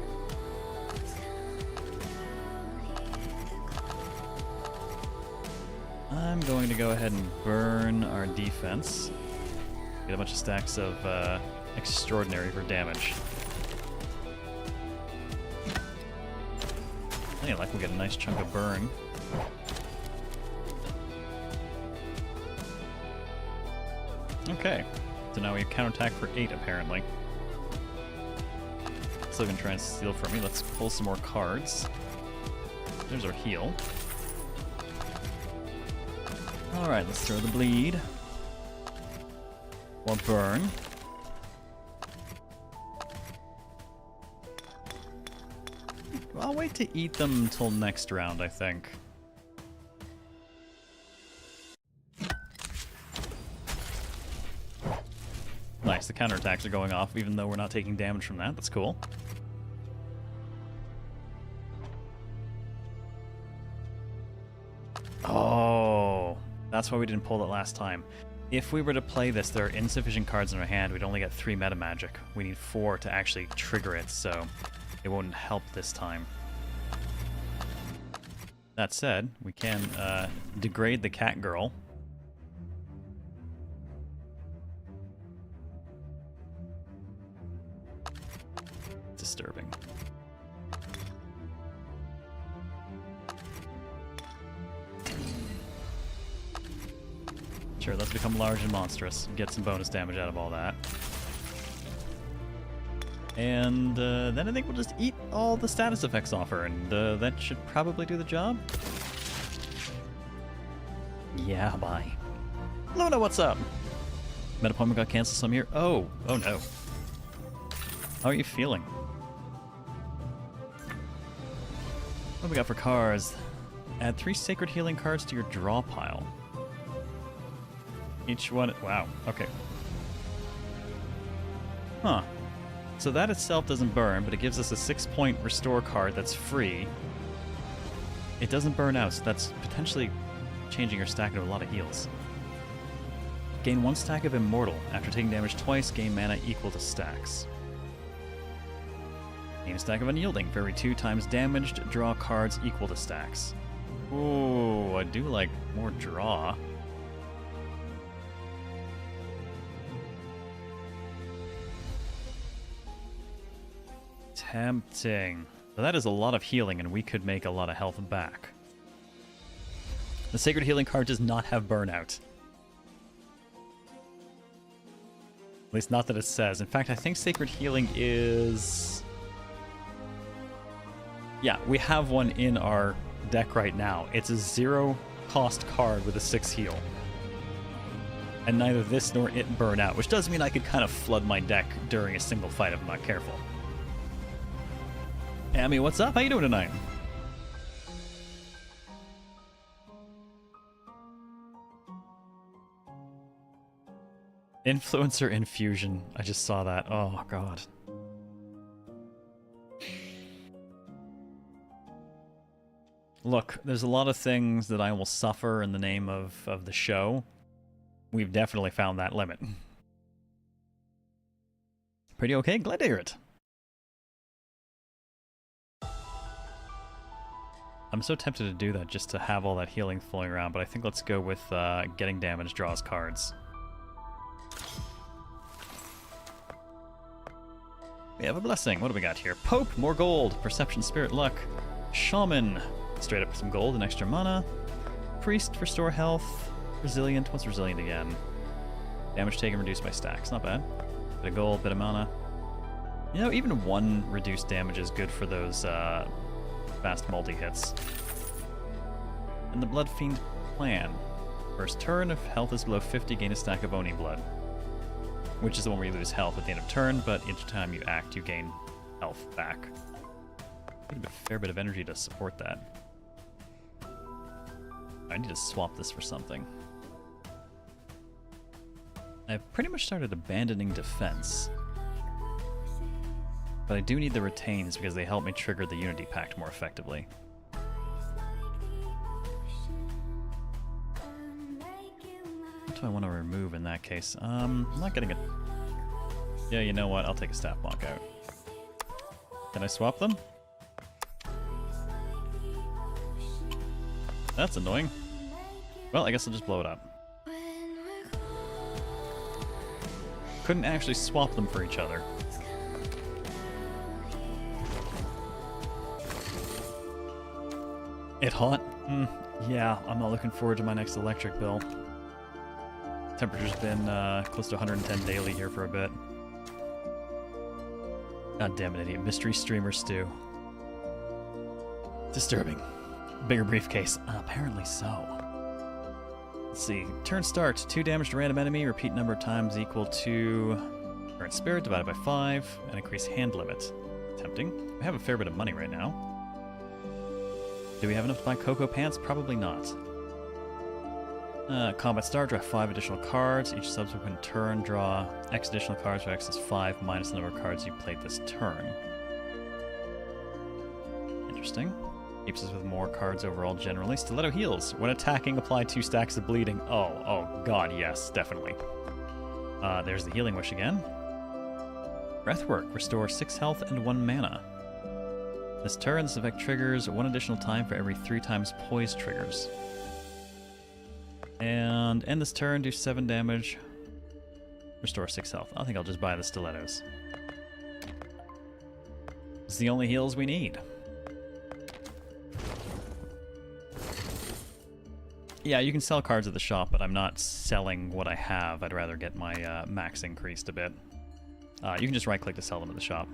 I'm going to go ahead and burn our defense. Get a bunch of stacks of extraordinary for damage. I think we'll get a nice chunk of burn. Okay, so now we have counterattack for 8 apparently. Still gonna try and steal from me. Let's pull some more cards. There's our heal. Alright, let's throw the bleed. Or burn. I'll wait to eat them until next round, I think. Nice, the counterattacks are going off even though we're not taking damage from that. That's cool. Oh, that's why we didn't pull it last time. If we were to play this, there are insufficient cards in our hand. We'd only get 3 meta magic. We need 4 to actually trigger it, so it won't help this time. That said, we can degrade the cat girl. Disturbing. Sure, let's become large and monstrous. Get some bonus damage out of all that. And then I think we'll just eat all the status effects off her, and that should probably do the job. Yeah, bye. Luna, what's up? Med appointment got canceled some year. Oh no. How are you feeling? What do we got for cards? Add 3 sacred healing cards to your draw pile. Each one... Wow, okay. Huh. So that itself doesn't burn, but it gives us a 6-point restore card that's free. It doesn't burn out, so that's potentially changing your stack into a lot of heals. Gain 1 stack of Immortal. After taking damage twice, gain mana equal to stacks. Gain a stack of Unyielding. For every 2 times damaged, draw cards equal to stacks. Ooh, I do like more draw. Tempting. So that is a lot of healing, and we could make a lot of health back. The Sacred Healing card does not have burnout. At least not that it says. In fact, I think Sacred Healing is... Yeah, we have one in our deck right now. It's a 0-cost card with a 6 heal. And neither this nor it burn out, which does mean I could kind of flood my deck during a single fight if I'm not careful. Amy, what's up? How you doing tonight? Influencer Infusion. I just saw that. Oh, God. Look, there's a lot of things that I will suffer in the name of the show. We've definitely found that limit. Pretty okay? Glad to hear it. I'm so tempted to do that just to have all that healing flowing around, but I think let's go with getting damage draws cards. We have a blessing. What do we got here? Pope, more gold. Perception, spirit, luck. Shaman, straight up some gold and extra mana. Priest, restore health. Resilient, what's resilient again? Damage taken reduced by stacks, not bad. Bit of gold, bit of mana. You know, even 1 reduced damage is good for those fast multi-hits. And the Blood Fiend plan. First turn, if health is below 50, gain a stack of Oni Blood. Which is the one where you lose health at the end of turn, but each time you act, you gain health back. Need a fair bit of energy to support that. I need to swap this for something. I've pretty much started abandoning defense. But I do need the retains because they help me trigger the Unity Pact more effectively. What do I want to remove in that case? I'm not getting a... Yeah, you know what? I'll take a Staff Block out. Can I swap them? That's annoying. Well, I guess I'll just blow it up. Couldn't actually swap them for each other. It hot? Yeah, I'm not looking forward to my next electric bill. Temperature's been close to 110 daily here for a bit. God damn it, idiot. Mystery streamer stew. Disturbing. Bigger briefcase. Apparently so. Let's see. Turn start. 2 damage to random enemy. Repeat number of times equal to current spirit divided by 5. And increase hand limit. Tempting. We have a fair bit of money right now. Do we have enough to buy Cocoa Pants? Probably not. Combat start, draw 5 additional cards. Each subsequent turn, draw X additional cards for X is 5 minus the number of cards you played this turn. Interesting. Keeps us with more cards overall generally. Stiletto heals. When attacking, apply 2 stacks of bleeding. Oh god, yes, definitely. There's the Healing Wish again. Breathwork. Restore 6 health and 1 mana. This turn, this effect triggers 1 additional time for every 3 times poise triggers. And end this turn, do 7 damage. Restore 6 health. I think I'll just buy the stilettos. It's the only heals we need. Yeah, you can sell cards at the shop, but I'm not selling what I have. I'd rather get my max increased a bit. You can just right-click to sell them at the shop.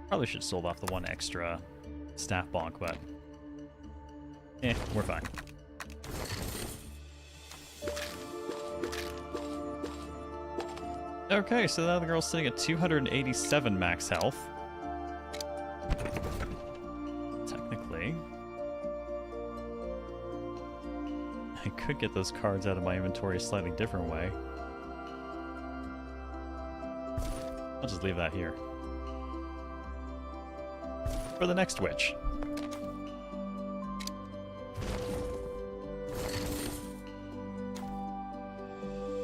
Probably should have sold off the 1 extra staff bonk, but... we're fine. Okay, so now the girl's sitting at 287 max health. Technically. I could get those cards out of my inventory a slightly different way. I'll just leave that here. for the next witch.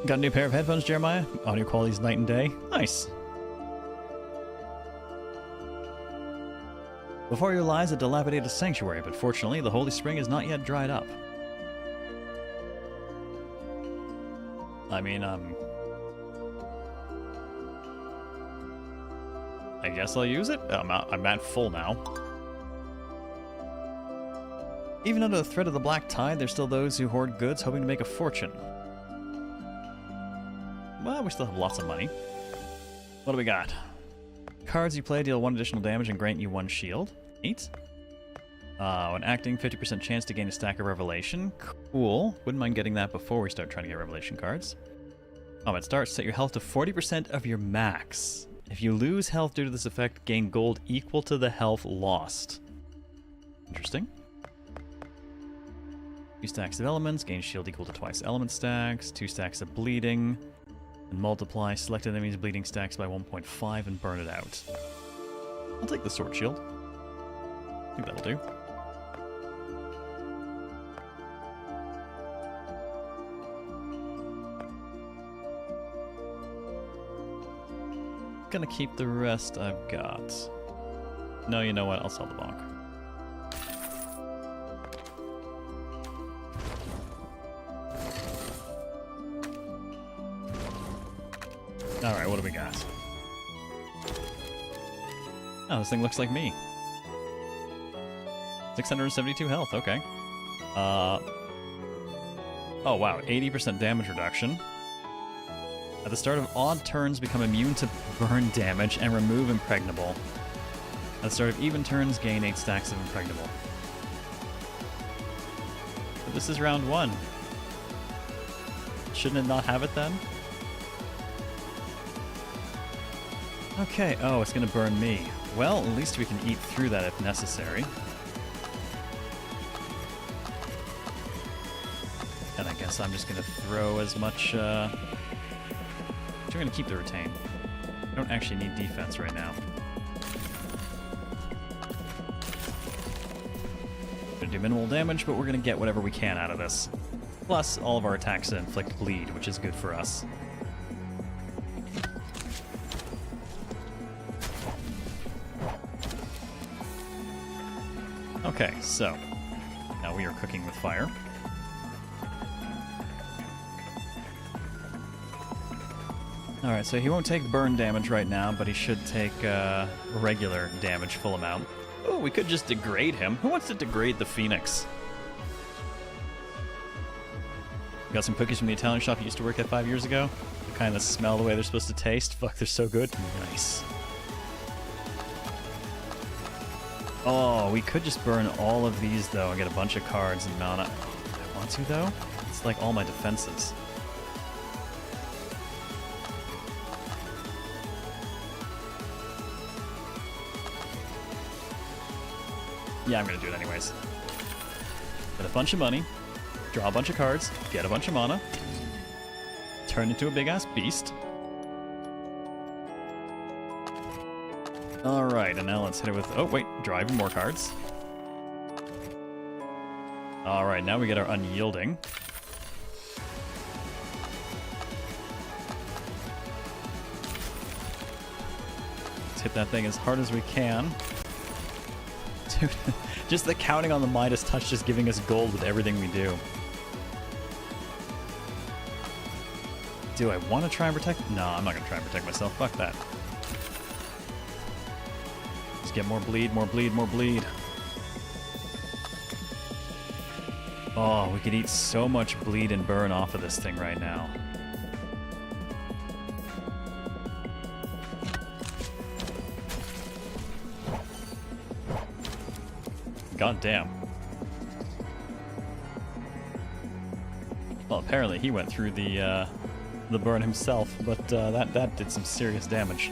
Got a new pair of headphones, Jeremiah. Audio quality's night and day. Nice. Before you lies a dilapidated sanctuary, but fortunately the holy spring is not yet dried up. I mean, I guess I'll use it. I'm at full now. Even under the threat of the black tide, there's still those who hoard goods hoping to make a fortune. Well, we still have lots of money. What do we got? Cards you play deal 1 additional damage and grant you 1 shield. Neat. When acting, 50% chance to gain a stack of Revelation. Cool. Wouldn't mind getting that before we start trying to get Revelation cards. At start, set your health to 40% of your max. If you lose health due to this effect, gain gold equal to the health lost. Interesting. 2 stacks of elements, gain shield equal to twice element stacks. 2 stacks of bleeding. And multiply selected enemies' bleeding stacks by 1.5 and burn it out. I'll take the sword shield. I think that'll do. Gonna keep the rest I've got. No, you know what? I'll sell the bonk. Alright, what do we got? Oh, this thing looks like me. 672 health, okay. Oh wow, 80% damage reduction. At the start of odd turns, become immune to burn damage and remove impregnable. At the start of even turns, gain 8 stacks of impregnable. But this is round 1. Shouldn't it not have it then? Okay, oh, it's gonna burn me. Well, at least we can eat through that if necessary. And I guess I'm just gonna throw as much, we're gonna keep the retain. I don't actually need defense right now. Gonna do minimal damage, but we're gonna get whatever we can out of this. Plus, all of our attacks inflict bleed, which is good for us. Okay, so now we are cooking with fire. Alright, so he won't take burn damage right now, but he should take regular damage full amount. Oh, we could just degrade him. Who wants to degrade the Phoenix? Got some cookies from the Italian shop you used to work at 5 years ago? They kind of smell the way they're supposed to taste. Fuck, they're so good. Nice. Oh, we could just burn all of these, though, and get a bunch of cards and mana. I want to, though? It's like all my defenses. Yeah, I'm gonna do it anyways. Get a bunch of money, draw a bunch of cards, get a bunch of mana, turn into a big-ass beast. Alright, and now let's hit it with... Oh, wait, draw even more cards. Alright, now we get our unyielding. Let's hit that thing as hard as we can. Dude, just the counting on the Midas touch just giving us gold with everything we do. Do I want to try and protect? No, I'm not going to try and protect myself. Fuck that. Just get more bleed, more bleed, more bleed. Oh, we could eat so much bleed and burn off of this thing right now. God damn. Well, apparently he went through the burn himself, but that did some serious damage.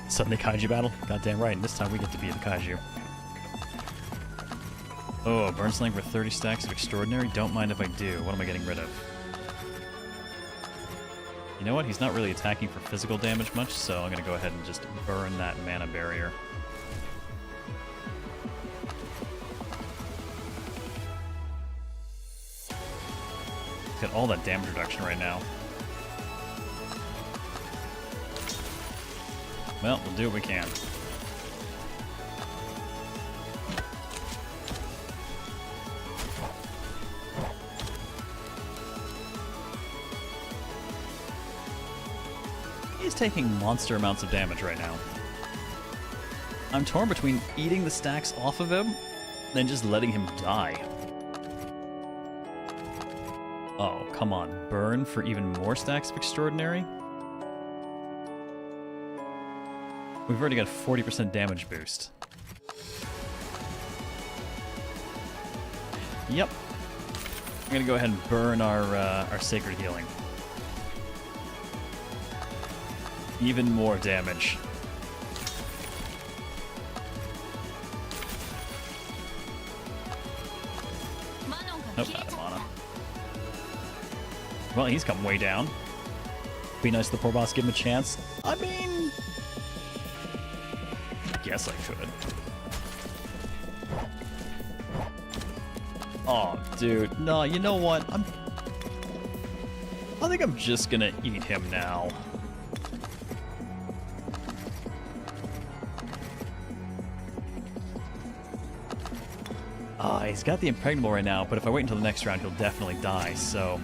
Suddenly kaiju battle? Goddamn right, and this time we get to be the kaiju. Oh, burn sling for 30 stacks of extraordinary? Don't mind if I do. What am I getting rid of? You know what? He's not really attacking for physical damage much, so I'm going to go ahead and just burn that mana barrier. He's got all that damage reduction right now. Well, we'll do what we can. He's taking monster amounts of damage right now. I'm torn between eating the stacks off of him, then just letting him die. Oh, come on. Burn for even more stacks of extraordinary? We've already got a 40% damage boost. Yep. I'm gonna go ahead and burn our sacred healing. Even more damage. Nope, not the mana. Well, he's come way down. Be nice to the poor boss, give him a chance. I mean... guess I could. Oh, dude. No, you know what? I think I'm just gonna eat him now. He's got the impregnable right now, but if I wait until the next round, he'll definitely die, so...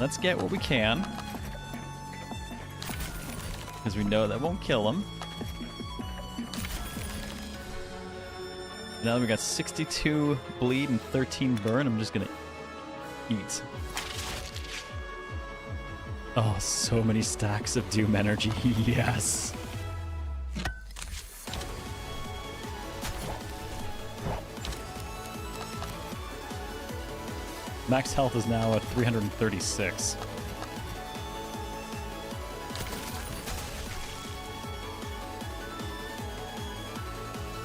let's get what we can. Because we know that won't kill him. Now that we got 62 bleed and 13 burn, I'm just gonna eat. Oh, so many stacks of Doom energy, yes! Max health is now at 336.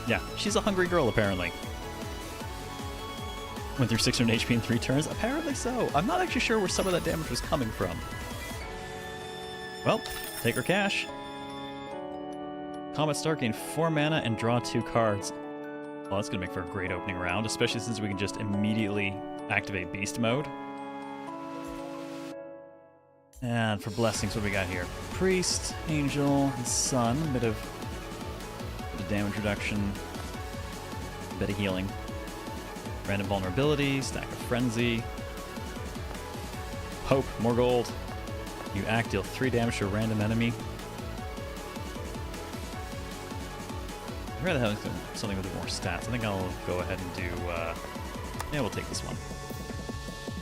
Yeah, she's a hungry girl, apparently. Went through 600 HP in 3 turns? Apparently so. I'm not actually sure where some of that damage was coming from. Well, take her cash. Combat start, gain 4 mana and draw 2 cards. Well, that's going to make for a great opening round, especially since we can just immediately activate beast mode. And for blessings, what do we got here? Priest, angel, and sun. A bit of damage reduction, a bit of healing. Random vulnerability, stack of frenzy. Hope, more gold. You act, deal 3 damage to a random enemy. I'd rather have something with more stats. I think I'll go ahead and do, yeah, we'll take this one.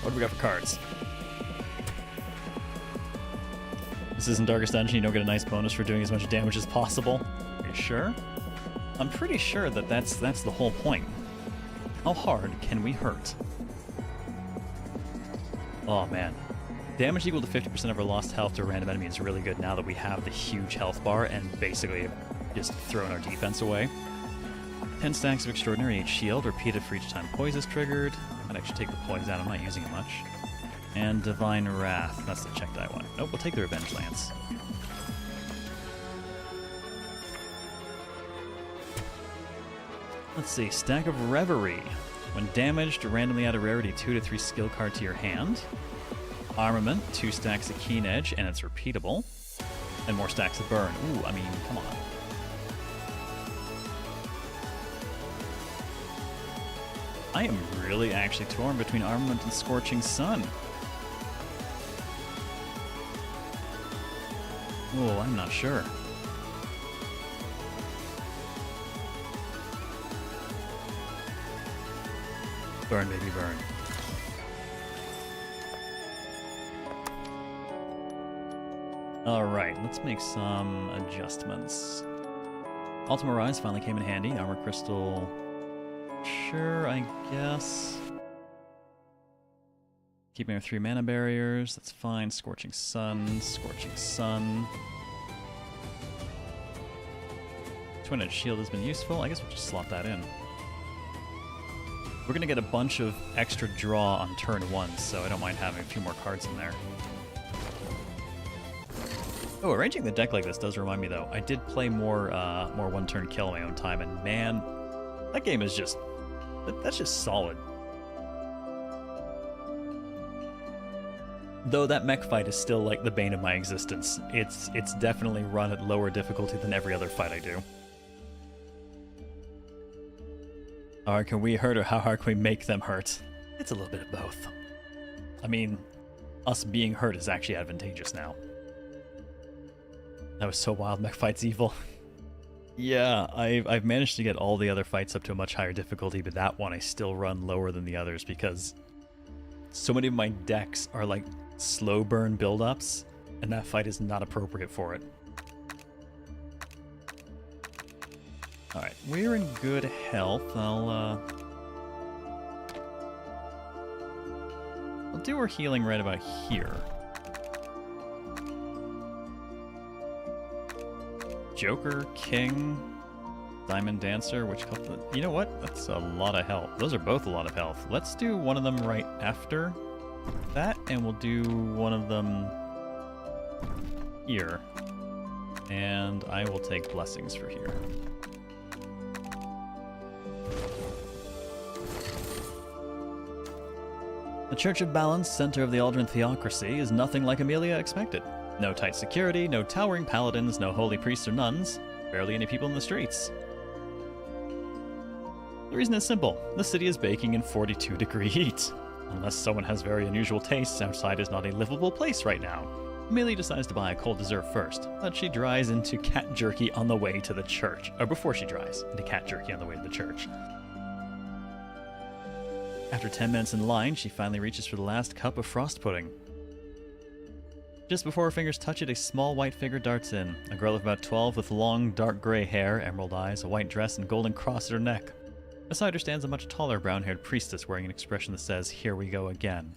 What do we got for cards? This isn't Darkest Dungeon, you don't get a nice bonus for doing as much damage as possible. Are you sure? I'm pretty sure that that's the whole point. How hard can we hurt? Oh man. Damage equal to 50% of our lost health to a random enemy is really good now that we have the huge health bar and basically just thrown our defense away. 10 stacks of Extraordinary H shield, repeated for each time poise is triggered. I might actually take the poise out, I'm not using it much. And Divine Wrath, that's the check die one. Nope, we'll take the Revenge Lance. Let's see, Stack of Reverie. When damaged, randomly add a rarity 2 to 3 skill card to your hand. Armament, 2 stacks of Keen Edge, and it's repeatable. And more stacks of Burn. Ooh, I mean, come on. I am really actually torn between Armament and Scorching Sun. Oh, I'm not sure. Burn, baby, burn. Alright, let's make some adjustments. Ultima Rise finally came in handy. Armor Crystal... sure, I guess. Keeping our 3 mana barriers, that's fine. Scorching Sun, Scorching Sun. Twin-Edged Shield has been useful. I guess we'll just slot that in. We're going to get a bunch of extra draw on turn 1, so I don't mind having a few more cards in there. Oh, arranging the deck like this does remind me, though. I did play more one-turn kill in my own time, and man, that game is just... that's just solid. Though that mech fight is still like the bane of my existence. It's definitely run at lower difficulty than every other fight I do. How hard can we hurt, or how hard can we make them hurt? It's a little bit of both. I mean, us being hurt is actually advantageous now. That was so wild, mech fight's evil. Yeah, I've managed to get all the other fights up to a much higher difficulty, but that one I still run lower than the others because so many of my decks are like slow burn build-ups, and that fight is not appropriate for it. Alright, we're in good health. I'll do our healing right about here. Joker, King, Diamond Dancer, which couple... You know what? That's a lot of health. Those are both a lot of health. Let's do one of them right after that, and we'll do one of them here. And I will take Blessings for here. The Church of Balance, center of the Aldrin theocracy, is nothing like Amelia expected. No tight security, no towering paladins, no holy priests or nuns, barely any people in the streets. The reason is simple. The city is baking in 42-degree heat. Unless someone has very unusual tastes, outside is not a livable place right now. Amelia decides to buy a cold dessert first, but she dries into cat jerky on the way to the church. Or before she dries into cat jerky on the way to the church. After 10 minutes in line, she finally reaches for the last cup of frost pudding. Just before her fingers touch it, a small white figure darts in. A girl of about 12 with long, dark gray hair, emerald eyes, a white dress, and golden cross at her neck. Beside her stands a much taller, brown-haired priestess wearing an expression that says, "Here we go again."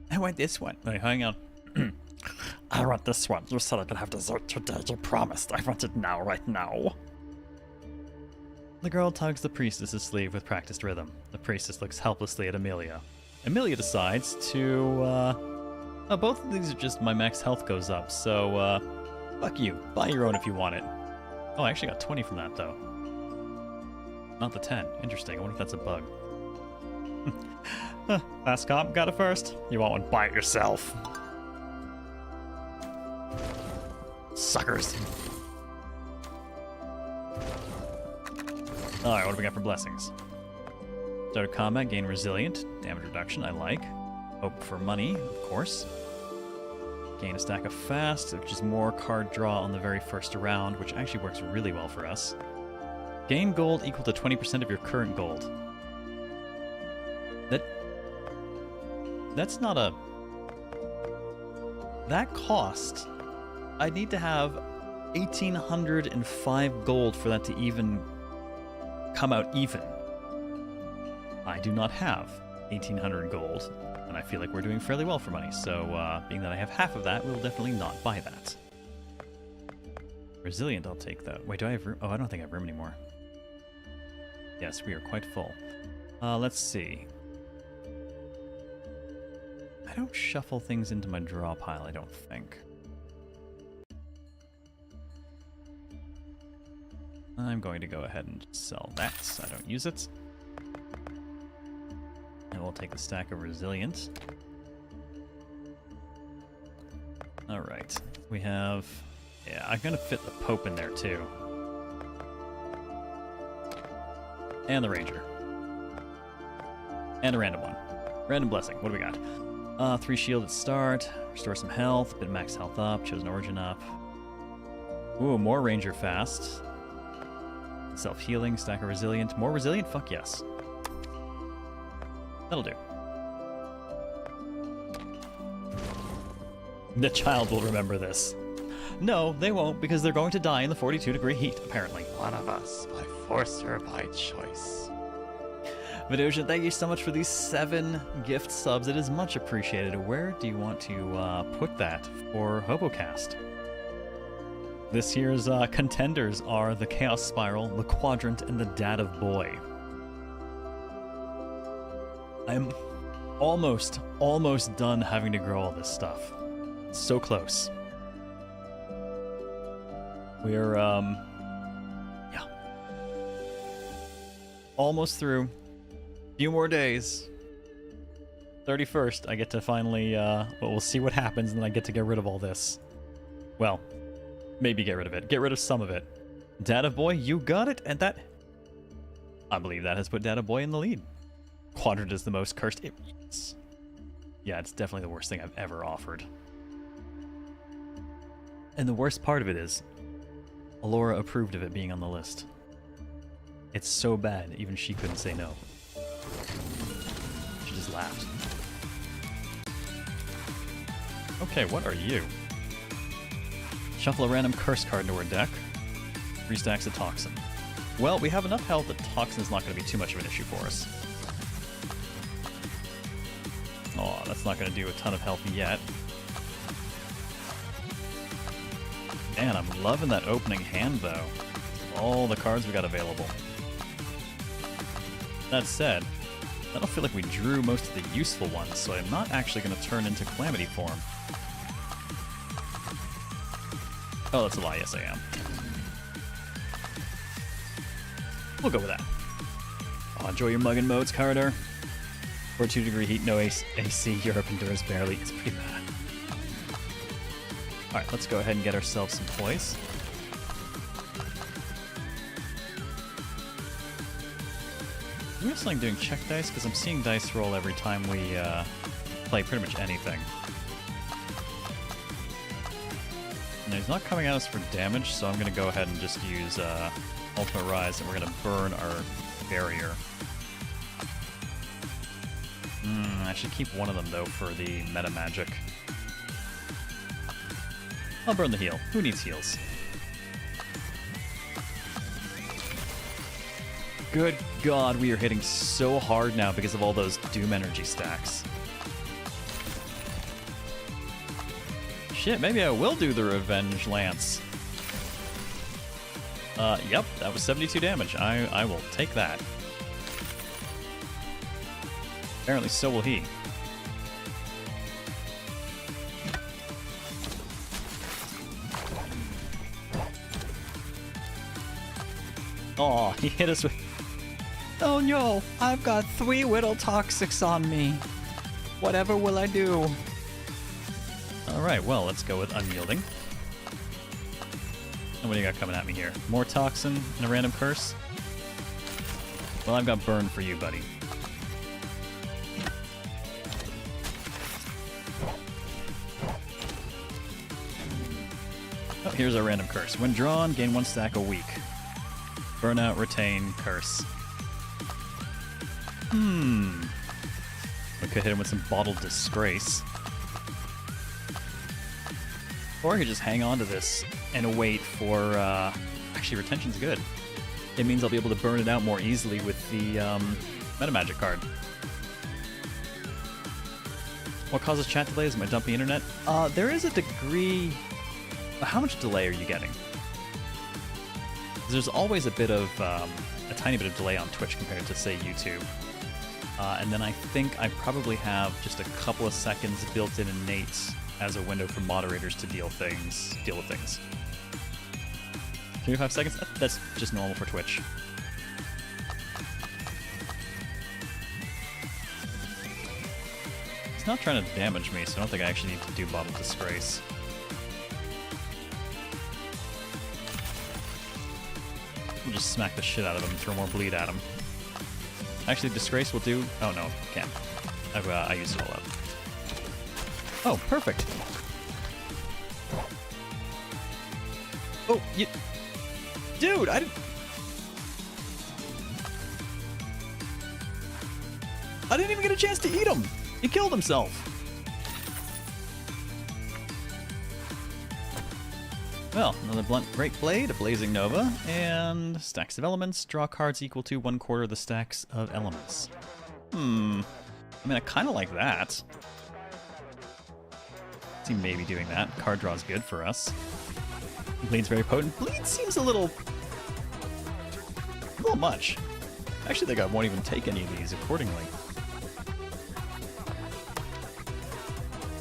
I want this one. Wait, hang on. I want this one. You said I could have dessert today. You promised. I want it now, right now. The girl tugs the priestess's sleeve with practiced rhythm. The priestess looks helplessly at Amelia. Amelia decides to, both of these are just my max health goes up, so, fuck you. Buy your own if you want it. Oh, I actually got 20 from that, though. Not the 10. Interesting. I wonder if that's a bug. Last cop, got it first. You want one? Buy it yourself. Suckers. Alright, what do we got for blessings? Start of combat, gain resilient. Damage reduction, I like. Hope for money, of course. Gain a stack of fast, which is more card draw on the very first round, which actually works really well for us. Gain gold equal to 20% of your current gold. That's not a... That cost... I'd need to have 1,805 gold for that to even come out even. I do not have 1,800 gold, and I feel like we're doing fairly well for money, so being that I have half of that, we'll definitely not buy that. Resilient, I'll take that. Wait, do I have room? Oh, I don't think I have room anymore. Yes, we are quite full. Let's see. I don't shuffle things into my draw pile, I don't think. I'm going to go ahead and sell that, so I don't use it. And we'll take the stack of Resilient. Alright, we have... Yeah, I'm going to fit the Pope in there, too. And the Ranger. And a random one. Random Blessing, what do we got? 3 shield at start, restore some health, bit max health up, chosen origin up. Ooh, more Ranger fast. Self-healing, stack of resilient. More resilient? Fuck yes. That'll do. The child will remember this. No, they won't, because they're going to die in the 42-degree heat, apparently. One of us, by force or by choice. Vidosha, thank you so much for these 7 gift subs. It is much appreciated. Where do you want to put that for HoboCast? This year's contenders are the Chaos Spiral, the Quadrant, and the Dad of Boy. I'm almost done having to grow all this stuff. So close. We're, yeah. Almost through. Few more days. 31st, I get to finally, well, we'll see what happens, and then I get to get rid of all this. Well, maybe get rid of it. Get rid of some of it. Data Boy, you got it, and that... I believe that has put Data Boy in the lead. Quadrant is the most cursed. Yes. Yeah, it's definitely the worst thing I've ever offered. And the worst part of it is, Alora approved of it being on the list. It's so bad, even she couldn't say no. She just laughed. Okay, what are you? Shuffle a random curse card into our deck. 3 stacks of Toxin. Well, we have enough health that Toxin's not going to be too much of an issue for us. Oh, that's not going to do a ton of health yet. Man, I'm loving that opening hand, though. All the cards we got available. That said, I don't feel like we drew most of the useful ones, so I'm not actually going to turn into Calamity form. Oh, that's a lie. Yes, I am. We'll go with that. Oh, enjoy your muggin' modes, Corridor. 42-degree heat, no AC, Europe endures barely. It's pretty bad. Alright, let's go ahead and get ourselves some poise. Are we still doing check dice? Because I'm seeing dice roll every time we play pretty much anything. And he's not coming at us for damage, so I'm going to go ahead and just use Ultimate Rise, and we're going to burn our barrier. I should keep one of them, though, for the meta magic. I'll burn the heal. Who needs heals? Good God, we are hitting so hard now because of all those Doom energy stacks. Shit, maybe I will do the Revenge Lance. Yep, that was 72 damage. I will take that. Apparently so will he. Aw, he hit us with... Oh no, I've got 3 Whittle Toxics on me. Whatever will I do? Alright, well, let's go with Unyielding. And what do you got coming at me here? More Toxin and a random curse? Well, I've got Burn for you, buddy. Oh, here's our random curse. When drawn, gain 1 stack a week. Burnout, retain, curse. We could hit him with some Bottled Disgrace. Or he could just hang on to this and wait for... Actually, retention's good. It means I'll be able to burn it out more easily with the meta magic card. What causes chat delays? Am I dumpy internet? There is a degree... How much delay are you getting? There's always a bit of, a tiny bit of delay on Twitch compared to, say, YouTube. And then I think I probably have just a couple of seconds built in innate as a window for moderators to deal with things. 25 seconds? That's just normal for Twitch. He's not trying to damage me, so I don't think I actually need to do Bottled Disgrace. We'll just smack the shit out of him and throw more bleed at him. Actually, Disgrace will do... Oh, no, can't. I used it all up. Oh, perfect. Oh, you... Dude, I didn't even get a chance to eat him! He killed himself! Well, another Blunt Great Blade, a Blazing Nova, and stacks of elements. Draw cards equal to 1/4 of the stacks of elements. I mean, I kind of like that. See, maybe doing that. Card draw is good for us. Bleed's very potent. Bleed seems a little much. I actually think I won't even take any of these accordingly.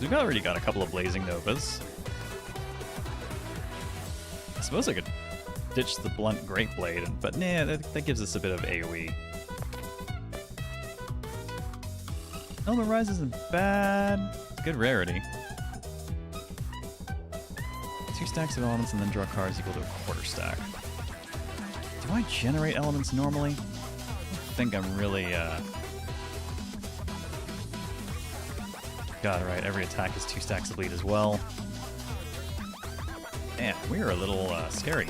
We've already got a couple of Blazing Novas. I suppose I could ditch the Blunt Great Blade, but nah, that gives us a bit of AoE. Element Rise isn't bad. It's a good rarity. 2 stacks of elements and then draw cards equal to a quarter stack. Do I generate elements normally? I think I'm really, God, right, every attack is 2 stacks of bleed as well. Man, we're a little, scary.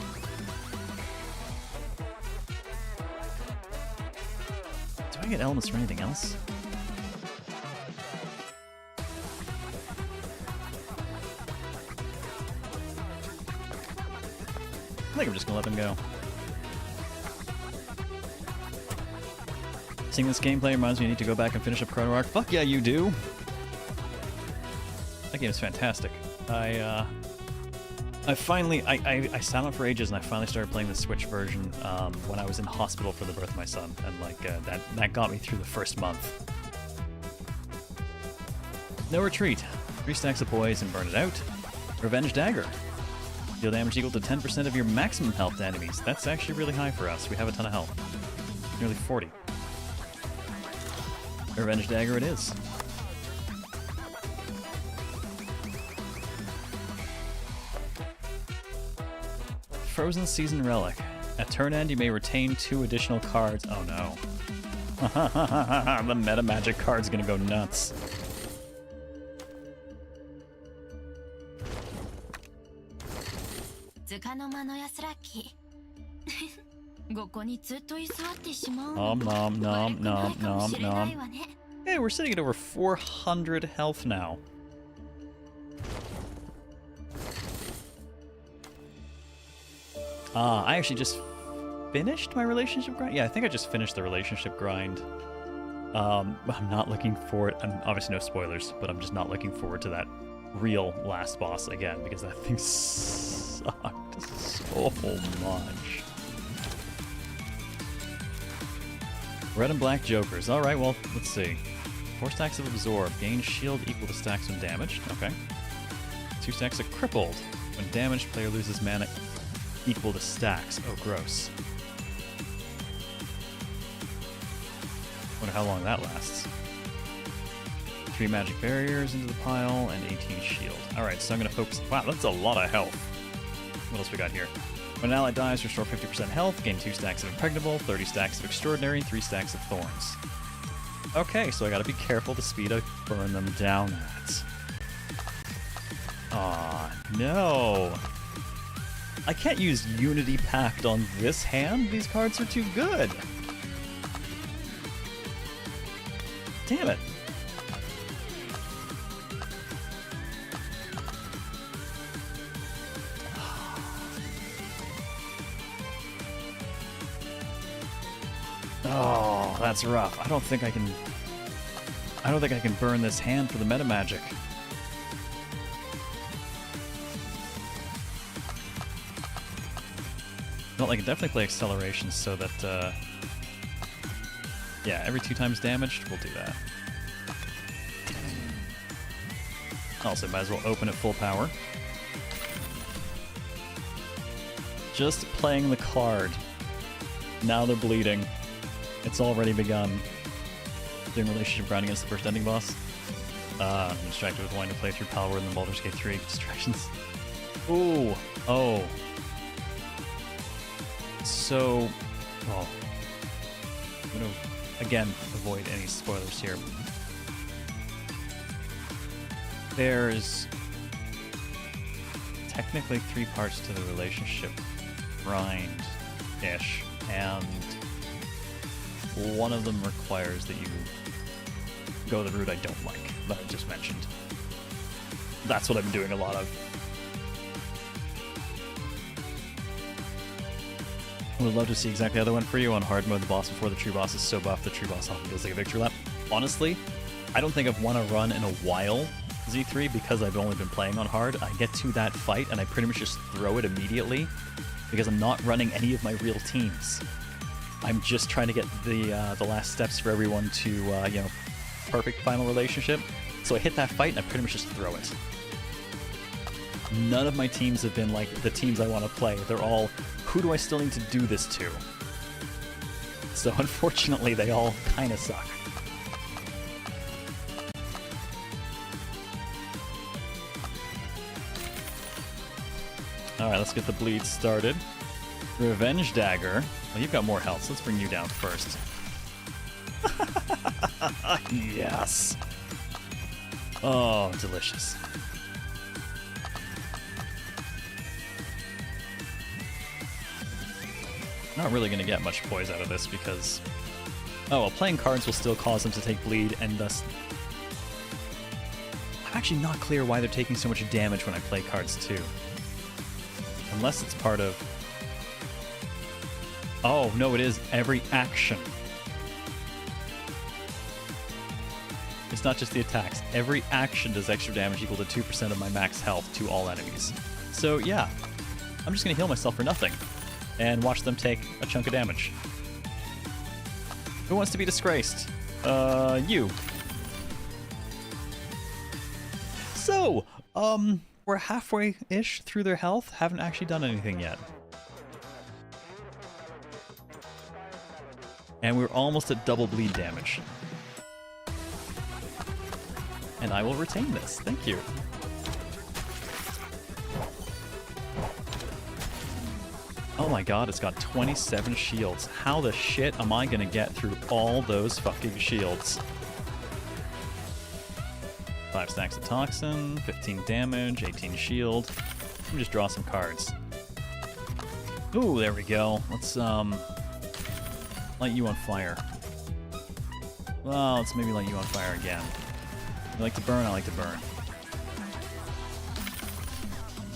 Do I get elements for anything else? I think I'm just gonna let them go. Seeing this gameplay reminds me I need to go back and finish up Chrono Arc. Fuck yeah, you do! That game is fantastic. I finally, I sat on it for ages and I finally started playing the Switch version when I was in hospital for the birth of my son. And like, that got me through the first month. No Retreat. 3 stacks of poise and burn it out. Revenge Dagger. Deal damage equal to 10% of your maximum health to enemies. That's actually really high for us. We have a ton of health. Nearly 40. Revenge Dagger it is. Frozen Season Relic. At turn end, you may retain 2 additional cards. Oh no. The meta magic card's gonna go nuts. Nom nom nom nom nom nom. Hey, we're sitting at over 400 health now. I actually just finished my relationship grind? Yeah, I think I just finished the relationship grind. I'm not looking forward, obviously no spoilers, but I'm just not looking forward to that real last boss again, because that thing sucked so much. Red and black jokers. Alright, well, let's see. 4 stacks of absorb. Gain shield equal to stacks when damaged. Okay. 2 stacks of crippled. When damaged, player loses mana equal to stacks. Oh, gross. Wonder how long that lasts. 3 magic barriers into the pile and 18 shield. Alright, so I'm going to focus... Wow, that's a lot of health. What else we got here? When an ally dies, restore 50% health, gain 2 stacks of impregnable, 30 stacks of extraordinary, and 3 stacks of thorns. Okay, so I gotta be careful the speed I burn them down at. Aw, no! I can't use Unity Pact on this hand? These cards are too good! Damn it! Oh, that's rough. I don't think I can burn this hand for the meta magic. Well, I can definitely play acceleration so that, yeah, every 2 times damaged, we'll do that. Also, might as well open at full power. Just playing the card. Now they're bleeding. It's already begun. Doing relationship grind against the first ending boss. I'm distracted with wanting to play through Palworld and then Baldur's Gate 3. Distractions. Ooh. Oh. So... Oh. I'm gonna, again, avoid any spoilers here. There's... technically 3 parts to the relationship grind-ish, and... one of them requires that you go the route I don't like, that I just mentioned. That's what I've been doing a lot of. I would love to see exactly how that went for you on hard mode. The boss before the true boss is so buff, the true boss often feels like a victory lap. Honestly, I don't think I've won a run in a while, Z3, because I've only been playing on hard. I get to that fight and I pretty much just throw it immediately, because I'm not running any of my real teams. I'm just trying to get the last steps for everyone to, you know, perfect final relationship. So so I hit that fight and I pretty much just throw it. None of my teams have been like the teams I want to play. They're all, who do I still need to do this to? So unfortunately, they all kind of suck. Alright, let's get the bleed started. Revenge Dagger. Well, you've got more health, so let's bring you down first. Yes! Oh, delicious. Not really going to get much poise out of this because... Oh, well, playing cards will still cause them to take bleed, and thus... I'm actually not clear why they're taking so much damage when I play cards too. Unless it's part of... Oh, no, it is every action. It's not just the attacks. Every action does extra damage equal to 2% of my max health to all enemies. So, yeah. I'm just going to heal myself for nothing. And watch them take a chunk of damage. Who wants to be disgraced? You. So, we're halfway-ish through their health. Haven't actually done anything yet. And we're almost at double bleed damage. And I will retain this. Thank you. Oh my god, it's got 27 shields. How the shit am I gonna get through all those fucking shields? 5 stacks of toxin, 15 damage, 18 shield. Let me just draw some cards. Ooh, there we go. Let's light you on fire. Well, let's maybe light you on fire again. You like to burn? I like to burn.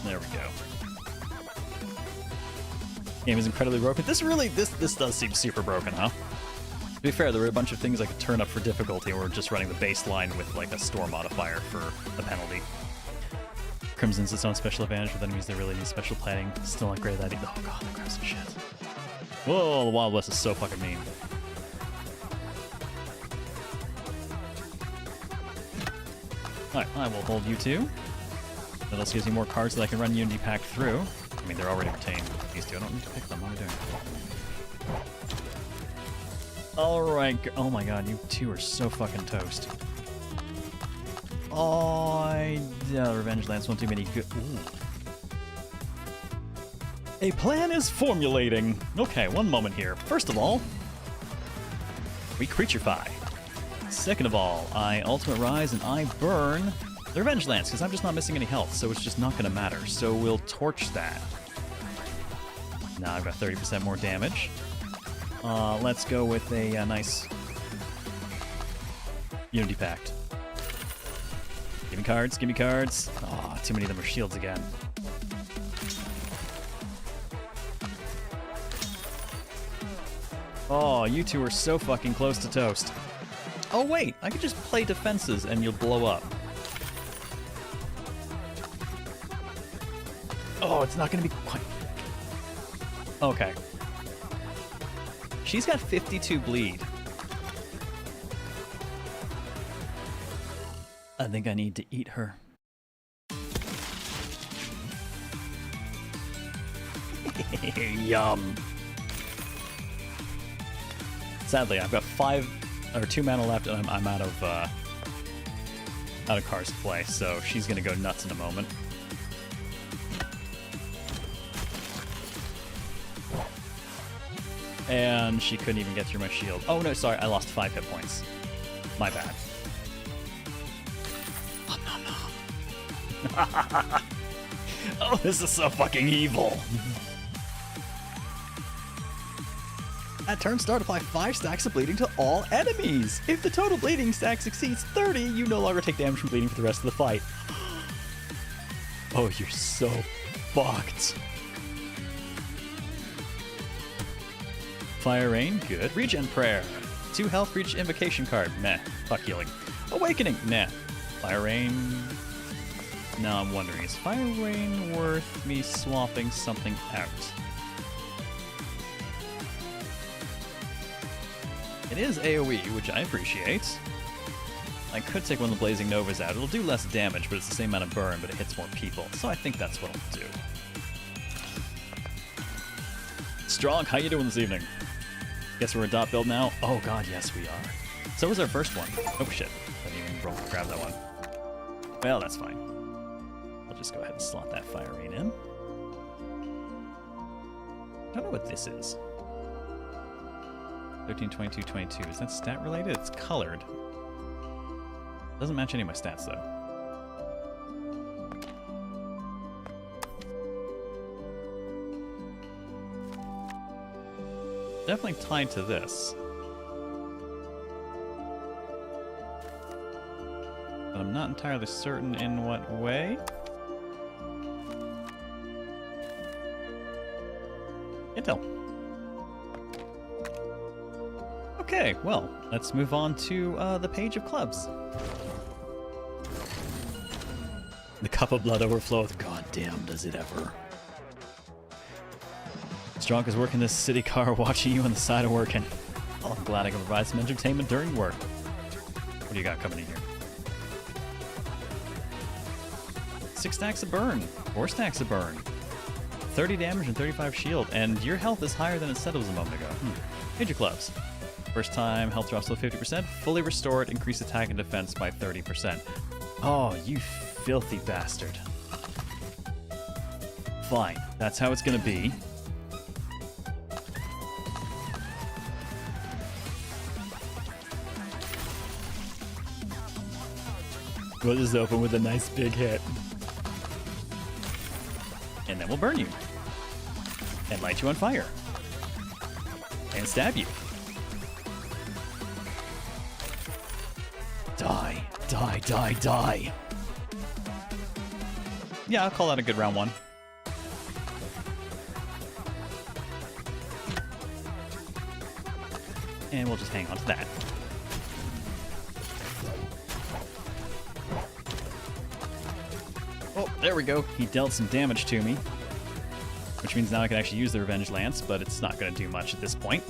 There we go. Game is incredibly broken. This does seem super broken, huh? To be fair, there were a bunch of things I could turn up for difficulty, and we're just running the baseline with like a store modifier for the penalty. Crimson's its own special advantage with enemies that really need special planning. Still not great at that either. Oh god, the Crimson shit. Whoa, the Wild West is so fucking mean. Alright, I will hold you two. That also gives me more cards that I can run Unity Pack through. I mean, they're already retained. These two, I don't need to pick them. What am I doing? Alright, oh my god, you two are so fucking toast. Oh, Revenge Lance won't do many good. Ooh. A plan is formulating. Okay, one moment here. First of all, we creaturefy. Second of all, I Ultimate Rise and I burn the Revenge Lance, because I'm just not missing any health, so it's just not going to matter. So we'll torch that. Now I've got 30% more damage. Let's go with a nice Unity Pact. Give me cards, give me cards. Oh, too many of them are shields again. Oh, you two are so fucking close to toast. Oh wait, I could just play defenses and you'll blow up. Oh, it's not gonna be quite... Okay. She's got 52 bleed. I think I need to eat her. Yum. Sadly, I've got 2 mana left, and I'm out of cards to play. So she's gonna go nuts in a moment. And she couldn't even get through my shield. Oh no, sorry, I lost 5 hit points. My bad. Oh, this is so fucking evil. At turn start, apply 5 stacks of bleeding to all enemies. If the total bleeding stack exceeds 30, you no longer take damage from bleeding for the rest of the fight. Oh, you're so fucked. Fire Rain, good. Regen Prayer. 2 health for each invocation card. Meh. Fuck healing. Awakening. Nah. Fire Rain. Now I'm wondering, is Fire Rain worth me swapping something out? It is AoE, which I appreciate. I could take one of the Blazing Novas out. It'll do less damage, but it's the same amount of burn, but it hits more people. So I think that's what I'll do. Strong, how you doing this evening? Guess we're a dot build now? Oh god, yes we are. So was our first one. Oh shit. I didn't even roll to grab that one. Well, that's fine. I'll just go ahead and slot that fire rain in. I don't know what this is. 13, 22, 22. Is that stat related? It's colored. Doesn't match any of my stats though. Definitely tied to this. But I'm not entirely certain in what way. Intel. Okay, well, let's move on to the page of clubs. The cup of blood overfloweth. God damn, does it ever. Strong is working this city car, watching you on the side of working. Oh, I'm glad I can provide some entertainment during work. What do you got coming in here? 6 stacks of burn, 4 stacks of burn, 30 damage and 35 shield, and your health is higher than it said it was a moment ago. Major clubs. First time, health drops to 50%, fully restored, increase attack and defense by 30%. Oh, you filthy bastard. Fine, that's how it's gonna be. We'll just open with a nice big hit. And then we'll burn you. And light you on fire. And stab you. Die, die, die, die. Yeah, I'll call that a good round one. And we'll just hang on to that. Oh, there we go. He dealt some damage to me. Which means now I can actually use the Revenge Lance, but it's not going to do much at this point.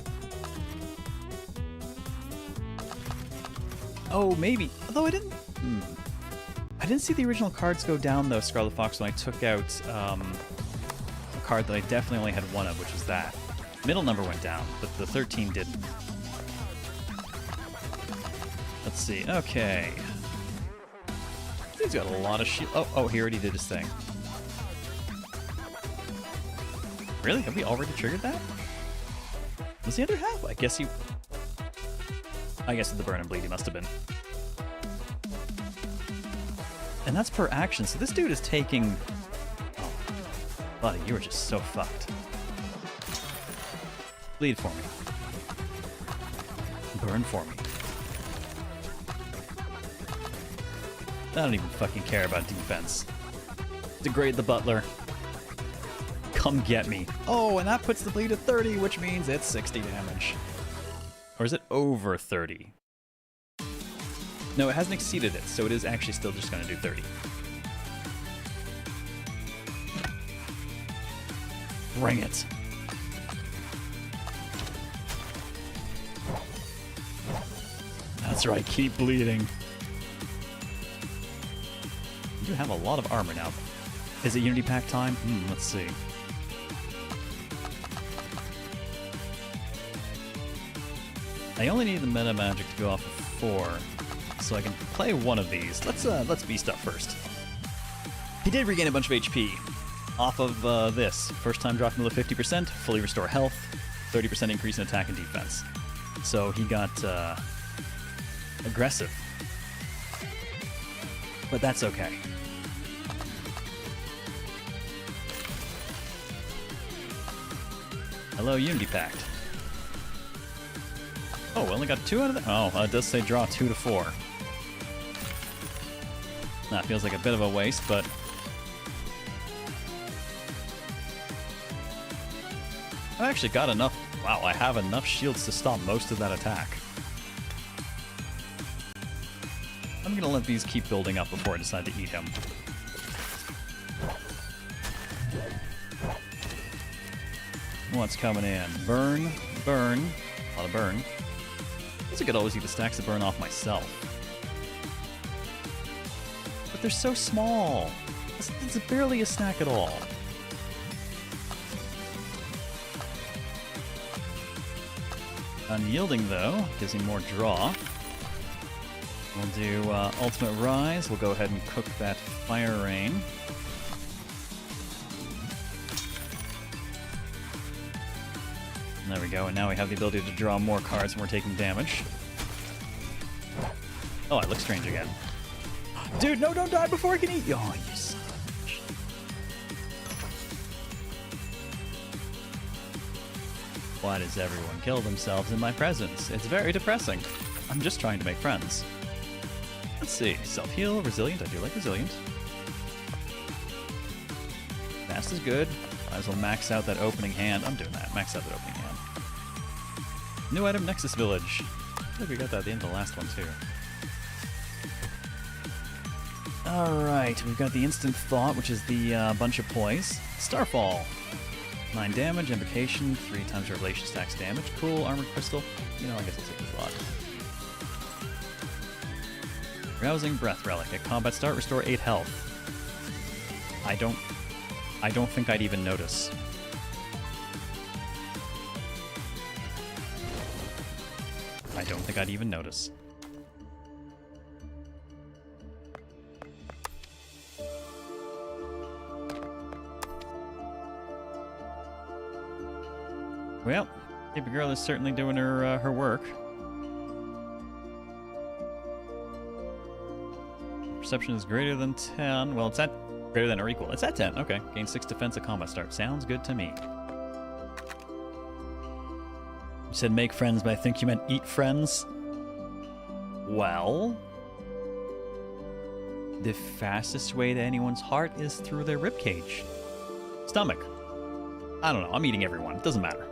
Oh, maybe. Although I didn't... I didn't see the original cards go down, though, Scarlet Fox, when I took out a card that I definitely only had one of, which was that. Middle number went down, but the 13 didn't. Let's see. Okay. He's got a lot of shield. Oh, he already did his thing. Really? Have we already triggered that? Was the other half? I guess the burn and bleed he must have been. And that's per action, so this dude is taking... Oh, buddy, you are just so fucked. Bleed for me. Burn for me. I don't even fucking care about defense. Degrade the butler. Come get me. Oh, and that puts the bleed at 30, which means it's 60 damage. Or is it over 30? No, it hasn't exceeded it, so it is actually still just going to do 30. Bring it. That's right, keep bleeding. You have a lot of armor now. Is it Unity Pack time? Let's see. I only need the meta magic to go off of 4, so I can play one of these. Let's beast up first. He did regain a bunch of HP off of this. First time dropping below 50%, fully restore health, 30% increase in attack and defense. So he got aggressive. But that's okay. Hello, Unity Pact. Oh, we only got 2 out of that? Oh, it does say draw 2 to 4. That feels like a bit of a waste, but... I've actually got enough... Wow, I have enough shields to stop most of that attack. I'm gonna let these keep building up before I decide to eat him. What's coming in? Burn, burn. A lot of burn. I guess I could always eat the stacks of burn off myself. they're so small. It's barely a snack at all. Unyielding, though, gives me more draw. We'll do Ultimate Rise. We'll go ahead and cook that Fire Rain. There we go, and now we have the ability to draw more cards when we're taking damage. Oh, I look strange again. Dude, no, don't die before I can eat you! Oh, you son of a bitch. Why does everyone kill themselves in my presence? It's very depressing. I'm just trying to make friends. Let's see. Self-heal, resilient. I do like resilient. Fast is good. Might as well max out that opening hand. I'm doing that. Max out that opening hand. New item, Nexus Village. I think we got that at the end of the last one, too. Alright, we've got the Instant Thought, which is the bunch of poise. Starfall. 9 damage, Invocation, 3 times Revelation stacks damage. Cool, Armored Crystal. You know, I guess I'll take this a lot. Rousing Breath Relic. At combat start, restore 8 health. I don't think I'd even notice. I don't think I'd even notice. Well, Baby Girl is certainly doing her work. Perception is greater than 10. Well, it's at greater than or equal. It's at 10. Okay. Gain 6 defense at combat start. Sounds good to me. You said make friends, but I think you meant eat friends. Well, the fastest way to anyone's heart is through their ribcage. Stomach. I don't know. I'm eating everyone. It doesn't matter.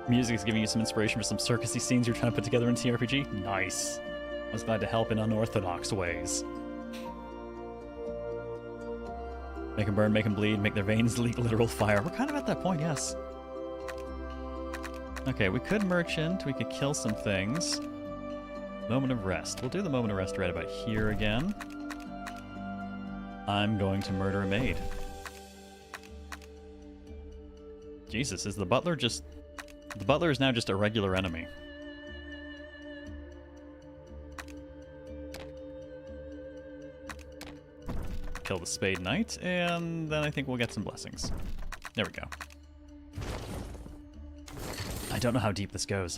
Music is giving you some inspiration for some circusy scenes you're trying to put together in TRPG? Nice. I was glad to help in unorthodox ways. Make them burn, make them bleed, make their veins leak literal fire. We're kind of at that point, yes. Okay, we could merchant, we could kill some things. Moment of rest. We'll do the moment of rest right about here again. I'm going to murder a maid. Jesus, is the butler just... The butler is now just a regular enemy. Kill the Spade Knight, and then I think we'll get some blessings. There we go. I don't know how deep this goes.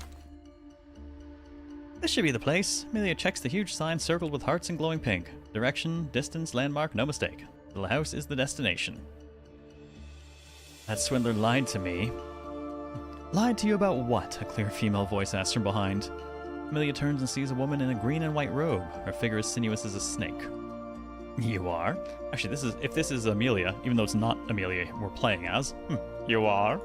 This should be the place. Amelia checks the huge sign circled with hearts and glowing pink. Direction, distance, landmark, no mistake. The house is the destination. That swindler lied to me. Lied to you about what? A clear female voice asks from behind. Amelia turns and sees a woman in a green and white robe. Her figure is sinuous as a snake. You are? Actually, if this is Amelia, even though it's not Amelia we're playing as. You are?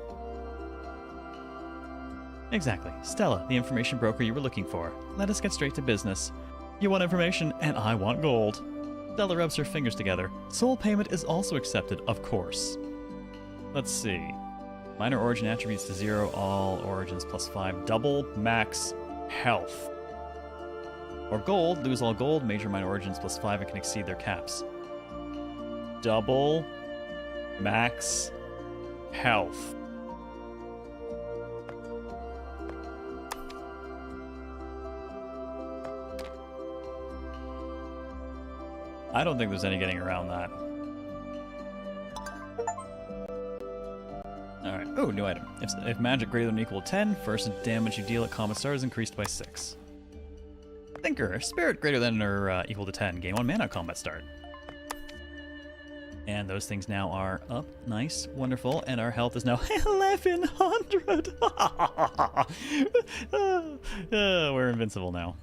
Exactly. Stella, the information broker you were looking for. Let us get straight to business. You want information, and I want gold. Stella rubs her fingers together. Soul payment is also accepted, of course. Let's see. Minor origin attributes to 0, all origins +5, double max health. Or gold, lose all gold, major minor origins +5 and can exceed their caps. Double max health. I don't think there's any getting around that. Alright. Oh, new item. If magic greater than or equal to 10, first damage you deal at combat start is increased by 6. Thinker. Spirit greater than or equal to 10. Gain 1 mana at combat start. And those things now are up. Nice. Wonderful. And our health is now 1100. We're invincible now.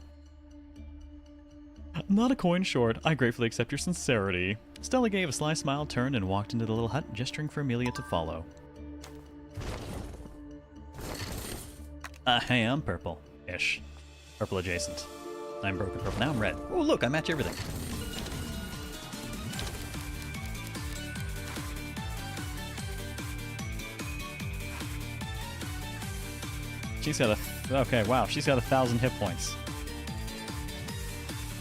Not a coin short. I gratefully accept your sincerity. Stella gave a sly smile, turned, and walked into the little hut, gesturing for Amelia to follow. Hey, I'm purple-ish. Purple adjacent. I'm broken purple. Now I'm red. Oh, look, I match everything. She's got okay, wow, she's got 1,000 hit points.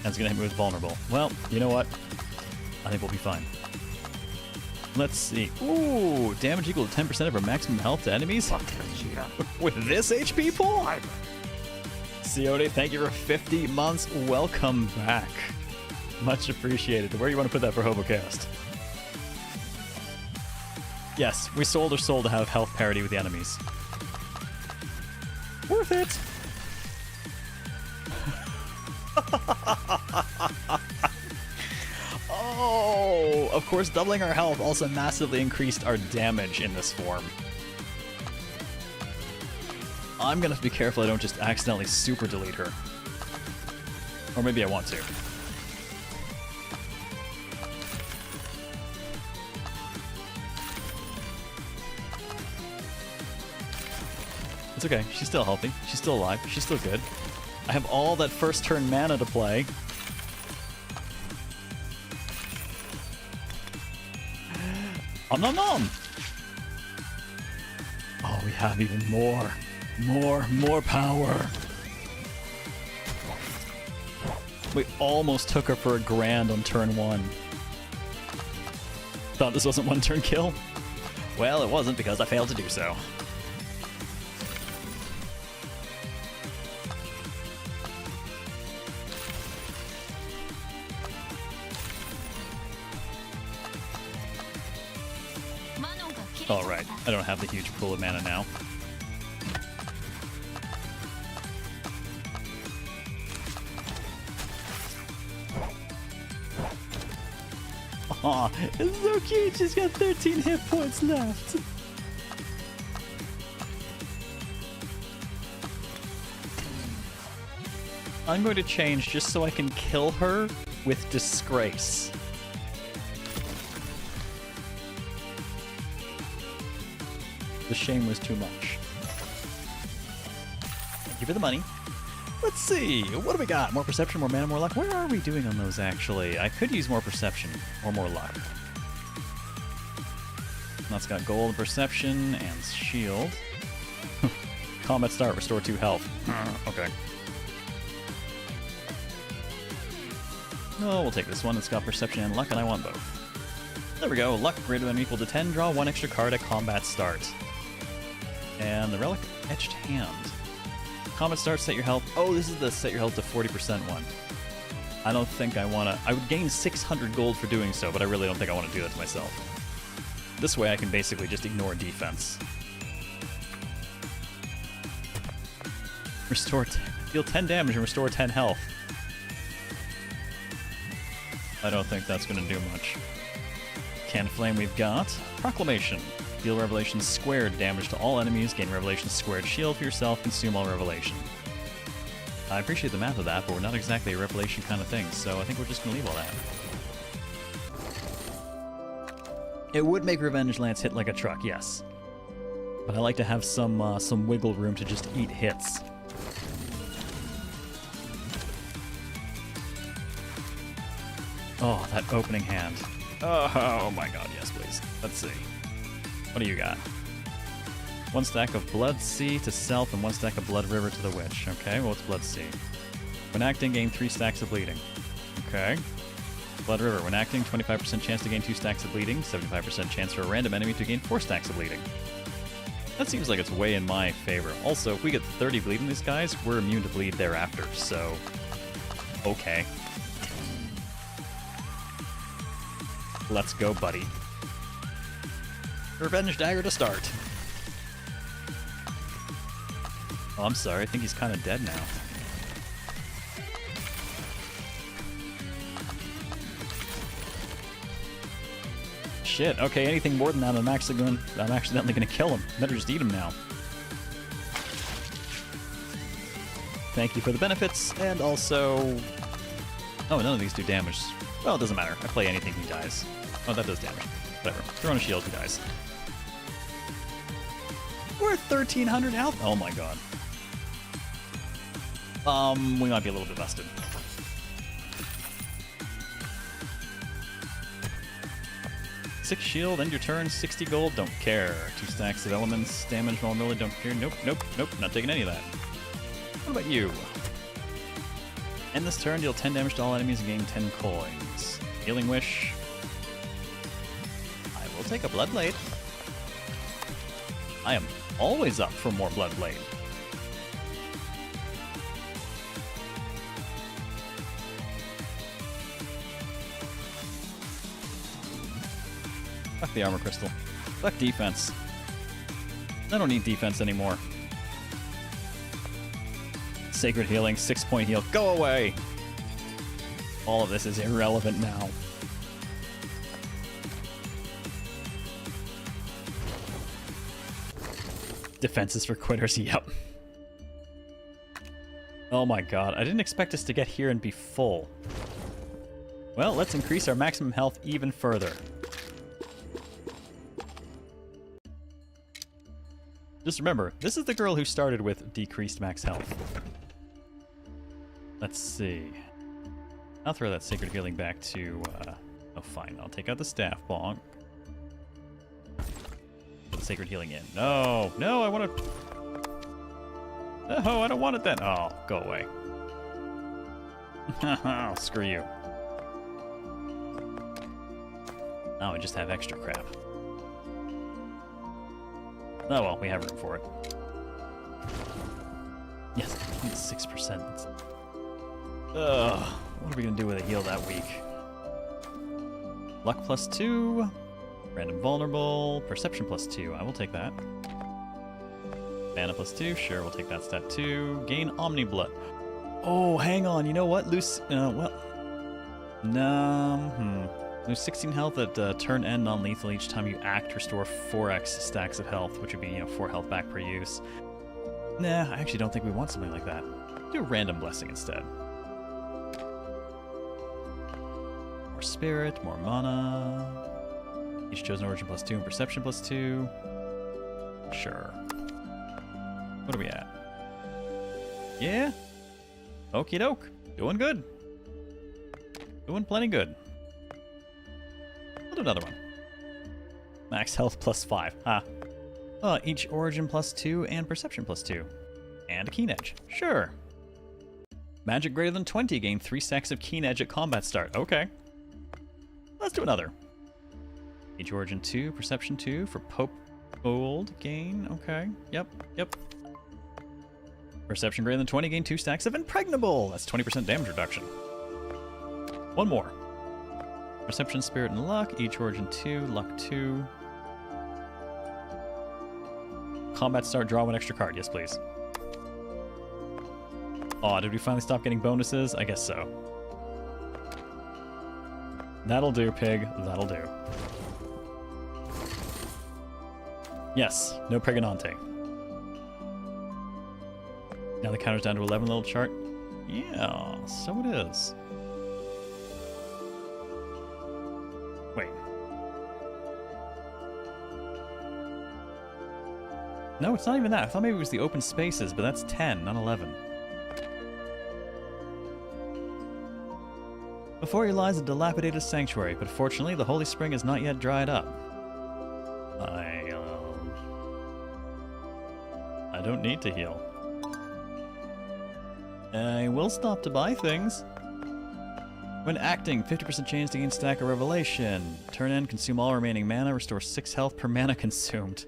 And it's gonna hit me with vulnerable. Well, you know what? I think we'll be fine. Let's see. Ooh, damage equal to 10% of our maximum health to enemies? With this HP pool? Coyote, thank you for 50 months. Welcome back. Much appreciated. Where do you want to put that for HoboCast? Yes, we sold our soul to have health parity with the enemies. Worth it! Oh, of course, doubling our health also massively increased our damage in this form. I'm gonna have to be careful I don't just accidentally super delete her. Or maybe I want to. It's okay, she's still healthy, she's still alive, she's still good. I have all that first turn mana to play. Nom nom! Oh, we have even more. More power. We almost took her for a grand on turn 1. Thought this wasn't one turn kill? Well, it wasn't because I failed to do so. Alright, I don't have the huge pool of mana now. Aw, it's so cute, she's got 13 hit points left. I'm going to change just so I can kill her with disgrace. The shame was too much. Thank you for the money. Let's see, what do we got? More perception, more mana, more luck. Where are we doing on those, actually? I could use more perception or more luck. That's got gold, perception, and shield. Combat start, restore 2 health. Okay. No, we'll take this one. It's got perception and luck, and I want both. There we go. Luck greater than or equal to 10. Draw 1 extra card at combat start. And the relic etched hand. Combat start, set your health. Oh, this is the set your health to 40% one. I don't think I want to... I would gain 600 gold for doing so, but I really don't think I want to do that to myself. This way I can basically just ignore defense. Restore... Deal 10 damage and restore 10 health. I don't think that's going to do much. Can Flame we've got. Proclamation. Deal Revelation squared damage to all enemies, gain Revelation squared shield for yourself, consume all Revelation. I appreciate the math of that, but we're not exactly a Revelation kind of thing, so I think we're just going to leave all that. It would make Revenge Lance hit like a truck, yes. But I like to have some wiggle room to just eat hits. Oh, that opening hand. Oh my god, yes, please. Let's see. What do you got? 1 stack of Blood Sea to self and 1 stack of Blood River to the Witch. Okay, well, what's Blood Sea? When acting, gain 3 stacks of bleeding. Okay. Blood River. When acting, 25% chance to gain 2 stacks of bleeding, 75% chance for a random enemy to gain 4 stacks of bleeding. That seems like it's way in my favor. Also, if we get 30 bleed in these guys, we're immune to bleed thereafter, so... Okay. Let's go, buddy. Revenge Dagger to start. Oh, I'm sorry. I think he's kind of dead now. Shit. Okay, anything more than that, I'm accidentally gonna kill him. Better just eat him now. Thank you for the benefits, and also... Oh, none of these do damage. Well, it doesn't matter. I play anything, he dies. Oh, that does damage. Whatever. Throw in a shield, he dies. We're at 1,300 health. Oh my god. We might be a little bit busted. Six shield, end your turn, 60 gold, don't care. 2 stacks of elements, damage, vulnerability, don't care. Nope, nope, nope, not taking any of that. What about you? End this turn, deal 10 damage to all enemies and gain 10 coins. Healing Wish. I will take a Bloodblade. I am always up for more Bloodblade. Fuck the armor crystal. Fuck defense. I don't need defense anymore. Sacred healing, 6-point heal. Go away! All of this is irrelevant now. Defenses for quitters, yep. Oh my god, I didn't expect us to get here and be full. Well, let's increase our maximum health even further. Just remember, this is the girl who started with decreased max health. Let's see. I'll throw that sacred healing back to, oh fine, I'll take out the staff bonk. Put the sacred healing in. No, no, I want to... No, I don't want it then. Oh, go away. Screw you. Now I just have extra crap. Oh well, we have room for it. Yes, 6%. Ugh, what are we gonna do with a heal that week? Luck +2, random vulnerable, perception +2. I will take that. Mana +2, sure, we'll take that stat too. Gain Omni Blood. Oh, hang on, you know what? Lose 16 health at turn end non-lethal each time you act. Restore 4x stacks of health, which would be 4 health back per use. Nah, I actually don't think we want something like that. Do a random blessing instead. More spirit, more mana. Each chosen origin +2 and perception +2. Sure. What are we at? Yeah? Okie doke. Doing good. Doing plenty good. I'll do another one. Max health +5. Ah. Each origin +2 and perception +2. And a keen edge. Sure. Magic greater than 20. Gain 3 stacks of keen edge at combat start. Okay. Let's do another. Each origin 2, perception 2 for Pope Gold gain. Okay. Yep. Perception greater than 20. Gain 2 stacks of impregnable. That's 20% damage reduction. One more. Perception, Spirit, and Luck. Each origin 2, Luck 2. Combat start, draw 1 extra card. Yes, please. Aw, did we finally stop getting bonuses? I guess so. That'll do, pig. That'll do. Yes, no Pregonante. Now the counter's down to 11, little chart. Yeah, so it is. Wait. No, it's not even that. I thought maybe it was the open spaces, but that's 10, not 11. Before you lies a dilapidated sanctuary, but fortunately the holy spring has not yet dried up. I don't need to heal. I will stop to buy things. When acting, 50% chance to gain stack of revelation. Turn end, consume all remaining mana, restore 6 health per mana consumed.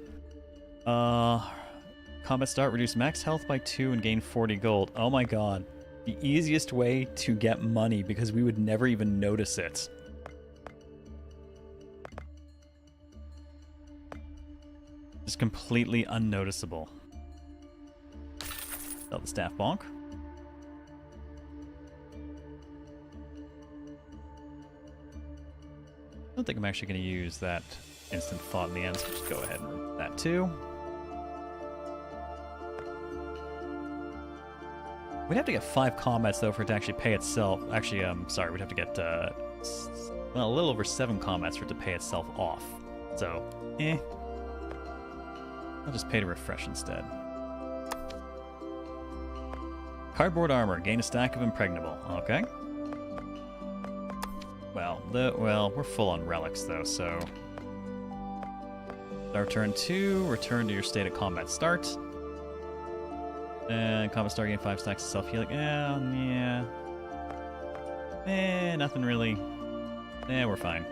Combat start, reduce max health by 2 and gain 40 gold. Oh my god. The easiest way to get money because we would never even notice it. Just completely unnoticeable. Sell the staff bonk. I don't think I'm actually going to use that instant thought in the end, so just go ahead and remove that too. We'd have to get 5 combats though for it to actually pay itself. Actually, sorry, we'd have to get well, a little over 7 combats for it to pay itself off. So, I'll just pay to refresh instead. Cardboard armor, gain a stack of impregnable. Okay. Well, we're full on relics though, so our turn 2, return to your state of combat start. And combat start, gain 5 stacks of self-healing. Yeah. Nothing really. We're fine.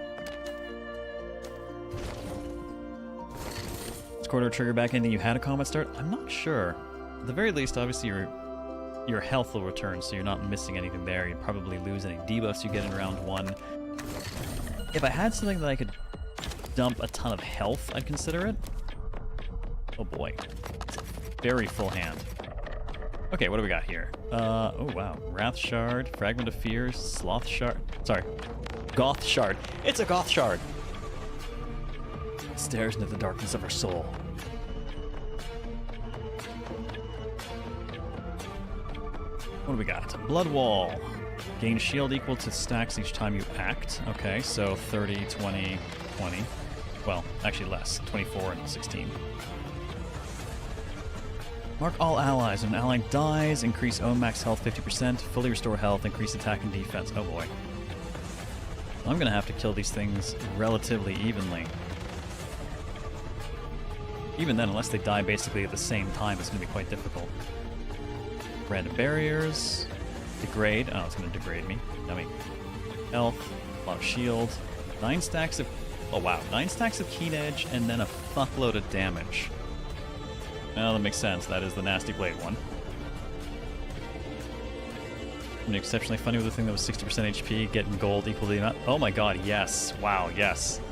Does Corridor trigger back anything you had a combat start? I'm not sure. At the very least, obviously, your health will return, so you're not missing anything there. You'd probably lose any debuffs you get in round 1. If I had something that I could dump a ton of health, I'd consider it. Oh boy. It's a very full hand. Okay, what do we got here? Oh wow. Wrath Shard, Fragment of Fear, Sloth Shard. Sorry. Goth Shard. It's a Goth Shard! It stares into the darkness of her soul. What do we got? Blood Wall. Gain shield equal to stacks each time you act. Okay, so 30, 20, 20. Well, actually less. 24 and 16. Mark all allies. When an ally dies, increase own max health 50%, fully restore health, increase attack and defense. Oh boy. I'm gonna have to kill these things relatively evenly. Even then, unless they die basically at the same time, it's gonna be quite difficult. Random barriers. Degrade. Oh, it's gonna degrade me. Dummy. Health. A lot of shield. 9 stacks of... Oh wow. 9 stacks of Keen Edge and then a fuckload of damage. Well, that makes sense. That is the Nasty Blade one. An exceptionally funny with a thing that was 60% HP, getting gold equal to the amount. Oh my god, yes. Wow, yes.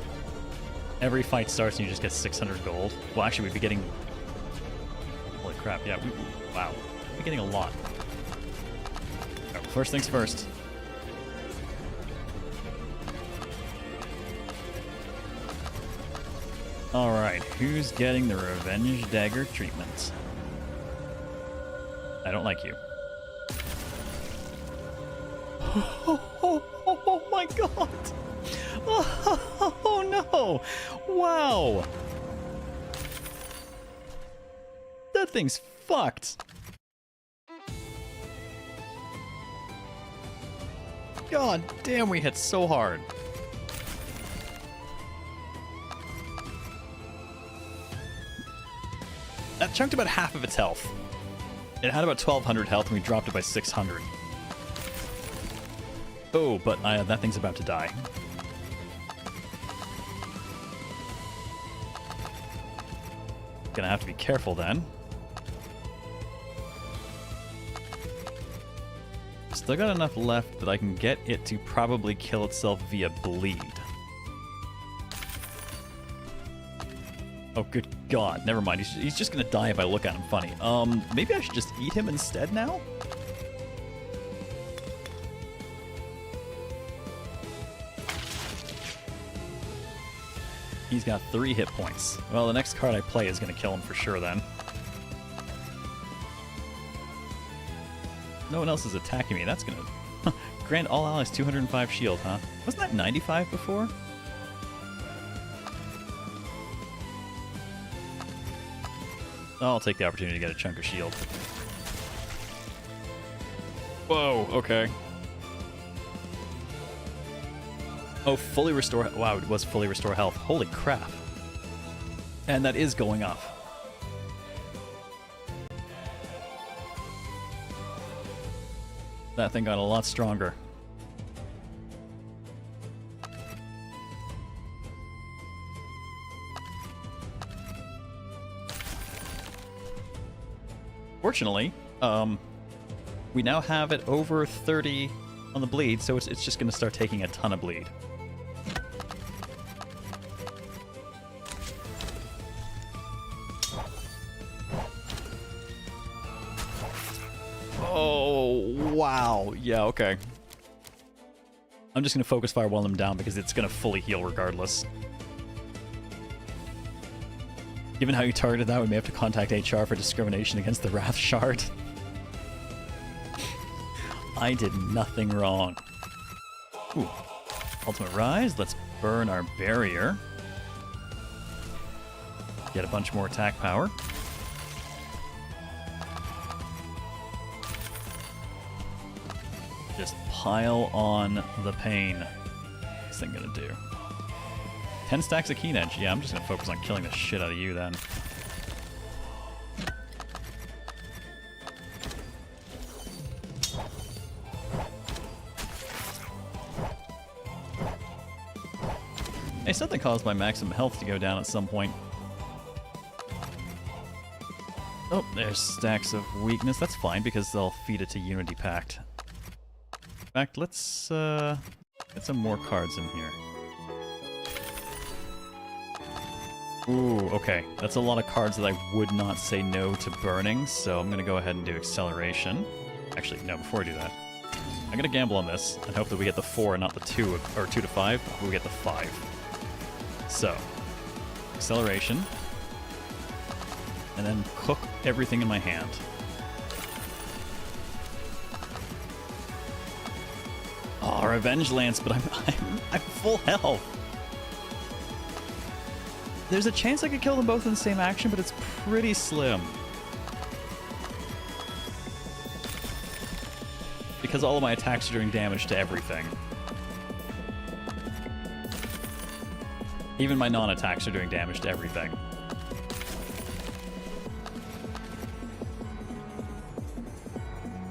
Every fight starts and you just get 600 gold. Well, actually, we'd be getting... Holy crap, yeah. Wow. We'd be getting a lot. Right, first things first. Alright, who's getting the Revenge Dagger treatment? I don't like you. Oh my god! Oh no! Wow! That thing's fucked! God damn, we hit so hard. That chunked about half of its health. It had about 1200 health and we dropped it by 600. Oh, but that thing's about to die. Gonna have to be careful then. Still got enough left that I can get it to probably kill itself via bleed. Oh, good god. Never mind. He's just gonna die if I look at him funny. Maybe I should just eat him instead now? He's got 3 hit points. Well, the next card I play is gonna kill him for sure then. No one else is attacking me. That's gonna... Grant all allies 205 shield, huh? Wasn't that 95 before? I'll take the opportunity to get a chunk of shield. Whoa, okay. Oh, fully restore... Wow, it was fully restore health. Holy crap. And that is going up. That thing got a lot stronger. Fortunately, we now have it over 30 on the bleed, so it's just going to start taking a ton of bleed. Oh, wow. Yeah, okay. I'm just going to focus fire while I'm down because it's going to fully heal regardless. Given how you targeted that, we may have to contact HR for discrimination against the Wrath Shard. I did nothing wrong. Ooh. Ultimate Rise. Let's burn our barrier. Get a bunch more attack power. Just pile on the pain. What's this thing gonna do? 10 stacks of Keen Edge. Yeah, I'm just gonna focus on killing the shit out of you then. something caused my maximum health to go down at some point. Oh, there's stacks of weakness. That's fine because they'll feed it to Unity Pact. In fact, let's get some more cards in here. Ooh, okay. That's a lot of cards that I would not say no to burning, so I'm going to go ahead and do acceleration. Actually, no, before I do that, I'm going to gamble on this and hope that we get the 4 and not the 2, or 2 to 5. I hope we get the 5. So, acceleration. And then cook everything in my hand. Oh, Revenge Lance, but I'm full health. There's a chance I could kill them both in the same action, but it's pretty slim. Because all of my attacks are doing damage to everything. Even my non-attacks are doing damage to everything.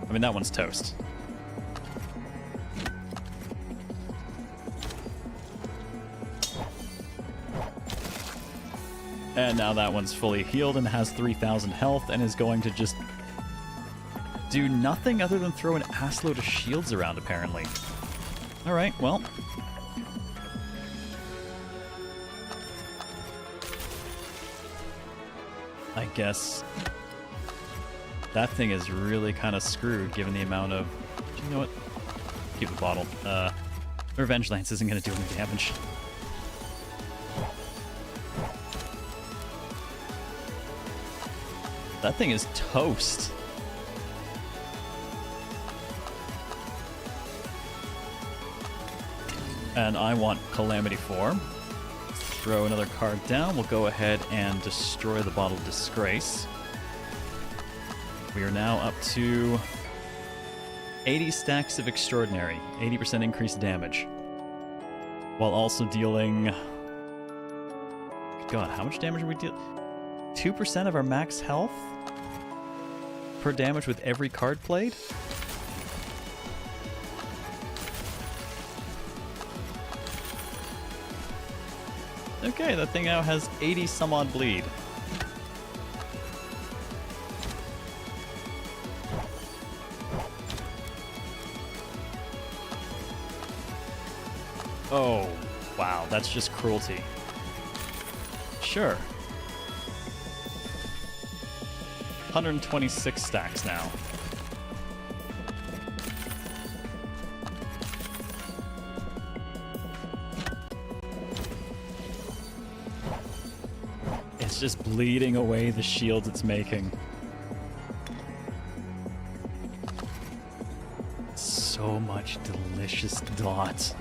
I mean, that one's toast. And now that one's fully healed and has 3,000 health and is going to just do nothing other than throw an assload of shields around, apparently. Alright, well. I guess that thing is really kind of screwed given the amount of... You know what? Keep the bottle. Revenge Lance isn't going to do any damage. That thing is toast. And I want Calamity Form. Throw another card down. We'll go ahead and destroy the Bottle of Disgrace. We are now up to 80 stacks of Extraordinary. 80% increased damage. While also dealing... God, how much damage are we dealing? 2% of our max health per damage with every card played? Okay, that thing now has 80 some odd bleed. Oh, wow, that's just cruelty. Sure. 126 stacks now. It's just bleeding away the shields it's making. So much delicious dot.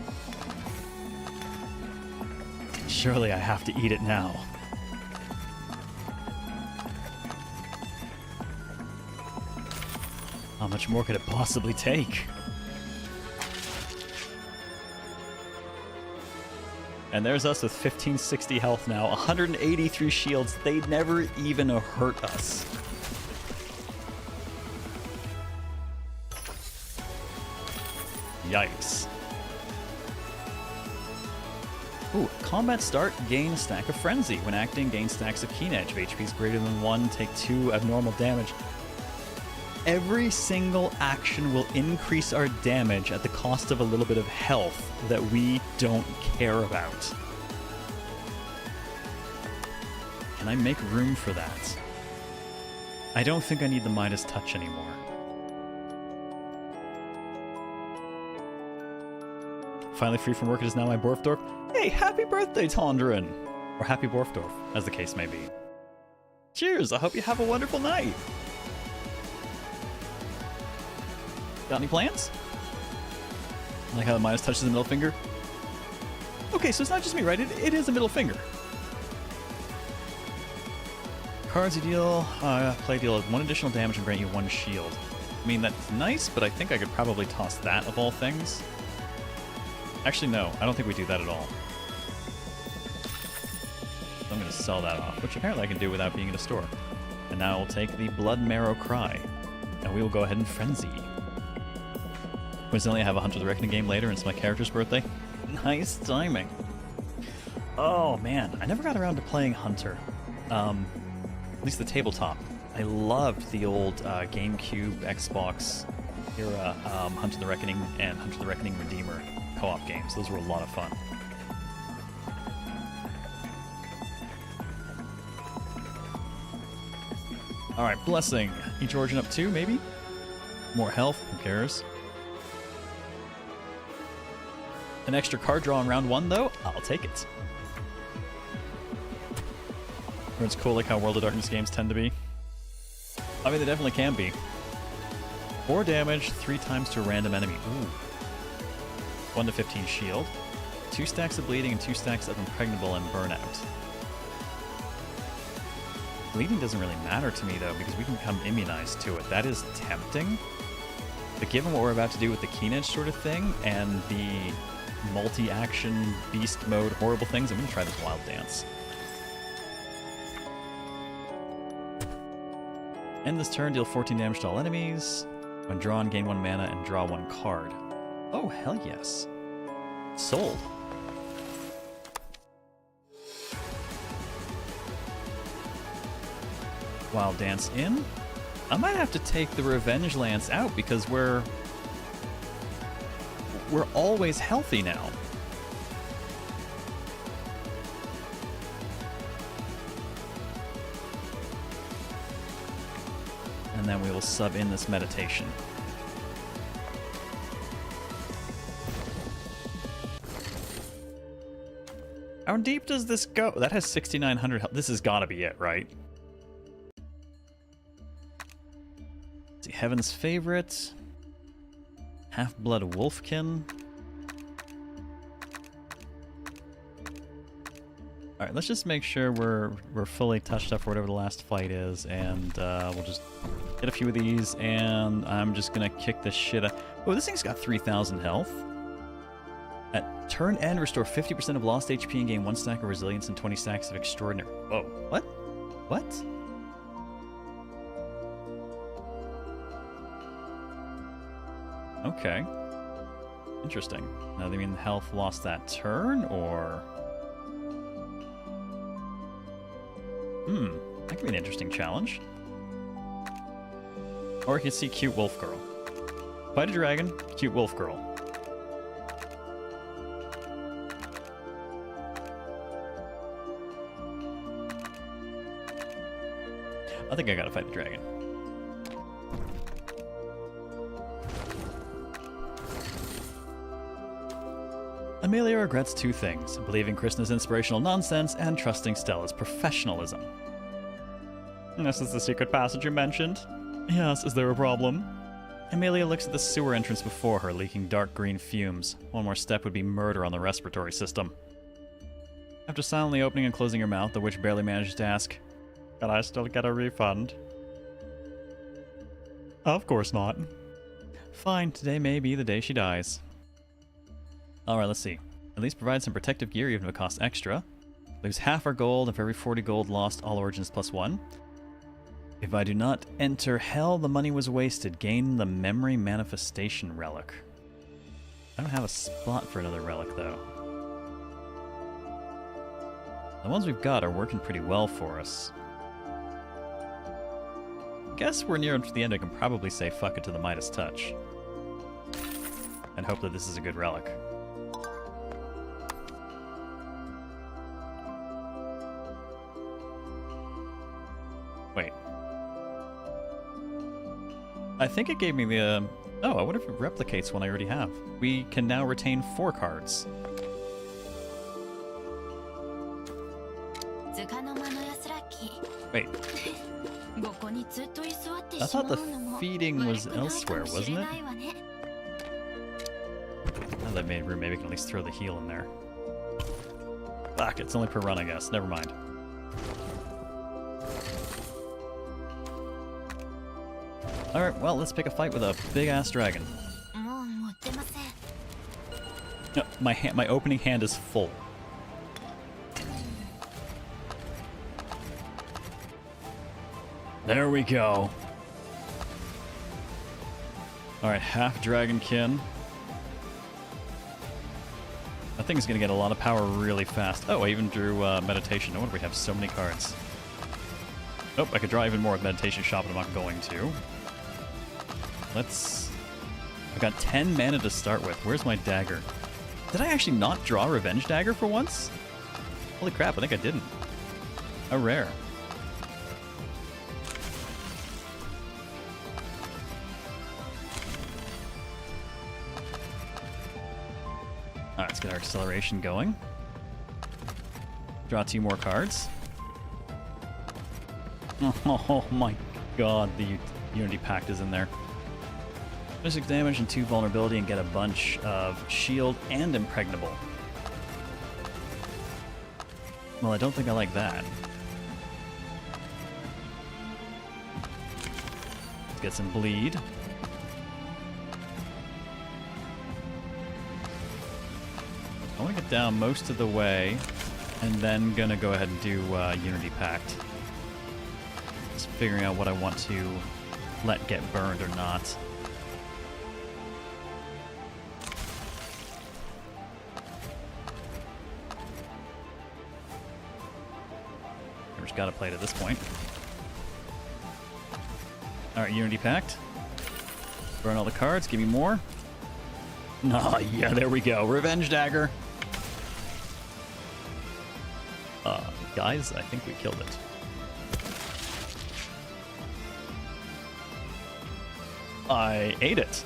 Surely I have to eat it now. How much more could it possibly take? And there's us with 1560 health now, 183 shields. They never even hurt us. Yikes. Ooh, combat start, gain a stack of frenzy. When acting, gain stacks of keen edge. If HP is greater than 1, take 2 abnormal damage. Every single action will increase our damage at the cost of a little bit of health that we don't care about. Can I make room for that? I don't think I need the Midas Touch anymore. Finally free from work, it is now my Borfdorf. Hey, happy birthday, Tondrin! Or happy Borfdorf, as the case may be. Cheers, I hope you have a wonderful night! Got any plans? I like how the Midas touches the middle finger. Okay, so it's not just me, right? It is a middle finger. Cards you deal, play deal 1 additional damage and grant you 1 shield. I mean, that's nice, but I think I could probably toss that of all things. Actually, no, I don't think we do that at all. So I'm going to sell that off, which apparently I can do without being in a store. And now we'll take the Blood Marrow Cry, and we will go ahead and Frenzy. Coincidentally, I have a Hunter the Reckoning game later, and it's my character's birthday. Nice timing. Oh man, I never got around to playing Hunter. At least the tabletop. I loved the old GameCube, Xbox era Hunter the Reckoning and Hunter the Reckoning Redeemer co-op games. Those were a lot of fun. Alright, Blessing. Each origin up 2, maybe? More health, who cares? An extra card draw in round 1, though? I'll take it. It's cool like how World of Darkness games tend to be. I mean, they definitely can be. 4 damage, 3 times to a random enemy. Ooh. 1 to 15 shield. 2 stacks of bleeding and 2 stacks of impregnable and burnout. Bleeding doesn't really matter to me, though, because we can become immunized to it. That is tempting. But given what we're about to do with the Keen Edge sort of thing, and the multi-action, beast mode, horrible things, I'm going to try this Wild Dance. End this turn, deal 14 damage to all enemies. When drawn, gain 1 mana and draw 1 card. Oh, hell yes. Sold. Wild Dance in. I might have to take the Revenge Lance out because we're always healthy now. And then we will sub in this meditation. How deep does this go? That has 6,900 health. This has got to be it, right? Let's see, Heaven's Favorite. Half-Blood Wolfkin. Alright, let's just make sure we're fully touched up for whatever the last fight is, and we'll just get a few of these, and I'm just gonna kick this shit out. Oh, this thing's got 3,000 health. At turn end, restore 50% of lost HP and gain 1 stack of resilience and 20 stacks of extraordinary. Whoa, what? What? Okay. Interesting. Now, they mean health lost that turn, or... that could be an interesting challenge. Or you could see cute wolf girl. Fight a dragon, cute wolf girl. I think I gotta fight the dragon. Amelia regrets 2 things: believing Krishna's inspirational nonsense and trusting Stella's professionalism. This is the secret passage you mentioned? Yes, is there a problem? Amelia looks at the sewer entrance before her, leaking dark green fumes. One more step would be murder on the respiratory system. After silently opening and closing her mouth, the witch barely manages to ask, "Can I still get a refund?" Of course not. Fine, today may be the day she dies. Alright, let's see. At least provide some protective gear even if it costs extra. Lose half our gold, and for every 40 gold lost, all origins +1. If I do not enter hell, the money was wasted. Gain the memory manifestation relic. I don't have a spot for another relic, though. The ones we've got are working pretty well for us. I guess we're near the end. I can probably say fuck it to the Midas Touch. And hope that this is a good relic. Wait. I think it gave me the... Oh, I wonder if it replicates one I already have. We can now retain 4 cards. Wait. I thought the feeding was elsewhere, wasn't it? Now that made room, maybe we can at least throw the heal in there. Fuck, it's only per run, I guess. Never mind. Alright, well, let's pick a fight with a big-ass dragon. No, my opening hand is full. There we go. Alright, half dragonkin. That thing's gonna get a lot of power really fast. Oh, I even drew meditation. No wonder we have so many cards. Nope, I could draw even more with meditation shop, but I'm not going to. I've got 10 mana to start with. Where's my dagger? Did I actually not draw Revenge Dagger for once? Holy crap, I think I didn't. How rare. Alright, let's get our acceleration going. Draw 2 more cards. Oh my god, the Unity Pact is in there. 6 damage and 2 vulnerability and get a bunch of shield and impregnable. Well, I don't think I like that. Let's get some bleed. I want to get down most of the way, and then gonna go ahead and do Unity Pact. Just figuring out what I want to let get burned or not. Just gotta play it at this point. Alright, Unity Pact. Burn all the cards, give me more. Oh, yeah, there we go. Revenge Dagger. Guys, I think we killed it. I ate it.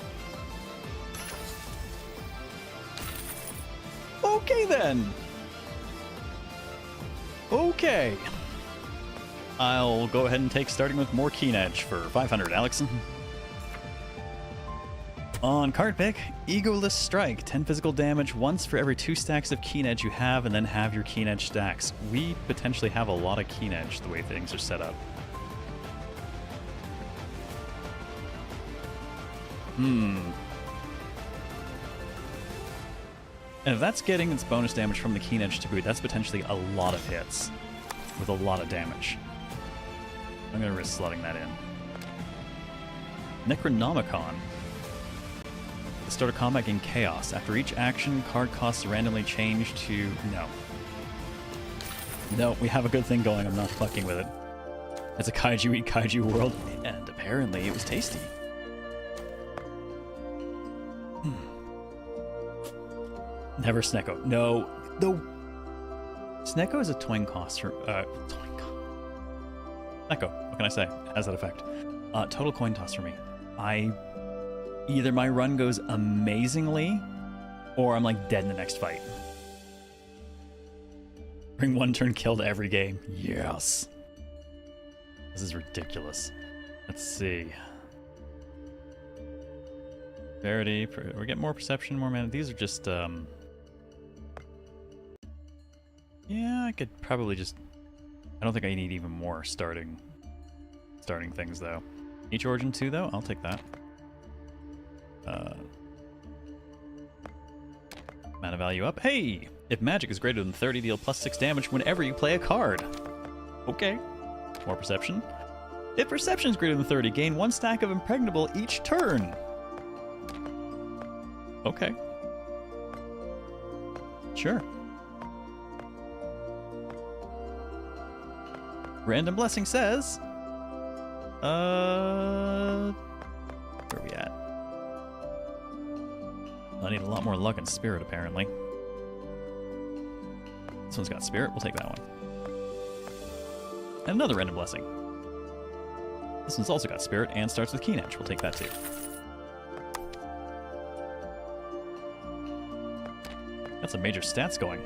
Okay, then. Okay. I'll go ahead and take starting with more Keen Edge for 500, Alex. On card pick, Egoless Strike. 10 physical damage once for every 2 stacks of Keen Edge you have, and then have your Keen Edge stacks. We potentially have a lot of Keen Edge the way things are set up. And if that's getting its bonus damage from the Keen Edge to boot, that's potentially a lot of hits with a lot of damage. I'm going to risk slotting that in. Necronomicon. The start of combat gain chaos. After each action, card costs randomly change to... No, we have a good thing going. I'm not fucking with it. It's a kaiju eat kaiju world, and apparently it was tasty. Never Snecko. No. Snecko is a twin cost for... Snecko. What can I say? It has that effect. Total coin toss for me. Either my run goes amazingly, or I'm like dead in the next fight. Bring 1 turn killed every game. Yes. This is ridiculous. Let's see. Verity. We get more perception, more mana. These are just, yeah, I could probably just... I don't think I need even more starting things, though. Each Origin 2, though? I'll take that. Mana value up. Hey! If magic is greater than 30, deal plus 6 damage whenever you play a card. Okay. More perception. If perception is greater than 30, gain 1 stack of impregnable each turn. Okay. Sure. Random Blessing says... where are we at? I need a lot more luck and spirit, apparently. This one's got spirit. We'll take that one. And another Random Blessing. This one's also got spirit and starts with Keen Edge. We'll take that too. Got some major stats going.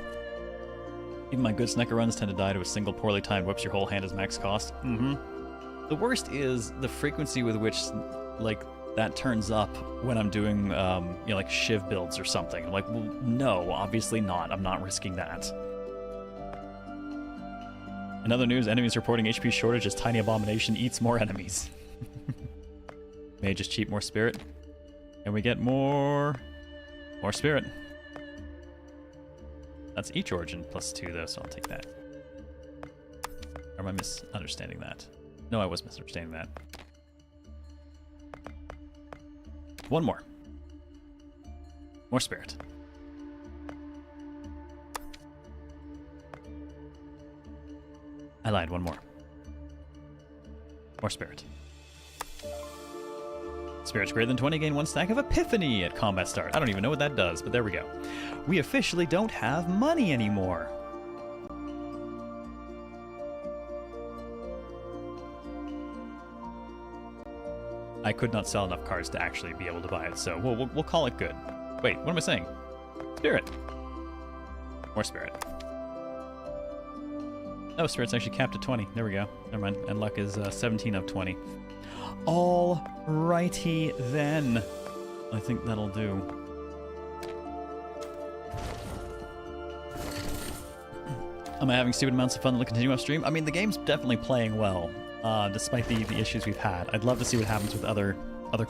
Even my good Snecker runs tend to die to a single poorly timed whoops your whole hand as max cost. The worst is the frequency with which, like, that turns up when I'm doing, like Shiv builds or something. I'm like, well, no, obviously not. I'm not risking that. In other news, enemies reporting HP shortage as Tiny Abomination eats more enemies. May just cheat more spirit. And we get more spirit. That's each Origin plus 2, though, so I'll take that. Or am I misunderstanding that? No, I was misunderstanding that. One more. More spirit. I lied, one more. More spirit. Spirits greater than 20 gain 1 stack of Epiphany at combat start. I don't even know what that does, but there we go. We officially don't have money anymore. I could not sell enough cards to actually be able to buy it, so we'll call it good. Wait, what am I saying? Spirit. More spirit. Oh, spirit's actually capped at 20. There we go. Never mind. And luck is 17 of 20. Alrighty then. I think that'll do. Am I having stupid amounts of fun to continue off stream? I mean, the game's definitely playing well, despite the issues we've had. I'd love to see what happens with other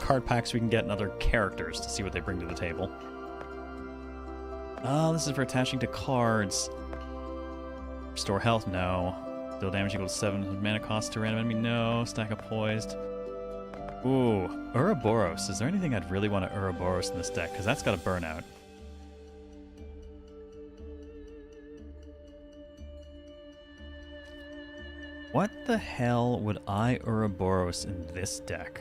card packs we can get and other characters to see what they bring to the table. Oh, this is for attaching to cards. Restore health? No. Deal damage equals 7 mana cost to random enemy? No. Stack of poised. Ooh. Ouroboros. Is there anything I'd really want to Ouroboros in this deck? Because that's got a burnout. What the hell would I Ouroboros in this deck?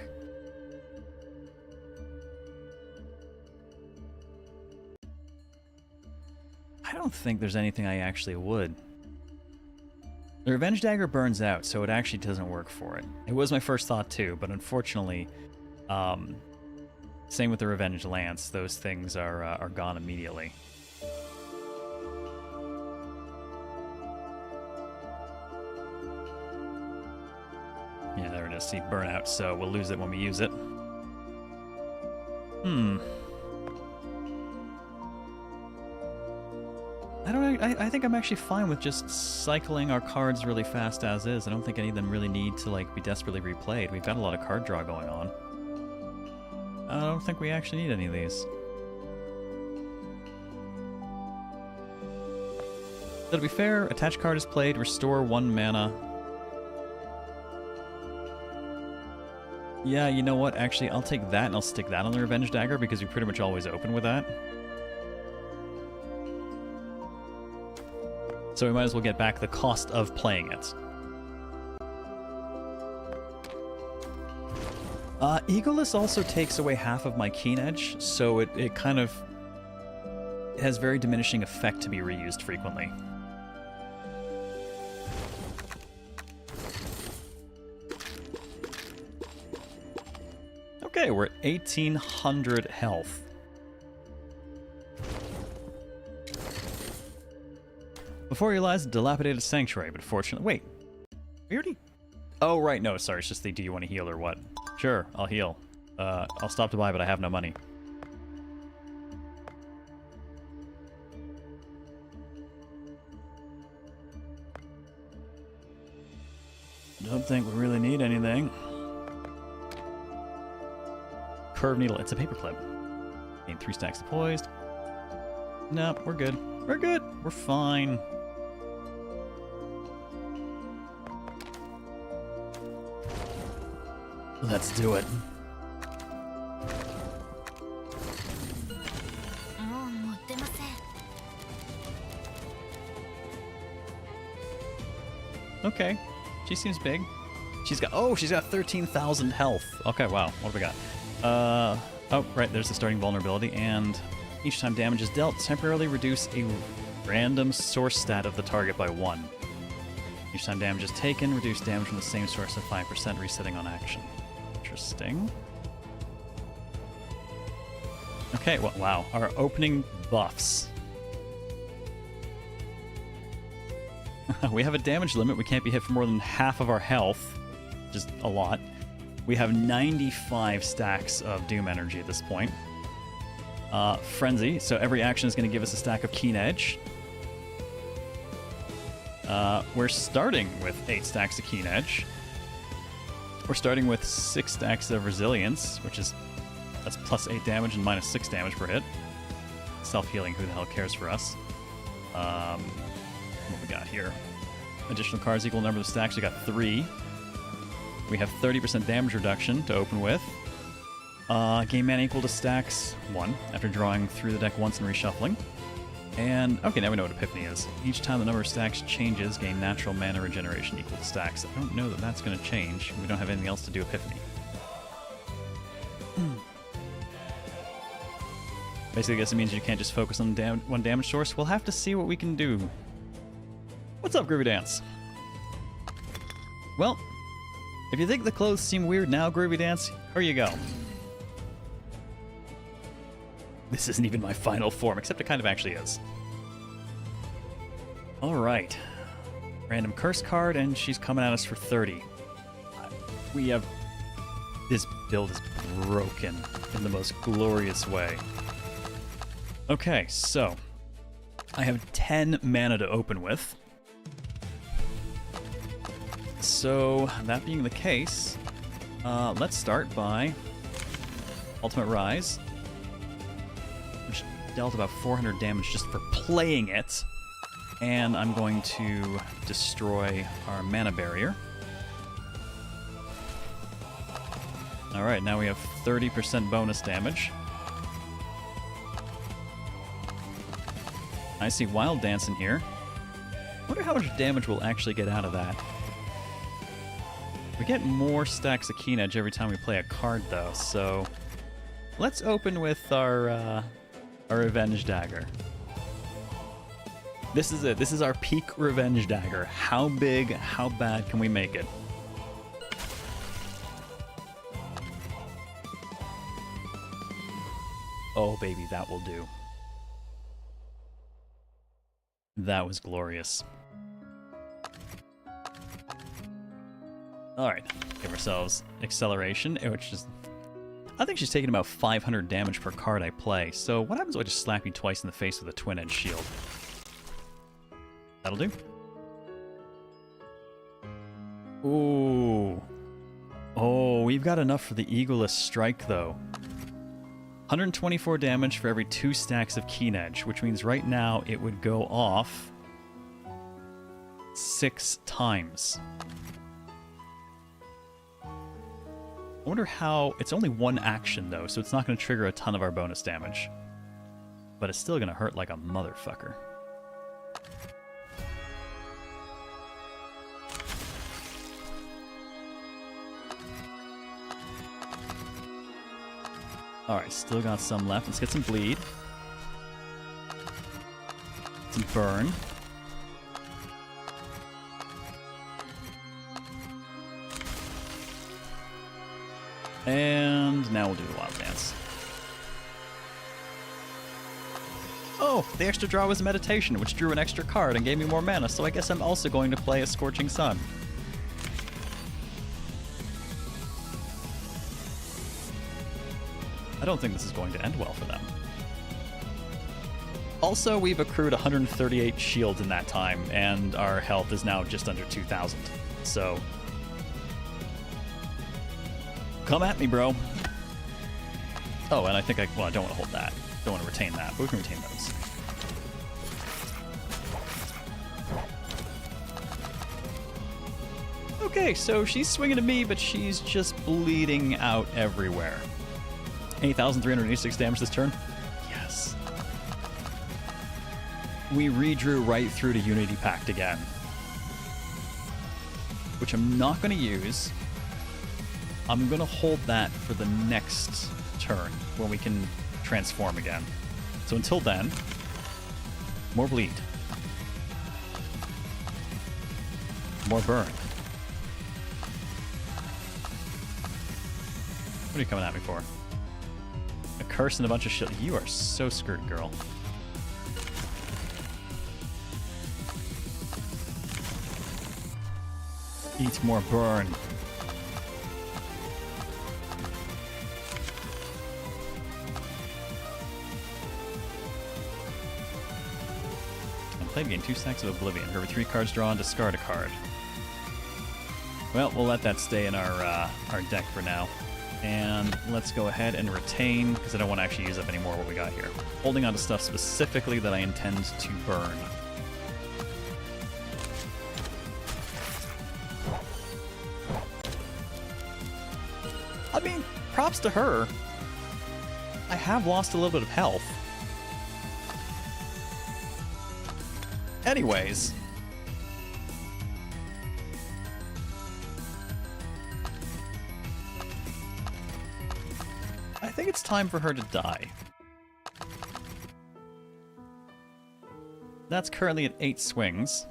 I don't think there's anything I actually would. The Revenge Dagger burns out, so it actually doesn't work for it. It was my first thought too, but unfortunately, same with the Revenge Lance, those things are gone immediately. Yeah, there it is. See, burnout, so we'll lose it when we use it. I think I'm actually fine with just cycling our cards really fast as is. I don't think any of them really need to like be desperately replayed. We've got a lot of card draw going on. I don't think we actually need any of these. So to be fair, attach card is played, restore 1 mana. Yeah, you know what? Actually, I'll take that and I'll stick that on the Revenge Dagger because we pretty much always open with that. So we might as well get back the cost of playing it. Eagoless also takes away half of my Keen Edge, so it kind of has very diminishing effect to be reused frequently. Okay, we're at 1800 health. Before you lies a dilapidated sanctuary, but fortunately... Wait. We already... Oh, right, no, sorry, it's just the do you want to heal or what? Sure, I'll heal. I'll stop to buy, but I have no money. Don't think we really need anything. Curve needle, it's a paperclip. Need 3 stacks of poised. No, we're good. We're good. We're fine. Let's do it. Okay. She seems big. She's got 13,000 health. Okay, wow. What have we got? Oh, right, there's the starting vulnerability, and each time damage is dealt, temporarily reduce a random source stat of the target by 1. Each time damage is taken, reduce damage from the same source of 5%, resetting on action. Interesting. Okay, well, wow. Our opening buffs. We have a damage limit. We can't be hit for more than half of our health, which is a lot. We have 95 stacks of Doom energy at this point. Frenzy, so every action is going to give us a stack of Keen Edge. We're starting with 8 stacks of Keen Edge. We're starting with 6 stacks of Resilience, that's plus 8 damage and minus 6 damage per hit. Self-healing, who the hell cares for us? What we got here? Additional cards equal number of stacks, we got 3. We have 30% damage reduction to open with. Game mana equal to stacks 1 after drawing through the deck once and reshuffling. And, okay, now we know what Epiphany is. Each time the number of stacks changes, gain natural mana regeneration equal to stacks. I don't know that that's going to change. We don't have anything else to do Epiphany. Basically, I guess it means you can't just focus on one damage source. We'll have to see what we can do. What's up, Groovy Dance? Well, if you think the clothes seem weird now, Groovy Dance, here you go. This isn't even my final form, except it kind of actually is. Alright. Random curse card, and she's coming at us for 30. We have... This build is broken in the most glorious way. Okay, so... I have 10 mana to open with. So, that being the case, let's start by Ultimate Rise, which dealt about 400 damage just for playing it. And I'm going to destroy our mana barrier. Alright, now we have 30% bonus damage. I see Wild Dance in here. Wonder how much damage we'll actually get out of that. We get more stacks of Keen Edge every time we play a card, though, so... Let's open with our Revenge Dagger. This is it. This is our peak Revenge Dagger. How big, how bad can we make it? Oh, baby, that will do. That was glorious. Alright, give ourselves Acceleration, which is... I think she's taking about 500 damage per card I play, so what happens if I just slap you twice in the face with a Twin-Edge Shield? That'll do. Ooh. Oh, we've got enough for the Eagleless Strike, though. 124 damage for every 2 stacks of Keen Edge, which means right now it would go off 6 times. I wonder how... It's only one action, though, so it's not going to trigger a ton of our bonus damage. But it's still going to hurt like a motherfucker. Alright, still got some left. Let's get some bleed. Some burn. And now we'll do the Wild Dance. Oh, the extra draw was a meditation, which drew an extra card and gave me more mana, so I guess I'm also going to play a Scorching Sun. I don't think this is going to end well for them. Also, we've accrued 138 shields in that time, and our health is now just under 2,000. So... come at me, bro. Oh, and I think well, I don't want to hold that. Don't want to retain that, but we can retain those. Okay, so she's swinging at me, but she's just bleeding out everywhere. 8,386 damage this turn? Yes. We redrew right through to Unity Pact again. Which I'm not going to use. I'm going to hold that for the next turn, when we can transform again. So until then, more bleed. More burn. What are you coming at me for? A curse and a bunch of shit. You are so screwed, girl. Eat more burn. Played, gain 2 stacks of Oblivion. For every 3 cards drawn, discard a card. Well, we'll let that stay in our deck for now. And let's go ahead and retain, because I don't want to actually use up any more of what we got here. Holding on to stuff specifically that I intend to burn. I mean, props to her. I have lost a little bit of health. Anyways. I think it's time for her to die. That's currently at 8 swings.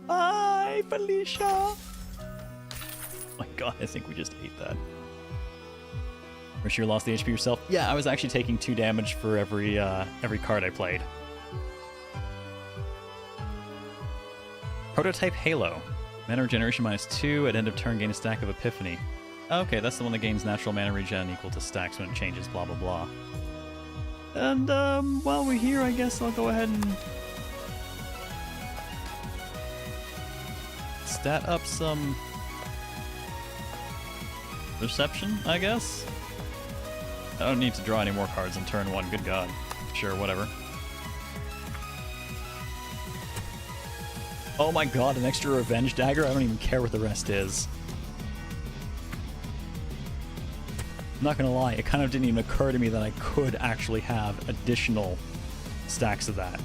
Bye, Felicia! Oh my god, I think we just ate that. For sure lost the HP yourself? Yeah, I was actually taking 2 damage for every card I played. Prototype Halo. Mana regeneration -2. At end of turn, gain a stack of Epiphany. Okay, that's the one that gains natural mana regen equal to stacks when it changes, blah blah blah. And, while we're here, I guess I'll go ahead and stat up some Perception, I guess? I don't need to draw any more cards on turn 1, good god. Sure, whatever. Oh my god, an extra Revenge Dagger? I don't even care what the rest is. I'm not gonna lie, it kind of didn't even occur to me that I could actually have additional stacks of that.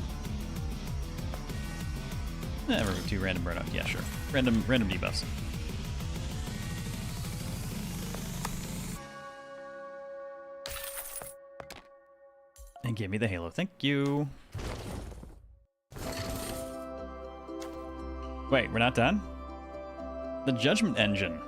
Remove 2 random burnout. Yeah, sure. Random debuffs. And give me the Halo. Thank you. Wait, we're not done? The Judgment Engine.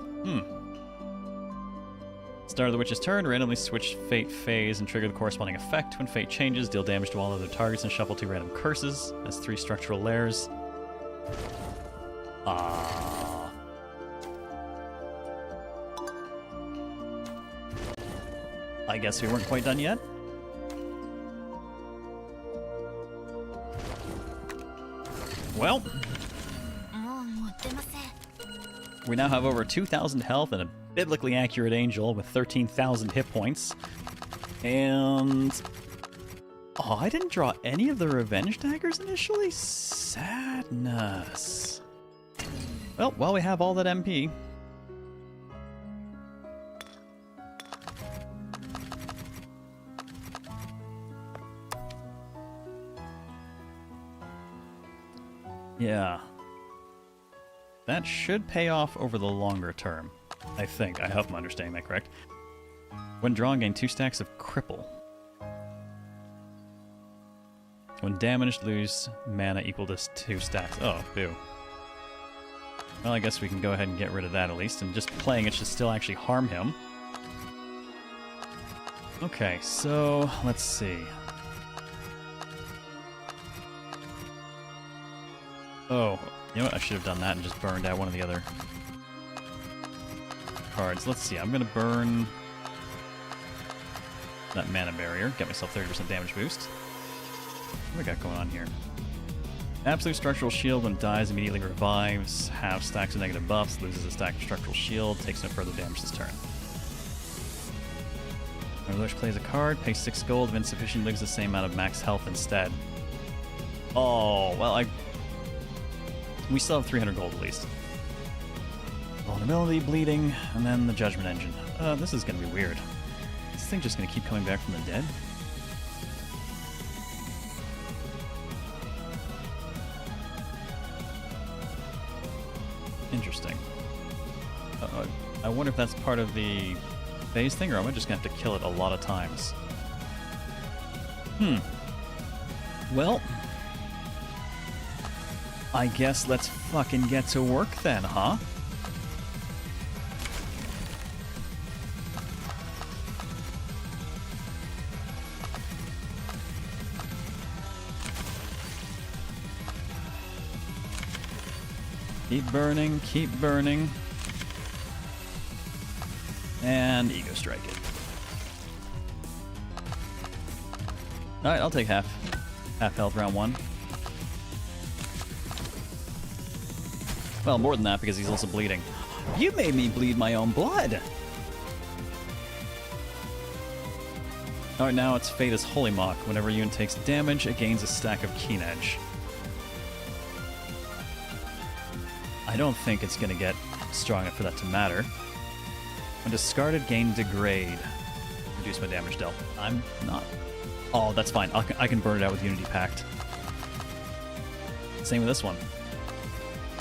Start of the Witch's turn, randomly switch Fate phase and trigger the corresponding effect. When Fate changes, deal damage to all other targets and shuffle 2 random curses. Has 3 structural layers. I guess we weren't quite done yet. Well, we now have over 2,000 health and a biblically accurate angel with 13,000 hit points. And... oh, I didn't draw any of the Revenge Daggers initially? Sadness. Well, while we have all that MP... yeah. That should pay off over the longer term. I think. I hope I'm understanding that correct. When drawn, gain 2 stacks of Cripple. When damaged, lose mana equal to 2 stacks. Oh, boo. Well, I guess we can go ahead and get rid of that at least, and just playing it should still actually harm him. Okay, so let's see. Oh, you know what? I should have done that and just burned out one of the other cards. Let's see. I'm going to burn that mana barrier. Get myself 30% damage boost. What do we got going on here? Absolute structural shield. When it dies, immediately revives. Half stacks of negative buffs. Loses a stack of structural shield. Takes no further damage this turn. When plays a card, pays 6 gold. If insufficient, loses the same amount of max health instead. Oh, well, we still have 300 gold at least. Vulnerability, bleeding, and then the Judgment Engine. This is going to be weird. Is this thing just going to keep coming back from the dead? Interesting. I wonder if that's part of the phase thing, or am I just going to have to kill it a lot of times? Well... I guess let's fucking get to work then, huh? Keep burning, keep burning. And Ego Strike it. Alright, I'll take half health round 1. Well, more than that, because he's also bleeding. You made me bleed my own blood! Alright, now it's Fate as Holy Mock. Whenever a unit takes damage, it gains a stack of Keen Edge. I don't think it's going to get strong enough for that to matter. When discarded, gain degrade. Reduce my damage dealt. I'm not... Oh, that's fine. I can burn it out with Unity Pact. Same with this one.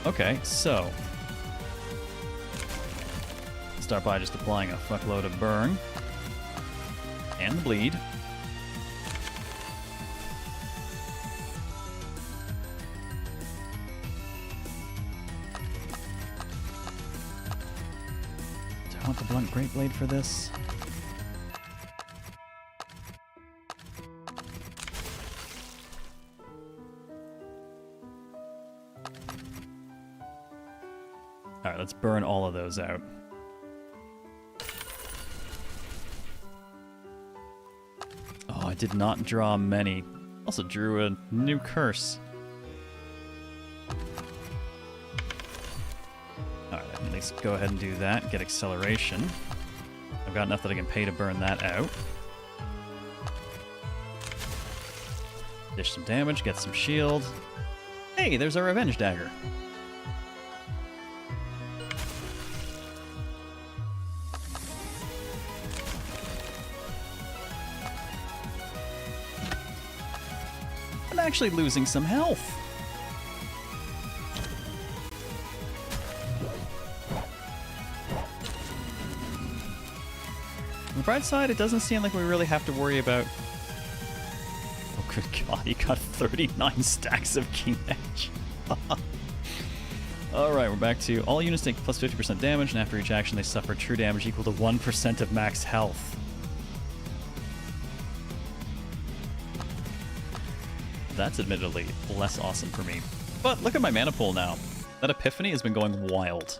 Okay, so... start by just applying a fuckload of burn. And the bleed. Do I want the blunt great blade for this? Alright, let's burn all of those out. Oh, I did not draw many. Also drew a new curse. Alright, at least go ahead and do that. Get acceleration. I've got enough that I can pay to burn that out. Dish some damage, get some shield. Hey, there's our revenge dagger. I'm actually losing some health. On the bright side, it doesn't seem like we really have to worry about... Oh, good God, he got 39 stacks of Keen Edge. Alright, we're back to all units take plus 50% damage, and after each action they suffer true damage equal to 1% of max health. That's admittedly less awesome for me. But look at my mana pool now. That Epiphany has been going wild.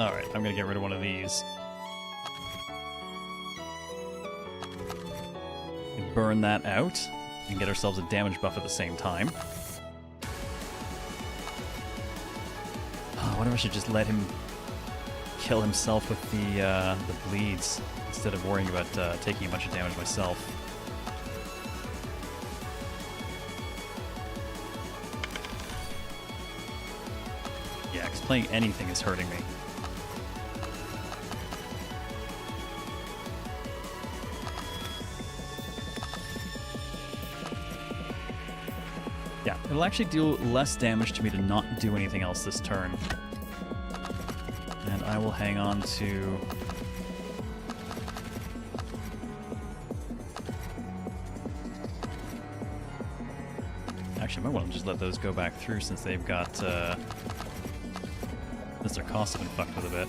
Alright, I'm gonna get rid of one of these. Burn that out and get ourselves a damage buff at the same time. I wonder if I should just let him kill himself with the bleeds instead of worrying about taking a bunch of damage myself. Yeah, because playing anything is hurting me. Yeah, it'll actually do less damage to me to not do anything else this turn. And I will hang on to... Actually, I might want to just let those go back through since they've got... since their costs have been fucked with a bit.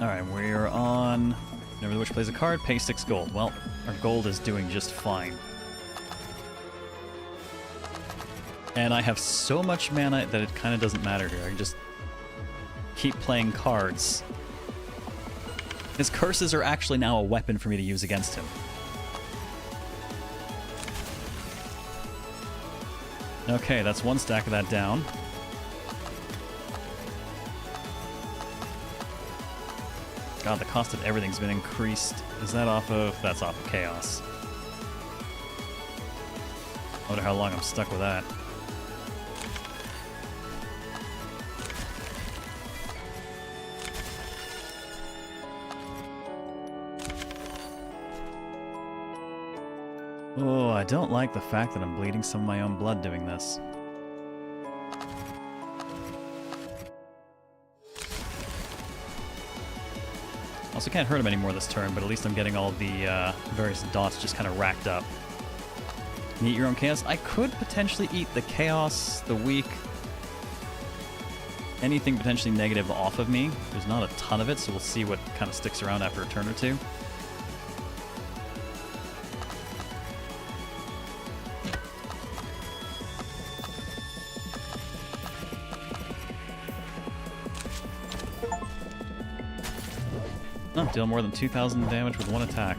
Alright, we're on... Whenever the witch plays a card, pay 6 gold. Well, our gold is doing just fine. And I have so much mana that it kind of doesn't matter here. I can just keep playing cards. His curses are actually now a weapon for me to use against him. Okay, that's one stack of that down. God, the cost of everything's been increased. Is that off of... That's off of Chaos. I wonder how long I'm stuck with that. Oh, I don't like the fact that I'm bleeding some of my own blood doing this. Also can't hurt him anymore this turn, but at least I'm getting all the various dots just kind of racked up. Can you eat your own chaos? I could potentially eat the chaos, the weak, anything potentially negative off of me. There's not a ton of it, so we'll see what kind of sticks around after a turn or two. Oh, deal more than 2,000 damage with one attack.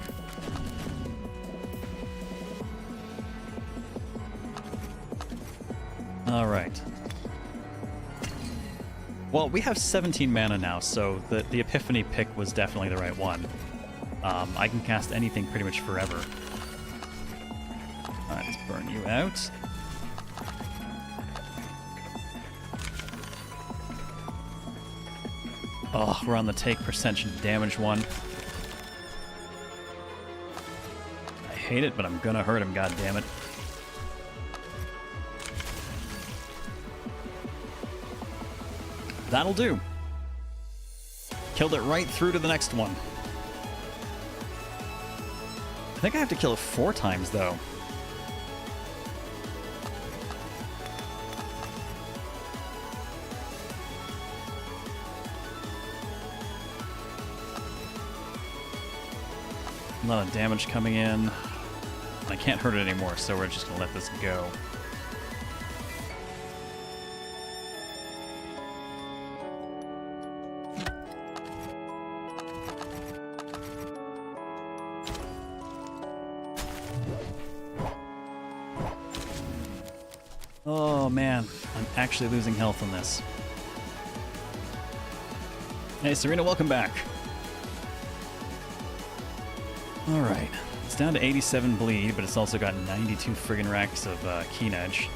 Alright. Well, we have 17 mana now, so the Epiphany pick was definitely the right one. I can cast anything pretty much forever. Alright, let's burn you out. Oh, we're on the take percentage damage one. I hate it, but I'm gonna hurt him, goddammit. That'll do. Killed it right through to the next one. I think I have to kill it 4 times, though. A lot of damage coming in. I can't hurt it anymore, so we're just gonna let this go. Oh man, I'm actually losing health on this. Hey Serena, welcome back. Alright, it's down to 87 bleed, but it's also got 92 friggin' racks of keen edge.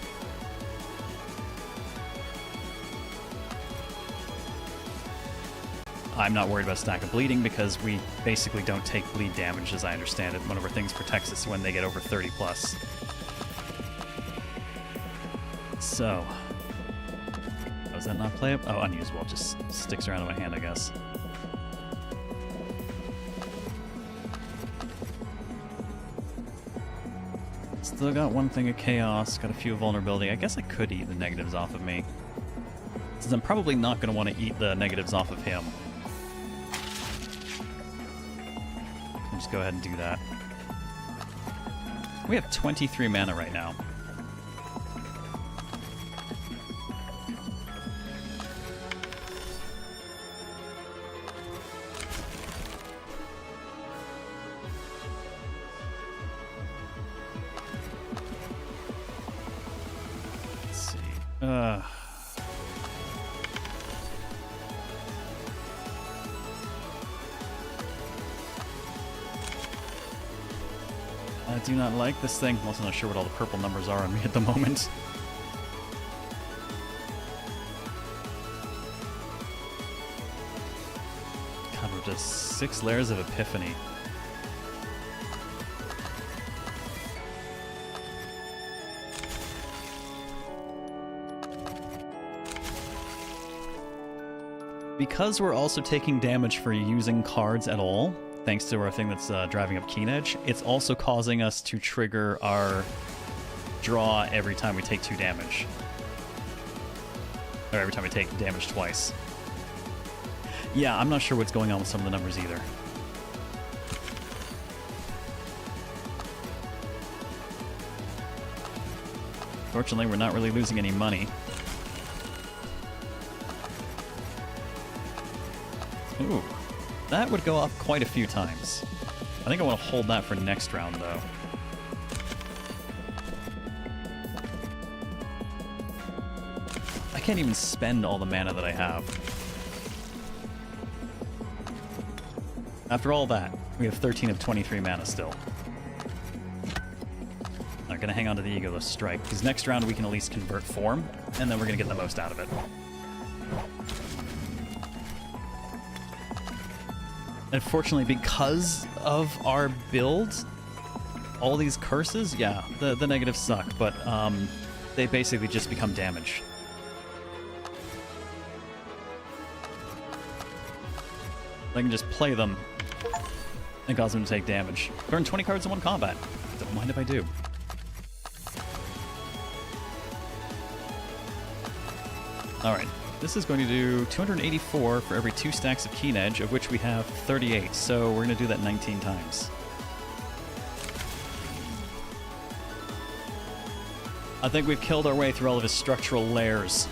I'm not worried about stack of bleeding because we basically don't take bleed damage, as I understand it. One of our things protects us when they get over 30 plus. So, does that not play up? Oh, unusable. It just sticks around in my hand, I guess. Still got one thing of chaos, got a few vulnerability. I guess I could eat the negatives off of me, since I'm probably not going to want to eat the negatives off of him. I'll just go ahead and do that. We have 23 mana right now. I do not like this thing. I'm also not sure what all the purple numbers are on me at the moment. God, we're just 6 layers of Epiphany. Because we're also taking damage for using cards at all, thanks to our thing that's driving up Keen Edge, it's also causing us to trigger our draw every time we take 2 damage. Or every time we take damage twice. Yeah, I'm not sure what's going on with some of the numbers either. Fortunately, we're not really losing any money. Ooh, that would go up quite a few times. I think I want to hold that for next round, though. I can't even spend all the mana that I have. After all that, we have 13 of 23 mana still. I'm gonna hang on to the Egoless Strike, because next round we can at least convert form, and then we're gonna get the most out of it. Unfortunately, because of our build, all these curses, yeah, the negatives suck, but they basically just become damage. I can just play them and cause them to take damage. Burn 20 cards in one combat. Don't mind if I do. Alright. This is going to do 284 for every 2 stacks of Keen Edge, of which we have 38, so we're going to do that 19 times. I think we've killed our way through all of his structural layers.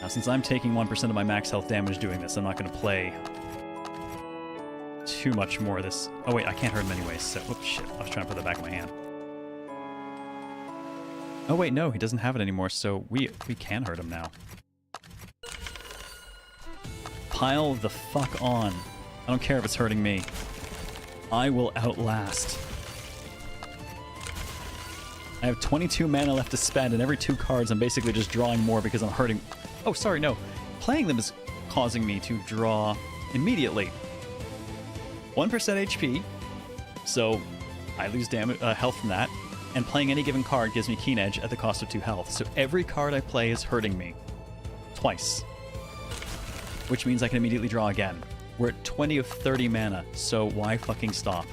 Now, since I'm taking 1% of my max health damage doing this, I'm not going to play too much more this... Oh wait, I can't hurt him anyway, so... Oops, shit. I was trying to put that back in my hand. Oh wait, no, he doesn't have it anymore, so we can hurt him now. Pile the fuck on. I don't care if it's hurting me. I will outlast. I have 22 mana left to spend, and every 2 cards I'm basically just drawing more because I'm hurting... Oh, sorry, no. Playing them is causing me to draw immediately. 1% HP, so I lose damage, health from that, and playing any given card gives me Keen Edge at the cost of 2 health. So every card I play is hurting me. Twice. Which means I can immediately draw again. We're at 20 of 30 mana, so why fucking stop?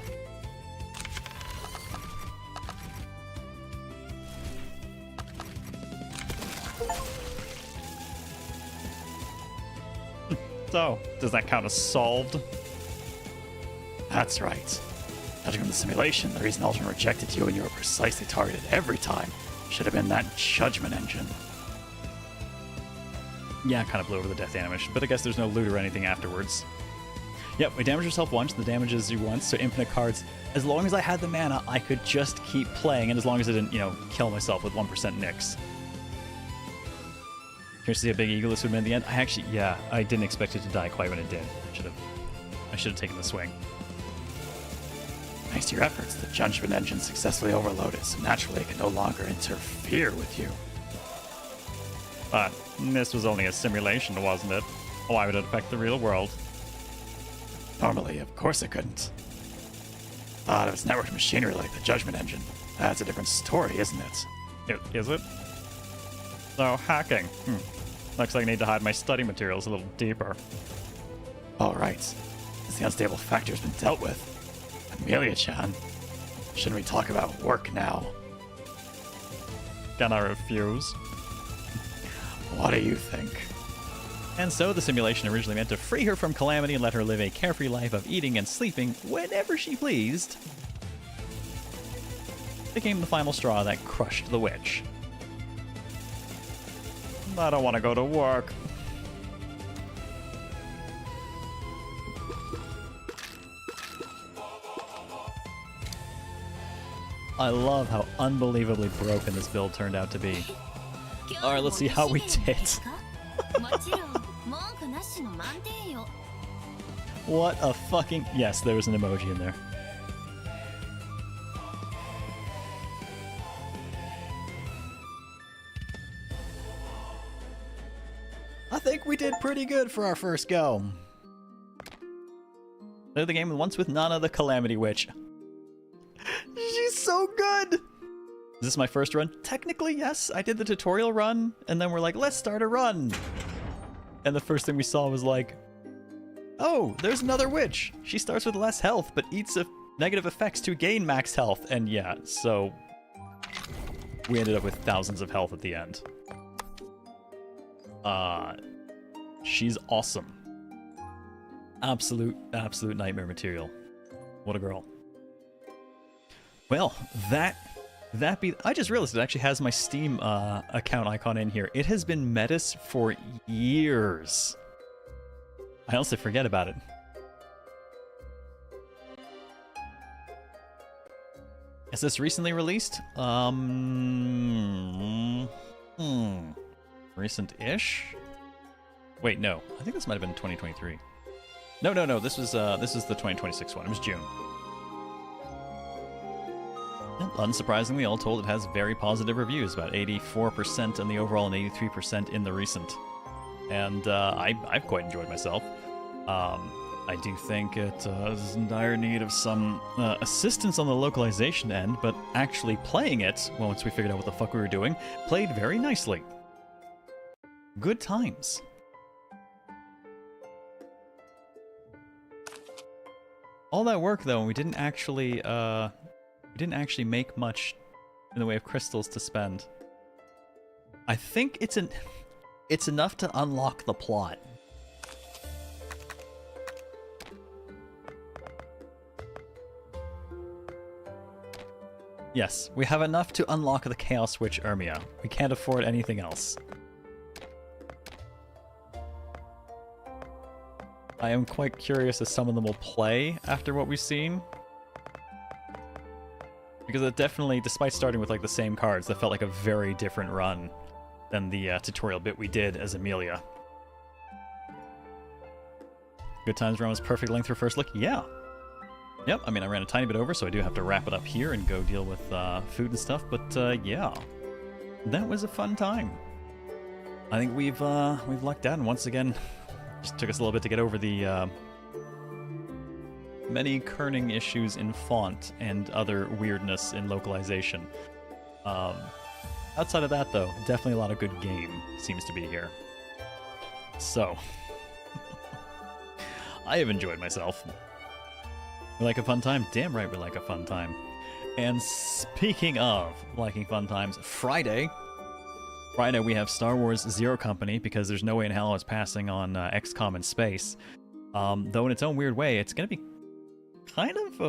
So, does that count as solved? That's right. Judging from the simulation, the reason Aldrin rejected you and you were precisely targeted every time should have been that judgment engine. Yeah, I kind of blew over the death animation, but I guess there's no loot or anything afterwards. Yep, we damage yourself once, the damages you once, so infinite cards. As long as I had the mana, I could just keep playing, and as long as I didn't, you know, kill myself with 1% nicks. Curious to see how big Eagleus would have been in the end. I actually, yeah, I didn't expect it to die quite when it did. I should have taken the swing. Thanks to your efforts, the judgment engine successfully overloaded, so naturally it can no longer interfere with you. But this was only a simulation, wasn't it? Why would it affect the real world? Normally, of course it couldn't. But if it's networked machinery like the judgment engine, that's a different story, isn't it? Is it? So, hacking. Looks like I need to hide my study materials a little deeper. All right. Since the unstable factor has been dealt with, Amelia-chan, shouldn't we talk about work now? Can I refuse? What do you think? And so the simulation originally meant to free her from calamity and let her live a carefree life of eating and sleeping whenever she pleased, became the final straw that crushed the witch. I don't want to go to work. I love how unbelievably broken this build turned out to be. Alright, let's see how we did. What a fucking... Yes, there was an emoji in there. I think we did pretty good for our first go. Play the game once with Nana the Calamity Witch. She's so good! Is this my first run? Technically, yes. I did the tutorial run, and then we're like, let's start a run. And the first thing we saw was like, oh, there's another witch. She starts with less health, but eats negative effects to gain max health. And yeah, so we ended up with thousands of health at the end. She's awesome. Absolute nightmare material. What a girl. Well, I just realized it actually has my Steam account icon in here. It has been Metis for years. I honestly forget about it. Is this recently released? Recent-ish? Wait, no. I think this might have been 2023. No. This is the 2026 one. It was June. And unsurprisingly, all told, it has very positive reviews, about 84% in the overall and 83% in the recent. And I've quite enjoyed myself. I do think it is in dire need of some assistance on the localization end, but actually playing it, once we figured out what the fuck we were doing, played very nicely. Good times. All that work, though, and we didn't actually make much in the way of crystals to spend. I think it's enough to unlock the plot. Yes, we have enough to unlock the Chaos Witch Ermia. We can't afford anything else. I am quite curious as some of them will play after what we've seen. Because it definitely, despite starting with like the same cards, that felt like a very different run than the tutorial bit we did as Amelia. Good times run was perfect length for first look? Yeah. Yep, I mean I ran a tiny bit over, so I do have to wrap it up here and go deal with food and stuff, but yeah. That was a fun time. I think we've lucked out, and once again, just took us a little bit to get over the many kerning issues in font and other weirdness in localization. Outside of that, though, definitely a lot of good game seems to be here. So, I have enjoyed myself. We like a fun time? Damn right we like a fun time. And speaking of liking fun times, Friday we have Star Wars Zero Company, because there's no way in hell it's passing on XCOM in space. Though in its own weird way, it's going to be kind of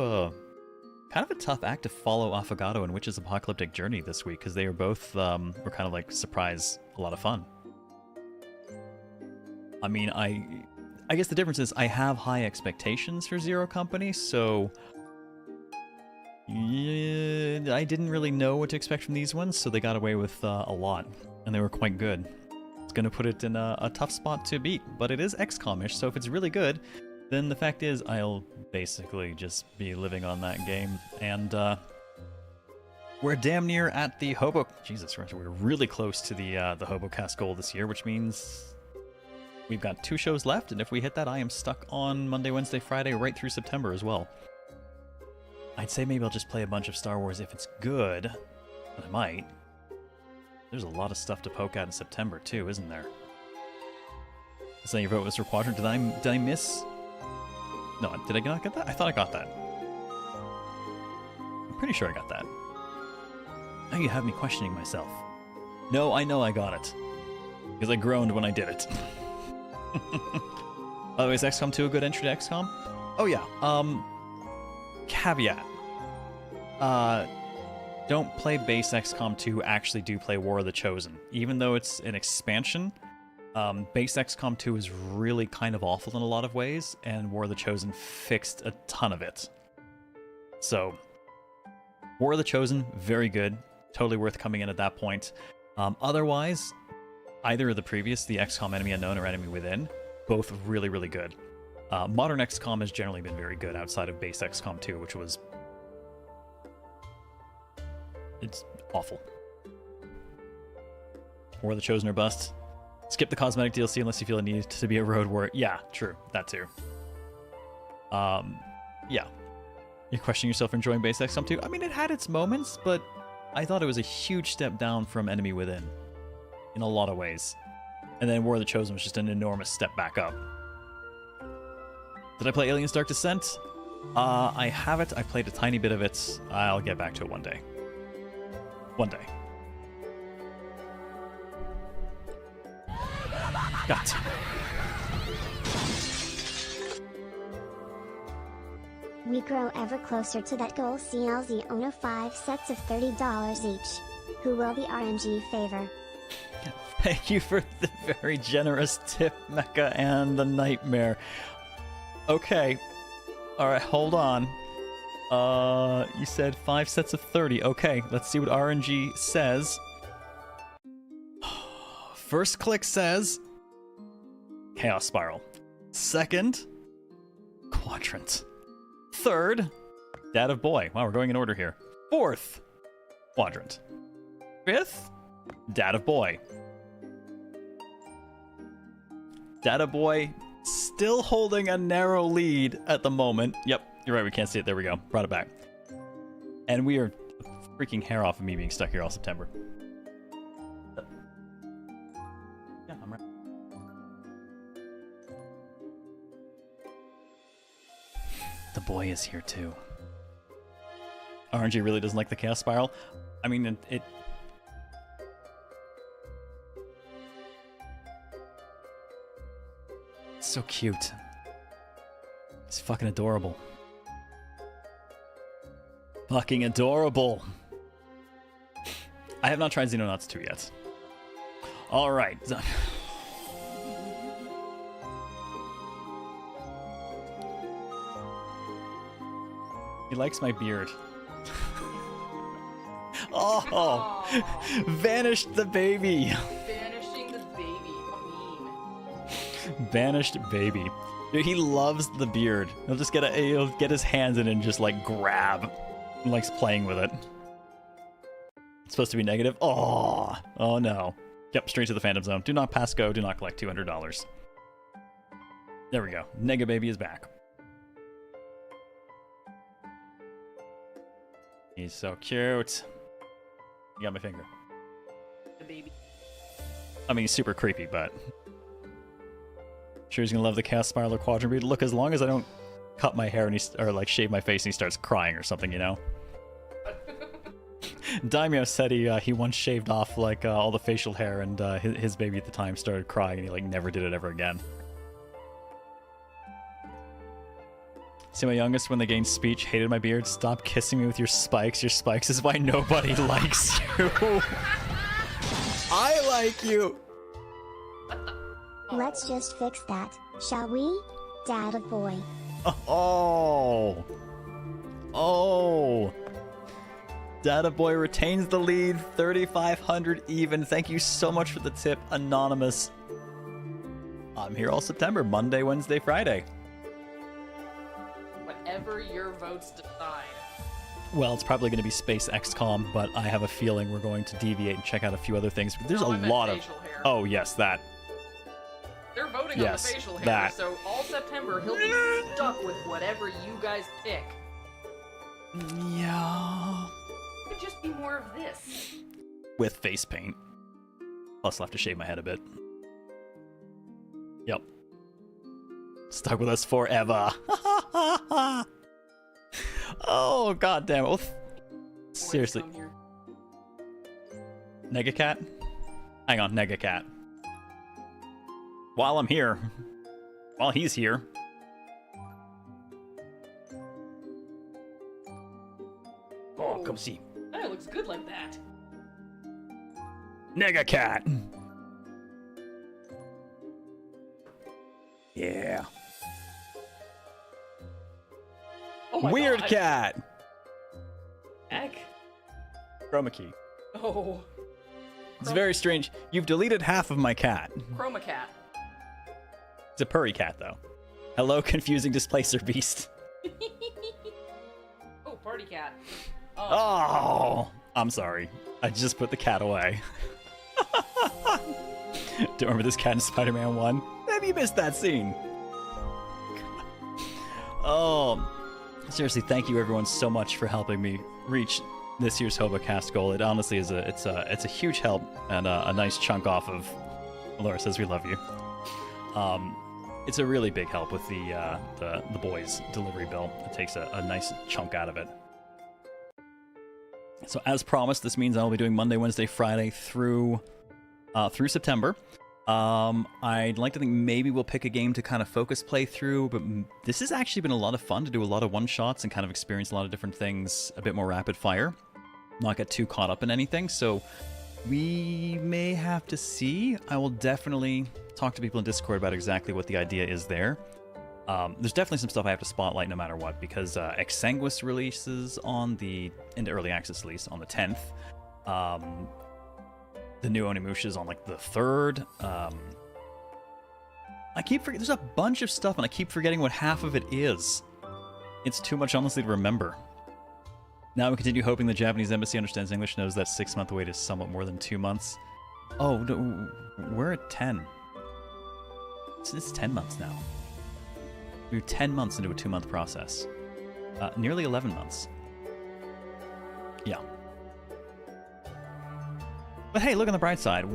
a tough act to follow Affogato and Witch's Apocalyptic Journey this week, because they are both were kind of like surprise, a lot of fun. I mean, I guess the difference is I have high expectations for Zero Company, so yeah, I didn't really know what to expect from these ones, so they got away with a lot, and they were quite good. It's going to put it in a tough spot to beat, but it is XCOM-ish, so if it's really good, then the fact is I'll basically just be living on that game. And we're damn near at the Hobo... Jesus Christ, we're really close to the HoboCast goal this year, which means we've got 2 shows left, and if we hit that, I am stuck on Monday, Wednesday, Friday, right through September as well. I'd say maybe I'll just play a bunch of Star Wars if it's good, but I might. There's a lot of stuff to poke at in September too, isn't there? So your vote was for Quadrant. Did I miss? No, did I not get that? I thought I got that. I'm pretty sure I got that. Now you have me questioning myself. No, I know I got it. Because I groaned when I did it. Oh, is XCOM 2 a good entry to XCOM? Oh yeah. Caveat. Don't play base XCOM 2, actually do play War of the Chosen. Even though it's an expansion, base XCOM 2 is really kind of awful in a lot of ways, and War of the Chosen fixed a ton of it. So, War of the Chosen, very good. Totally worth coming in at that point. Otherwise, either of the previous, the XCOM Enemy Unknown or Enemy Within, both really, really good. Modern XCOM has generally been very good outside of base XCOM 2, which was... it's awful. War of the Chosen or bust. Skip the cosmetic DLC unless you feel a need to be a road warrior. Yeah, true. That too. Yeah. You're questioning yourself for enjoying base XCOM 2? I mean, it had its moments, but I thought it was a huge step down from Enemy Within. In a lot of ways. And then War of the Chosen was just an enormous step back up. Did I play Aliens Dark Descent? I haven't. I played a tiny bit of it. I'll get back to it one day. One day. Got. We grow ever closer to that goal. CLZ own 5 sets of $30 each. Who will the RNG favor? Thank you for the very generous tip, Mecha and the Nightmare. Okay. Alright, hold on. You said 5 sets of 30. Okay, let's see what RNG says. First click says Chaos Spiral. Second, Quadrant. Third, Dad of Boy. Wow, we're going in order here. Fourth, Quadrant. Fifth, Dad of Boy. Data Boy still holding a narrow lead at the moment. Yep, you're right, we can't see it. There we go. Brought it back. And we are freaking hair off of me being stuck here all September. Yeah, I'm right. The boy is here too. RNG really doesn't like the Chaos Spiral. I mean, it it's so cute. It's fucking adorable. Fucking adorable. I have not tried Xenonauts 2 yet. Alright. He likes my beard. Oh, Aw, vanished the baby. banishing the baby. How mean. Banished baby. Dude, he loves the beard. He'll get his hands in and just like grab. He likes playing with it. It's supposed to be negative. Oh no. Yep, straight to the Phantom Zone. Do not pass go. Do not collect $200. There we go. Nega baby is back. He's so cute. You got my finger. The baby. I mean, he's super creepy, but sure he's gonna love the Chaos Spiral or Quadrant Breed. Look, as long as I don't cut my hair and or like shave my face and he starts crying or something, you know. Daimyo said he once shaved off like all the facial hair, and his baby at the time started crying, and he like never did it ever again. See, my youngest, when they gained speech, hated my beard. Stop kissing me with your spikes. Your spikes is why nobody likes you. I like you. Let's just fix that, shall we? Data boy. Oh. Data Boy retains the lead, 3,500 even. Thank you so much for the tip, Anonymous. I'm here all September, Monday, Wednesday, Friday. Whatever your votes decide. Well, it's probably going to be Space XCOM, but I have a feeling we're going to deviate and check out a few other things. There's No, a I meant lot of... facial hair. Oh, yes, that. They're voting Yes, on the facial hair, that. so all September he'll be stuck with whatever you guys pick. Yeah. It could just be more of this. With face paint. Plus, I'll have to shave my head a bit. Yep. Stuck with us forever. Oh, god damn it. Well, seriously. Come here. Negacat? Hang on, Negacat. While I'm here. While he's here. Oh, come see. That looks good like that. Negacat! Yeah. Oh my Weird God. cat! Heck. Chroma key. Oh. It's very strange. You've deleted half of my cat. Chroma cat. It's a purry cat, though. Hello, confusing displacer beast. Oh, party cat. Oh, I'm sorry. I just put the cat away. Do you remember this cat in Spider-Man 1? Maybe you missed that scene. Oh, seriously, thank you everyone so much for helping me reach this year's HoboCast goal. It honestly is it's a huge help and a nice chunk off of. Laura says we love you. It's a really big help with the boys' delivery bill. It takes a nice chunk out of it. So as promised, this means I will be doing Monday, Wednesday, Friday through September. I'd like to think maybe we'll pick a game to kind of focus play through, but this has actually been a lot of fun to do a lot of one-shots and kind of experience a lot of different things a bit more rapid fire. Not get too caught up in anything, so we may have to see. I will definitely talk to people in Discord about exactly what the idea is there. There's definitely some stuff I have to spotlight no matter what, because Exsanguis releases into early access release on the 10th. The new Onimusha is on like the 3rd. I keep forgetting. There's a bunch of stuff, and I keep forgetting what half of it is. It's too much, honestly, to remember. Now we continue hoping the Japanese embassy understands English, knows that 6-month wait is somewhat more than 2 months. Oh, no, we're at 10. It's 10 months now. We're 10 months into a 2-month process. Nearly 11 months. Yeah. But hey, look on the bright side.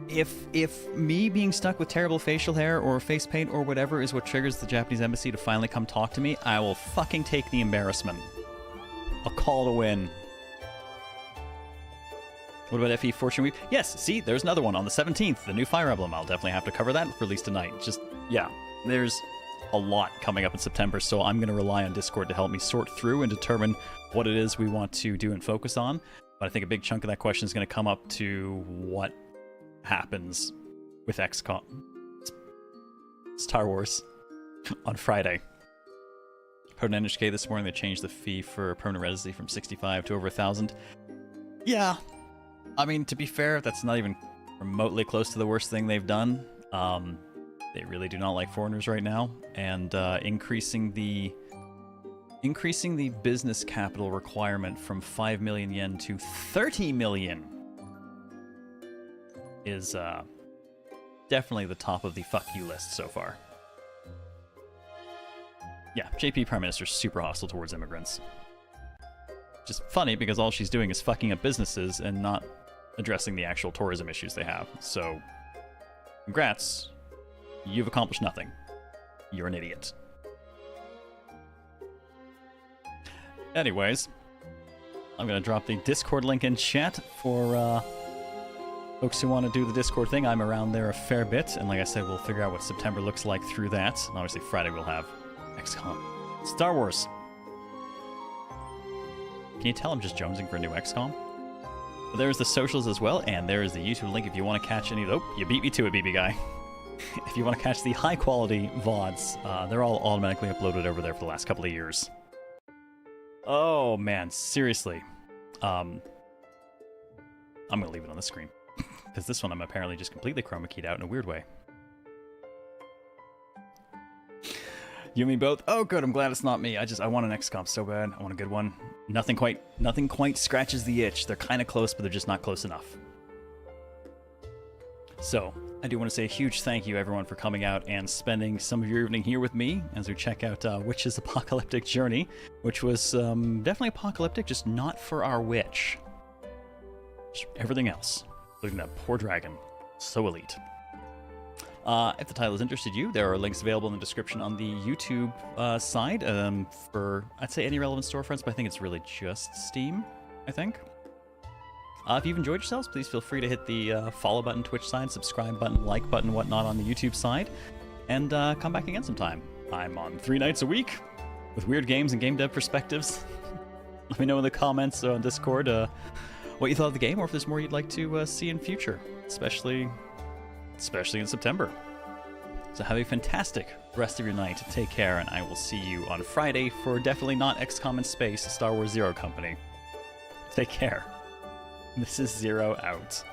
If me being stuck with terrible facial hair or face paint or whatever is what triggers the Japanese embassy to finally come talk to me, I will fucking take the embarrassment. A call to win. What about FE Fortune Week? Yes, see, there's another one on the 17th, the new Fire Emblem. I'll definitely have to cover that, release tonight. Just, yeah, there's a lot coming up in September, so I'm going to rely on Discord to help me sort through and determine what it is we want to do and focus on. But I think a big chunk of that question is going to come up to what happens with XCOM. Star Wars on Friday. Permanent NHK this morning, they changed the fee for permanent residency from 65 to over 1,000. Yeah. I mean, to be fair, that's not even remotely close to the worst thing they've done. They really do not like foreigners right now, and increasing the business capital requirement from 5 million yen to 30 million is definitely the top of the fuck you list so far. Yeah, JP Prime Minister's super hostile towards immigrants. Just funny because all she's doing is fucking up businesses and not addressing the actual tourism issues they have. So, congrats. You've accomplished nothing. You're an idiot. Anyways, I'm going to drop the Discord link in chat for folks who want to do the Discord thing. I'm around there a fair bit, and like I said, we'll figure out what September looks like through that. And obviously Friday we'll have XCOM. Star Wars. Can you tell I'm just jonesing for a new XCOM? But there's the socials as well, and there is the YouTube link if you want to catch any of those. Oh, you beat me to it, BB guy. If you want to catch the high-quality VODs, they're all automatically uploaded over there for the last couple of years. Oh, man, seriously. I'm going to leave it on the screen. Because this one I'm apparently just completely chroma keyed out in a weird way. You and me both? Oh, good. I'm glad it's not me. I want an XCOM so bad. I want a good one. Nothing quite scratches the itch. They're kind of close, but they're just not close enough. So, I do want to say a huge thank you, everyone, for coming out and spending some of your evening here with me as we check out Witch's Apocalyptic Journey, which was definitely apocalyptic, just not for our witch. Just everything else, including that poor dragon. So elite. If the title has interested you, there are links available in the description on the YouTube side for, I'd say, any relevant storefronts, but I think it's really just Steam, I think. If you've enjoyed yourselves, please feel free to hit the follow button, Twitch side, subscribe button, like button, whatnot on the YouTube side, and come back again sometime. I'm on 3 nights a week with weird games and game dev perspectives. Let me know in the comments on Discord what you thought of the game, or if there's more you'd like to see in future, especially in September. So have a fantastic rest of your night. Take care, and I will see you on Friday for definitely not XCOM in Space, Star Wars Zero Company. Take care. This is Zero out.